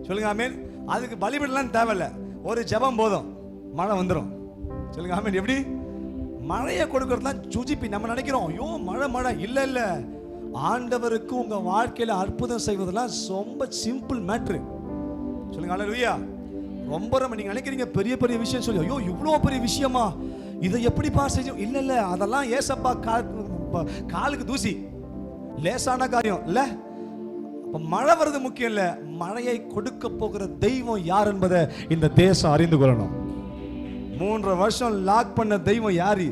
சொல்லுங்க ஆமென். அதுக்கு பலிபீடம்லாம் தேவையில்ல, ஒரு ஜெபம் போதும், மழை வந்துடும். சொல்லுங்க ஆமென். எப்படி? மழையை கொடுக்கறதுலாம் சுஜிப்பி. நம்ம நினைக்கிறோம் ஐயோ மழை மழை. இல்ல இல்ல, ஆண்டவருக்கு உங்க வாழ்க்கையில அற்புதம் செய்வதெல்லாம் ரொம்ப சிம்பிள் மேட்ரு. சொல்லுங்க ஹல்லேலூயா. ரொம்ப நீங்க நினைக்கிறீங்க பெரிய பெரிய விஷயம் சொல்லி, ஐயோ இவ்வளோ பெரிய விஷயமா, இதை எப்படிப்பா செஞ்சோம்? இல்ல இல்ல, அதெல்லாம் ஏசப்பா காலுக்கு தூசி, லேசான காரியம் இல்ல. அப்ப மழை வர்றது முக்கியம் இல்ல, மழையை கொடுக்க போகிற தெய்வம் யார் என்பதை இந்த தேசம் அறிந்து கொள்ளணும். 3 வருஷம் லாக் பண்ண தெய்வம் யாரு?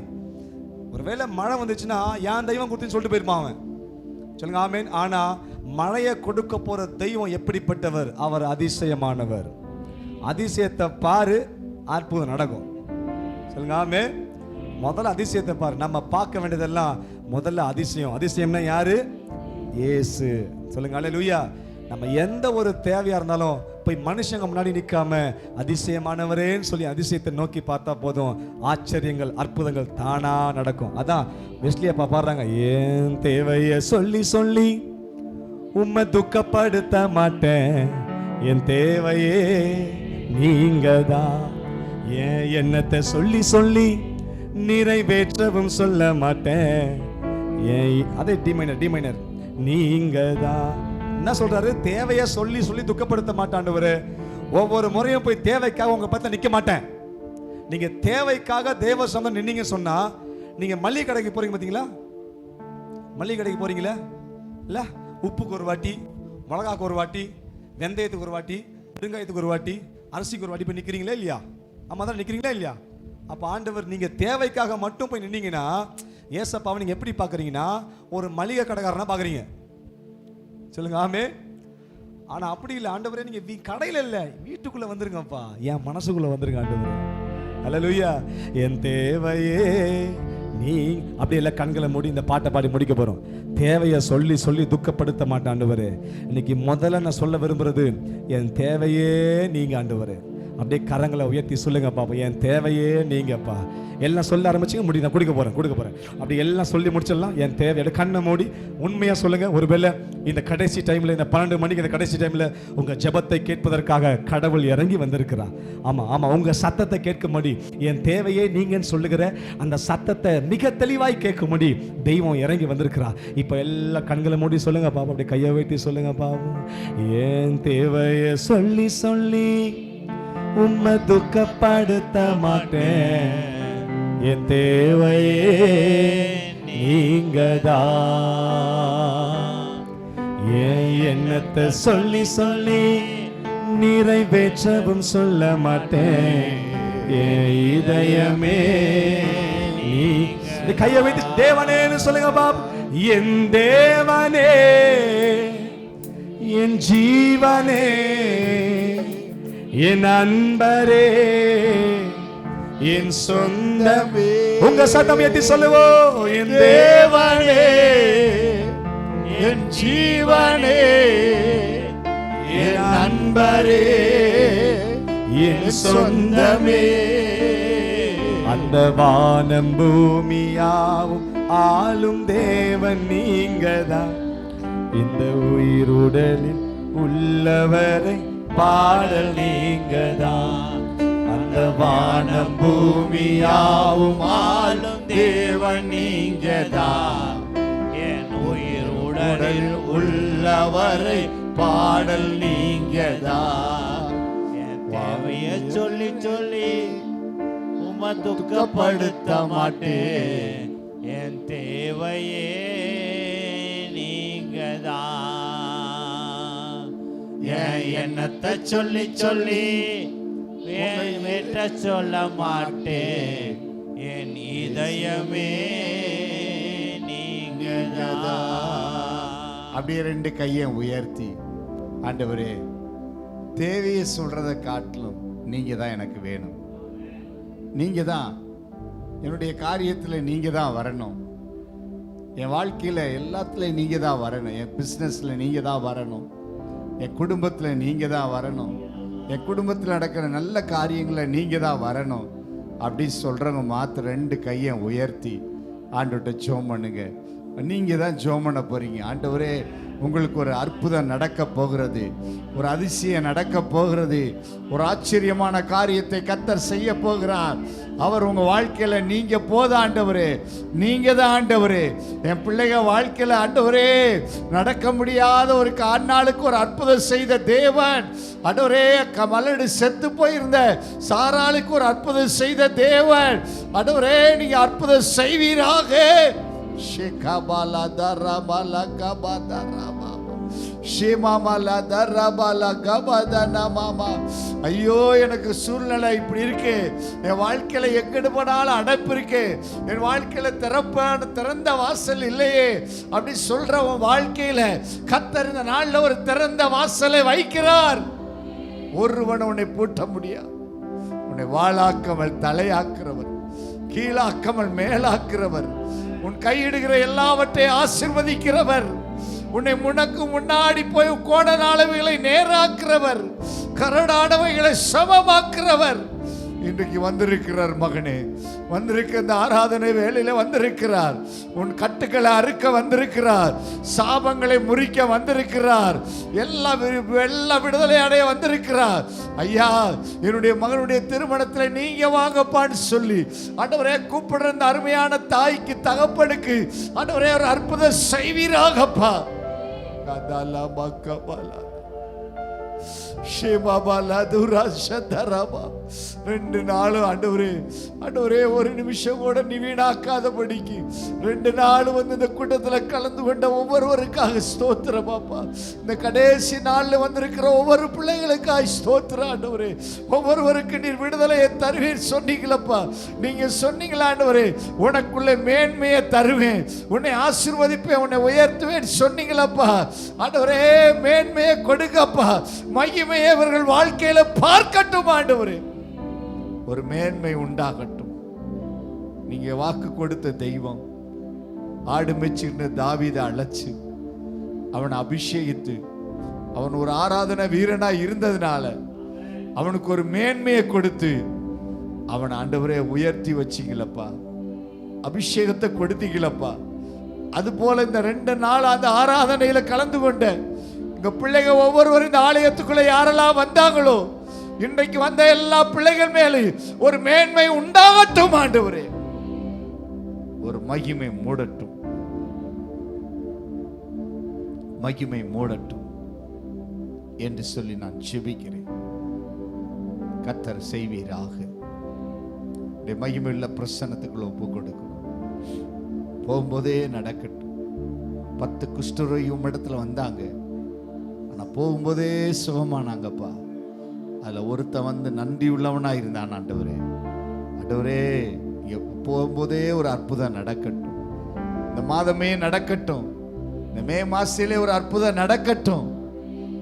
ஒருவேளை மழை வந்துச்சுன்னா என் தெய்வம் கொடுத்துன்னு சொல்லிட்டு போயிருப்பான் அவன். சொல்லுங்க ஆமென். ஆனா மழையை கொடுக்க போற தெய்வம் எப்படிப்பட்டவர்? அவர் அதிசயமானவர். அதிசயத்தை பாரு, அற்புதம் நடக்கும். சொல்லுங்க ஆமென். முதல்ல அதிசயத்தை பாரு. நம்ம பார்க்க வேண்டியதெல்லாம் முதல்ல அதிசயம். அதிசயம்னா யாரு? இயேசு. சொல்லுங்க அல்லேலூயா. நம்ம எந்த ஒரு தேவையா இருந்தாலும் போய் மனுஷங்க முன்னாடி நிற்காம அதிசயமானவரேன்னு சொல்லி அதிசயத்தை நோக்கி பார்த்தா போதும், ஆச்சரியங்கள் அற்புதங்கள் தானா நடக்கும். அதான் வெஸ்லி அப்பா பாடுறாங்க, ஏன் தேவைய சொல்லி சொல்லி உம்மை துக்கப்படுத்த மாட்டேன், என் தேவையே நீங்க தான், ஏன் எண்ணத்தை சொல்லி சொல்லி நிறைவேற்றவும் சொல்ல மாட்டேன், அதே டி மைனர் நீங்க தான். என்ன சொல்றாரு? தேவையை சொல்லி சொல்லி துக்கப்படுத்த மாட்டாண்டவரு. ஒவ்வொரு முறையும் போய் தேவைக்காக உங்க பத்த நிக்க மாட்டேன். நீங்க தேவைக்காக தேவ சமம் நின்னீங்க சொன்னா, நீங்க மளிகை கடைக்கு போறீங்க பாத்தீங்களா? மளிகை கடைக்கு போறீங்களா? இல்ல உப்புக்கு ஒரு வாட்டி, மிளகாக்கு ஒரு வாட்டி, வெந்தயத்துக்கு ஒரு வாட்டி, பெருங்காயத்துக்கு ஒரு வாட்டி, அரிசிக்கு ஒரு வாட்டி போய் நிக்கிறீங்களா இல்லையா? ஆமா தான் நிக்கிறீங்களா இல்லையா? அப்ப ஆண்டவர் நீங்க தேவைக்காக மட்டும் போய் நின்னீங்கன்னா, ஏசப்பாவை நீங்க எப்படி பாக்குறீங்கன்னா ஒரு மளிகை கடைக்காரனா பாக்குறீங்க. சொல்லுங்க ஆமே. ஆனா அப்படி இல்லை. ஆண்டவரே நீங்க கடையில இல்ல, வீட்டுக்குள்ள வந்துருங்கப்பா, என் மனசுக்குள்ள வந்துருங்க ஆண்டவரே. அல்லேலூயா. என் தேவையே நீ. அப்படி இல்லை, கண்களை மூடி இந்த பாட்டை பாடி முடிக்க போறோம். தேவையை சொல்லி சொல்லி துக்கப்படுத்த மாட்டேன் ஆண்டவரே. இன்னைக்கு முதல்ல நான் சொல்ல விரும்புறது, என் தேவையே நீங்க ஆண்டவரே. அப்படியே கரங்களை உயர்த்தி சொல்லுங்க பாப்பா, என் தேவையே நீங்கப்பா. எல்லாம் சொல்ல ஆரம்பிச்சுங்க, முடி நான் கொடுக்க போறேன். அப்படி எல்லாம் சொல்லி முடிச்சிடலாம். என் தேவை கண்ணை மூடி உண்மையா சொல்லுங்க. ஒருவேளை இந்த கடைசி டைம்ல, இந்த 12 மணிக்கு இந்த கடைசி டைம்ல உங்க ஜெபத்தை கேட்பதற்காக கடவுள் இறங்கி வந்திருக்கிறார். ஆமா, உங்க சத்தத்தை கேட்கும்படி, என் தேவையே நீங்கன்னு சொல்லுகிற அந்த சத்தத்தை மிக தெளிவாய் கேட்கும்படி தெய்வம் இறங்கி வந்திருக்கிறார். இப்ப எல்லாம் கண்களை மூடி சொல்லுங்க பாப்பா, அப்படி கையை வைத்து சொல்லுங்க பாப்பா, என் தேவையை சொல்லி சொல்லி உம்மை துக்கப்படுத்த மாட்டேன், என் தேவையே நீங்கதான், என் எண்ணத்தை சொல்லி சொல்லி நிறைவேற்றவும் சொல்ல மாட்டேன், என் இதயமே நீ. கையை வைத்து தேவனேன்னு சொல்லுங்க பாப். என் தேவனே, என் ஜீவனே, என் அன்பரே, என் சொந்தமே. உங்க சத்தம் ஏத்தி சொல்லுவோம். என் தேவனே, என் ஜீவனே, என் அன்பரே, என் சொந்தமே. அந்த வானம் பூமியாவும் ஆளும் தேவன் நீங்கதான், இந்த உயிருடலில் உள்ளவரை பாடல் நீங்கதான். அந்த வானம் பூமியாவும் ஆளும் தேவன் நீங்கதான், என் உயிர் உடலில் உள்ளவரை பாடல் நீங்கதான். என் தேவையை சொல்லி சொல்லி உம்மை துக்கப்படுத்த மாட்டேன், என் தேவையே நீங்கதான், என் எண்ணத்தை சொல்லி சொல்லி வெற்ற சொல்ல மாட்டேன், என் இதயமே நீங்கதான். அப்படியே 2 கையை உயர்த்தி, ஆண்டவரே தேவையை சொல்றதை காட்டிலும் நீங்க தான் எனக்கு வேணும், நீங்க தான் என்னுடைய காரியத்தில் நீங்க தான் வரணும், என் வாழ்க்கையில் எல்லாத்துலையும் நீங்க தான் வரணும், என் பிஸ்னஸில் நீங்க தான் வரணும், என் குடும்பத்தில் நீங்க தான் வரணும், என் குடும்பத்தில் நடக்கிற நல்ல காரியங்களை நீங்க தான் வரணும் அப்படின்னு சொல்றவங்க மாத்திரம் 2 கையை உயர்த்தி ஆண்டவர்கிட்ட ஜெபம் பண்ணுங்க. நீங்க தான் ஜெபம் பண்ண போறீங்க. ஆண்டவரே உங்களுக்கு ஒரு அற்புதம் நடக்க போகிறது, ஒரு அதிசயம் நடக்க போகிறது, ஒரு ஆச்சரியமான காரியத்தை கர்த்தர் செய்ய போகிறார். அவர் உங்க வாழ்க்கையில நீங்க போத ஆண்டவரே, நீங்க தான் ஆண்டவரே. என் பிள்ளைங்க வாழ்க்கையில ஆண்டவரே நடக்க முடியாத ஒரு நாளுக்கு ஒரு அற்புதம் செய்த தேவன் ஆண்டவரே. மலடு செத்து போயிருந்த சாராளுக்கு ஒரு அற்புதம் செய்த தேவன் ஆண்டவரே, நீங்க அற்புதம் செய்வீராக. ஷேமாமாலா தரபாலா கபதனா மாமா. ஐயோ எனக்கு சூழ்நிலை இப்படி இருக்கு, என் வாழ்க்கையில எங்கடு போனாலும் அடைப்பு இருக்கு, என் வாழ்க்கையில திறந்த வாசல் இல்லையே அப்படி சொல்ற உன் வாழ்க்கையில கர்த்தர் இந்த நாள்ல ஒரு திறந்த வாசலை வைக்கிறார். ஒருவன் உன்னை பூட்ட முடியாது. உன்னை வாளாக்காமல் தலையாக்குறவர், கீழாக்காமல் மேலாக்குறவர், உன் கையிடுகிற எல்லாவற்றையும் ஆசீர்வதிக்கிறவர், உன்னை முனக்கு முன்னாடி போய் கோடன அளவுகளை நேராக்குறவர், கரடானவைகளை சமமாக்குறவர் இன்றைக்கு வந்திருக்கிறார். மகனே, வந்திருக்க இந்த ஆராதனை வேளையில வந்திருக்கிறார். உன் கட்டுக்களை அறுக்க வந்திருக்கிறார், சாபங்களை முறிக்க வந்திருக்கிறார், எல்லா விடுதலை அடைய வந்திருக்கிறார். ஐயா, என்னுடைய மகனுடைய திருமணத்தில் நீங்க வாங்கப்பான்னு சொல்லி ஆண்டவரே கூப்பிடுற இந்த அருமையான தாய்க்கு தகப்பனுக்கு ஆண்டவரே ஒரு அற்புதம் செய்வீராகப்பா. கதாலா பக்கபாலா ரெண்டு நாளும் ஆண்டவரே ஒரு நிமிஷம் கூட நீ வீணாக்காதபடிக்கு 2 நாள் வந்து இந்த கூட்டத்தில் கலந்து கொண்ட ஒவ்வொருவருக்காக ஸ்தோத்திரம் பாப்பா. இந்த கடைசி நாள்ல வந்திருக்கிற ஒவ்வொரு பிள்ளைகளுக்காக ஸ்தோத்திரம் ஆண்டவரே. ஒவ்வொருவருக்கு நீர் விடுதலையை தருவீர் சொன்னீங்களப்பா. நீங்க சொன்னீங்களா ஆண்டவரே, உனக்குள்ள மேன்மையை தருவேன், உன்னை ஆசீர்வதிப்பேன், உன்னை உயர்த்துவேன் சொன்னீங்களப்பா. ஆண்டவரே மேன்மையை கொடுக்கப்பா, மகிமையை அவர்கள் வாழ்க்கையில பார்க்கட்டும் ஆண்டவரே. ஒரு மேன்மை உண்டாகட்டும். நீங்க வாக்கு கொடுத்த தெய்வம் ஆடு மேய்ச்சிருந்த தாவீதை அழைச்சு அவனை அபிஷேகித்து அவன் ஒரு ஆராதனை வீரனா இருந்ததுனால அவனுக்கு ஒரு மேன்மையை கொடுத்து அவன் ஆண்டவரே உயர்த்தி வச்சிங்களப்பா, அபிஷேகத்தை கொடுத்தீங்களப்பா. அது போல இந்த 2 நாள் அந்த ஆராதனையில கலந்து கொண்ட எங்க பிள்ளைங்க ஒவ்வொருவரும் இந்த ஆலயத்துக்குள்ள யாரெல்லாம் வந்தாங்களோ இன்றைக்கு வந்த எல்லா பிள்ளைகள் மேலே ஒரு மேன்மை உண்டாகட்டும் ஆண்டவரே. ஒரு மகிமை மூடட்டும், மகிமை மூடட்டும் என்று சொல்லி நான் ஜெபிக்கிறேன். கர்த்தர் செய்வீராக. மகிமையுள்ள பிரசன்னத்துக்குள்ள ஒப்பு கொடுக்கணும். போகும்போதே நடக்கட்டும். 10 குஷ்டரோகி இடத்துல வந்தாங்க, ஆனா போகும்போதே சுகமானாங்கப்பா. அதுல ஒருத்தன் வந்து நன்றி உள்ளவனா இருந்தான். ஆண்டவரே, ஆண்டவரே போகும்போதே ஒரு அற்புதம் நடக்கட்டும். இந்த மாதமே நடக்கட்டும், இந்த மே மாசத்திலே ஒரு அற்புதம் நடக்கட்டும்.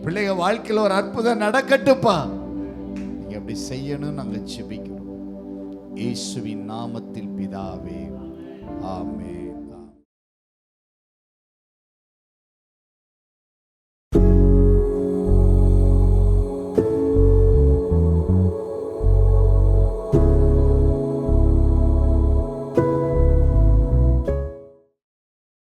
பிள்ளைங்க வாழ்க்கையில் ஒரு அற்புதம் நடக்கட்டும்ப்பா. நீங்க அப்படி செய்யணும் நாங்க ஜெபிக்கிறோம். இயேசுவின் நாமத்தில் பிதாவே, ஆமென்.